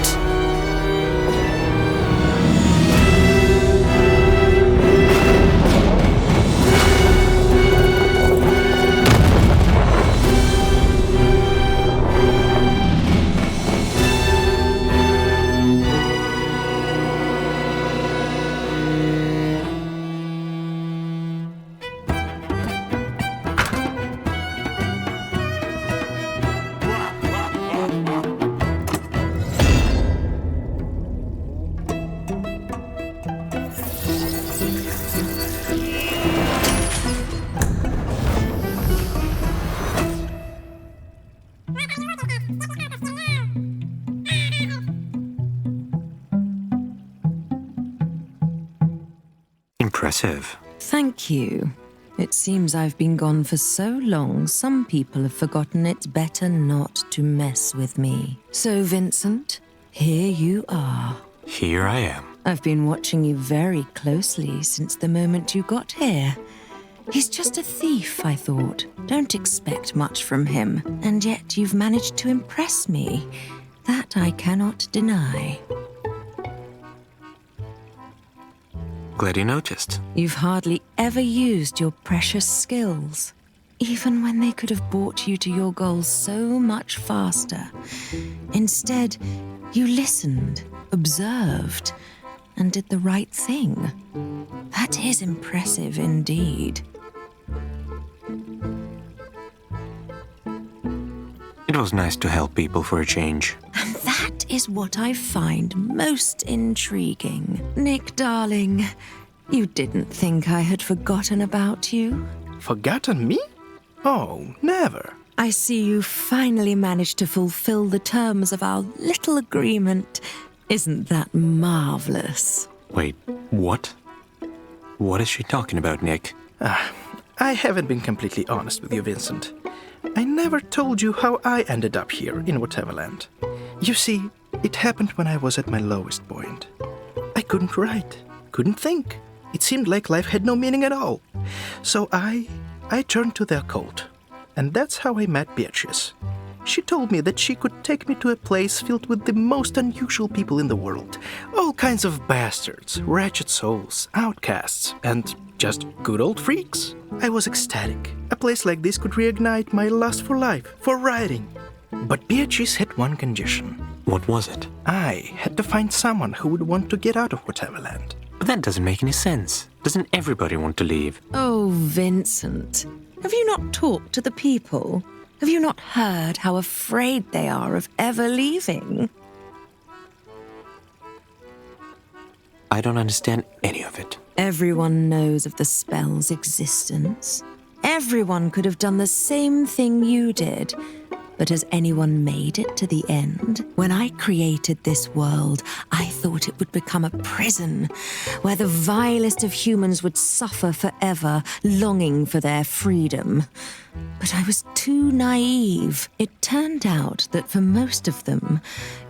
Impressive. Thank you. It seems I've been gone for so long, some people have forgotten it's better not to mess with me. So, Vincent, here you are. Here I am. I've been watching you very closely since the moment you got here. He's just a thief, I thought. Don't expect much from him. And yet you've managed to impress me. That I cannot deny. Glad you noticed. You've hardly ever used your precious skills, even when they could have brought you to your goals so much faster. Instead, you listened, observed, and did the right thing. That is impressive indeed. It was nice to help people for a change. And that is what I find most intriguing. Nick, darling, you didn't think I had forgotten about you? Forgotten me? Oh, never. I see you finally managed to fulfill the terms of our little agreement. Isn't that marvelous? Wait, what? What is she talking about, Nick? I haven't been completely honest with you, Vincent. I never told you how I ended up here in Whateverland. You see, it happened when I was at my lowest point. I couldn't write, couldn't think. It seemed like life had no meaning at all. So I turned to the occult. And that's how I met Beatrice. She told me that she could take me to a place filled with the most unusual people in the world. All kinds of bastards, wretched souls, outcasts, and just good old freaks. I was ecstatic. A place like this could reignite my lust for life, for writing. But Beatrice had one condition. What was it? I had to find someone who would want to get out of Whateverland. But that doesn't make any sense. Doesn't everybody want to leave? Oh, Vincent, have you not talked to the people? Have you not heard how afraid they are of ever leaving? I don't understand any of it. Everyone knows of the spell's existence. Everyone could have done the same thing you did. But has anyone made it to the end? When I created this world, I thought it would become a prison, where the vilest of humans would suffer forever, longing for their freedom. But I was too naive. It turned out that for most of them,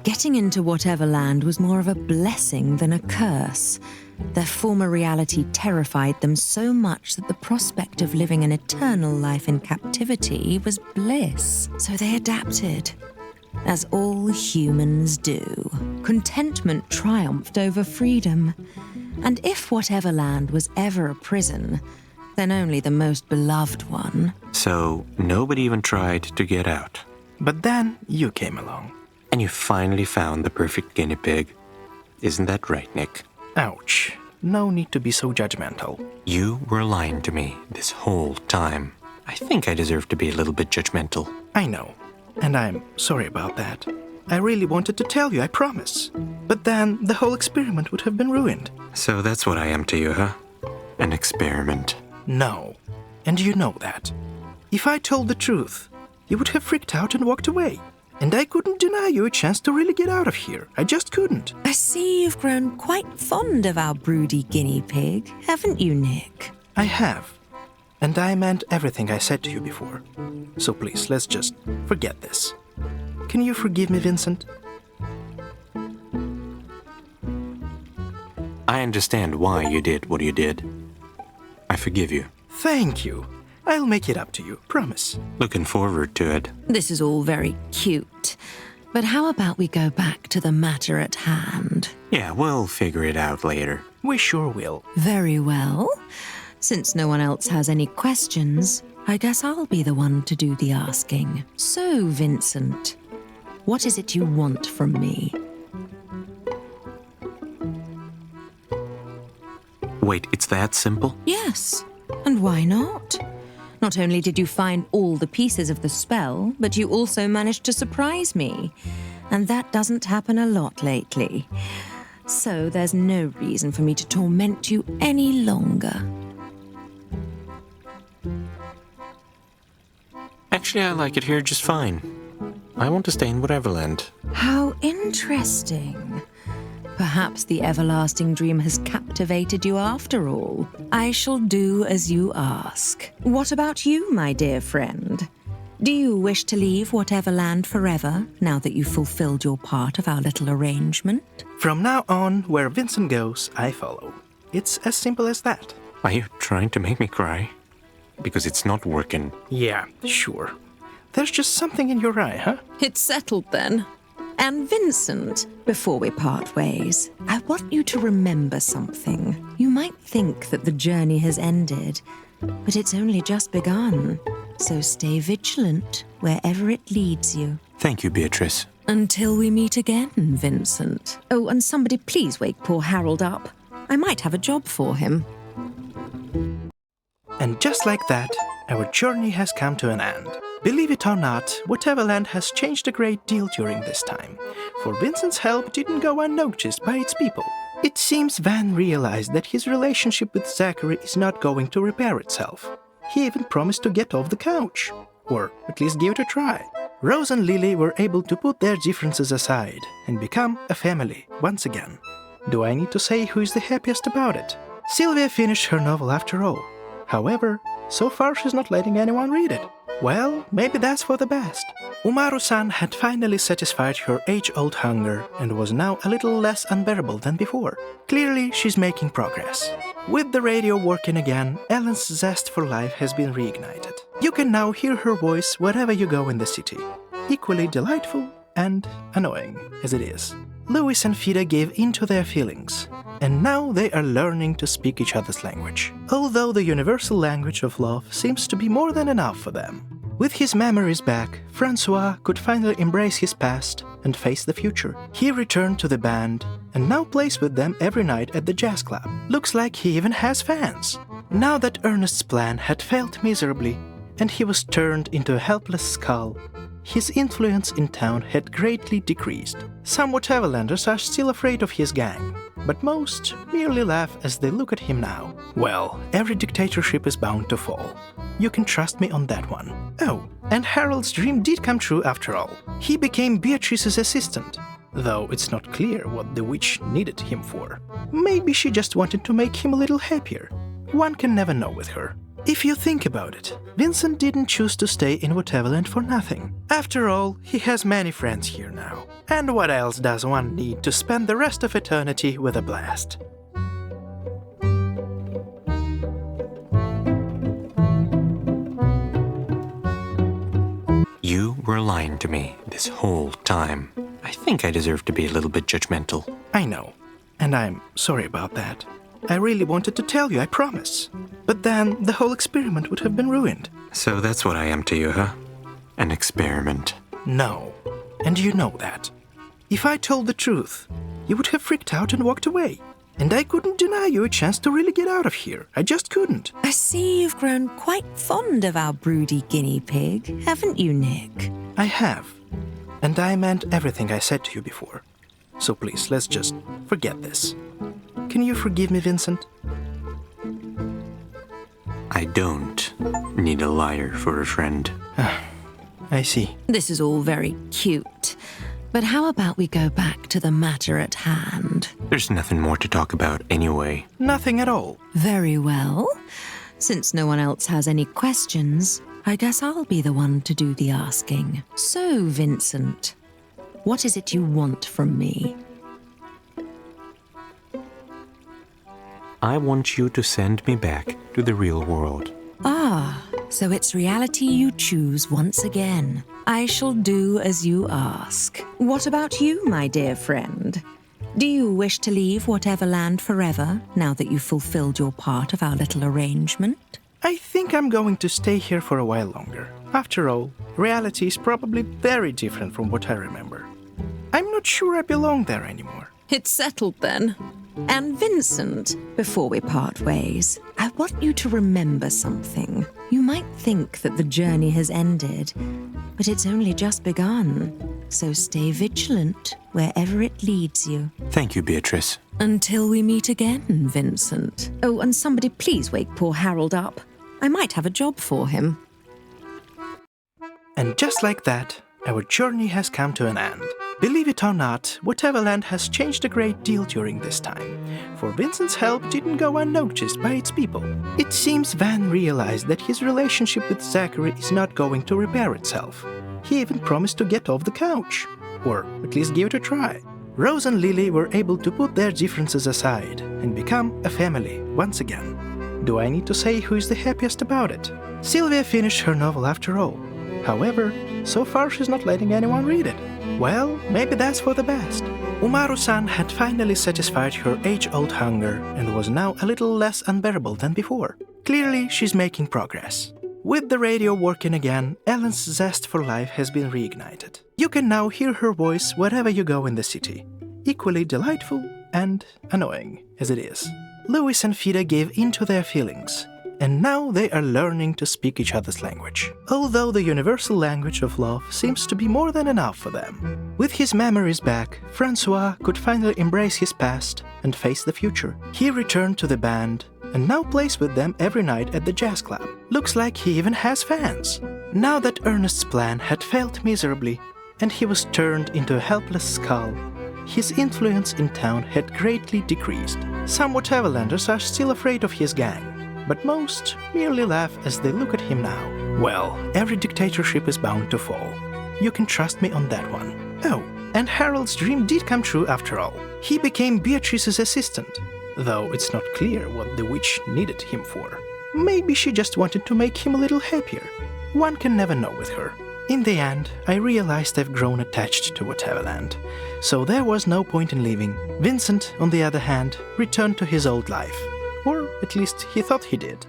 getting into Whateverland was more of a blessing than a curse. Their former reality terrified them so much that the prospect of living an eternal life in captivity was bliss. So they adapted, as all humans do. Contentment triumphed over freedom. And if Whateverland was ever a prison, then only the most beloved one. So nobody even tried to get out. But then you came along. And you finally found the perfect guinea pig. Isn't that right, Nick? Ouch. No need to be so judgmental. You were lying to me this whole time. I think I deserve to be a little bit judgmental. I know. And I'm sorry about that. I really wanted to tell you, I promise. But then the whole experiment would have been ruined. So that's what I am to you, huh? An experiment. No. And you know that. If I told the truth, you would have freaked out and walked away. And I couldn't deny you a chance to really get out of here. I just couldn't. I see you've grown quite fond of our broody guinea pig, haven't you, Nick? I have. And I meant everything I said to you before. So please, let's just forget this. Can you forgive me, Vincent? I understand why you did what you did. I forgive you. Thank you. I'll make it up to you, promise. Looking forward to it. This is all very cute. But how about we go back to the matter at hand? Yeah, we'll figure it out later. We sure will. Very well. Since no one else has any questions, I guess I'll be the one to do the asking. So, Vincent, what is it you want from me? Wait, it's that simple? Yes. And why not? Not only did you find all the pieces of the spell, but you also managed to surprise me. And that doesn't happen a lot lately. So there's no reason for me to torment you any longer. Actually, I like it here just fine. I want to stay in Whateverland. How interesting. Perhaps the everlasting dream has captivated you after all. I shall do as you ask. What about you, my dear friend? Do you wish to leave Whateverland forever, now that you've fulfilled your part of our little arrangement? From now on, where Vincent goes, I follow. It's as simple as that. Are you trying to make me cry? Because it's not working. Yeah, sure. There's just something in your eye, huh? It's settled then. And Vincent, before we part ways, I want you to remember something. You might think that the journey has ended, but it's only just begun. So stay vigilant wherever it leads you. Thank you, Beatrice. Until we meet again, Vincent. Oh, and somebody please wake poor Harold up. I might have a job for him. And just like that, our journey has come to an end. Believe it or not, Whateverland has changed a great deal during this time, for Vincent's help didn't go unnoticed by its people. It seems Van realized that his relationship with Zachary is not going to repair itself. He even promised to get off the couch, or at least give it a try. Rose and Lily were able to put their differences aside and become a family once again. Do I need to say who is the happiest about it? Sylvia finished her novel after all. However, so far she's not letting anyone read it. Well, maybe that's for the best. Umaru-san had finally satisfied her age-old hunger and was now a little less unbearable than before. Clearly, she's making progress. With the radio working again, Ellen's zest for life has been reignited. You can now hear her voice wherever you go in the city. Equally delightful and annoying as it is. Louis and Fida gave in to their feelings, and now they are learning to speak each other's language. Although the universal language of love seems to be more than enough for them. With his memories back, Francois could finally embrace his past and face the future. He returned to the band and now plays with them every night at the jazz club. Looks like he even has fans. Now that Ernest's plan had failed miserably and he was turned into a helpless skull, his influence in town had greatly decreased. Some Whateverlanders are still afraid of his gang, but most merely laugh as they look at him now. Well, every dictatorship is bound to fall. You can trust me on that one. Oh, and Harold's dream did come true after all. He became Beatrice's assistant, though it's not clear what the witch needed him for. Maybe she just wanted to make him a little happier. One can never know with her. If you think about it, Vincent didn't choose to stay in Whateverland for nothing. After all, he has many friends here now. And what else does one need to spend the rest of eternity with a blast? You were lying to me this whole time. I think I deserve to be a little bit judgmental. I know, and I'm sorry about that. I really wanted to tell you, I promise. But then the whole experiment would have been ruined. So that's what I am to you, huh? An experiment. No, and you know that. If I told the truth, you would have freaked out and walked away. And I couldn't deny you a chance to really get out of here. I just couldn't. I see you've grown quite fond of our broody guinea pig, haven't you, Nick? I have. And I meant everything I said to you before. So please, let's just forget this. Can you forgive me, Vincent? I don't need a liar for a friend. I see. This is all very cute. But how about we go back to the matter at hand? There's nothing more to talk about anyway. Nothing at all. Very well. Since no one else has any questions, I guess I'll be the one to do the asking. So, Vincent, what is it you want from me? I want you to send me back to the real world. Ah, so it's reality you choose once again. I shall do as you ask. What about you, my dear friend? Do you wish to leave Whateverland forever, now that you've fulfilled your part of our little arrangement? I think I'm going to stay here for a while longer. After all, reality is probably very different from what I remember. I'm not sure I belong there anymore. It's settled then. And Vincent, before we part ways, I want you to remember something. You might think that the journey has ended, but it's only just begun. So stay vigilant wherever it leads you. Thank you, Beatrice. Until we meet again, Vincent. Oh, and somebody please wake poor Harold up. I might have a job for him. And just like that, our journey has come to an end. Believe it or not, Whateverland has changed a great deal during this time, for Vincent's help didn't go unnoticed by its people. It seems Van realized that his relationship with Zachary is not going to repair itself. He even promised to get off the couch, or at least give it a try. Rose and Lily were able to put their differences aside and become a family once again. Do I need to say who is the happiest about it? Sylvia finished her novel after all. However, so far she's not letting anyone read it. Well, maybe that's for the best. Umaru-san had finally satisfied her age-old hunger and was now a little less unbearable than before. Clearly, she's making progress. With the radio working again, Ellen's zest for life has been reignited. You can now hear her voice wherever you go in the city. Equally delightful and annoying as it is. Louis and Fida gave in to their feelings, and now they are learning to speak each other's language. Although the universal language of love seems to be more than enough for them. With his memories back, Francois could finally embrace his past and face the future. He returned to the band and now plays with them every night at the jazz club. Looks like he even has fans. Now that Ernest's plan had failed miserably and he was turned into a helpless skull, his influence in town had greatly decreased. Some Whateverlanders are still afraid of his gang, but most merely laugh as they look at him now. Well, every dictatorship is bound to fall. You can trust me on that one. Oh, and Harold's dream did come true after all. He became Beatrice's assistant, though it's not clear what the witch needed him for. Maybe she just wanted to make him a little happier. One can never know with her. In the end, I realized I've grown attached to Whateverland, so there was no point in leaving. Vincent, on the other hand, returned to his old life. Or at least he thought he did.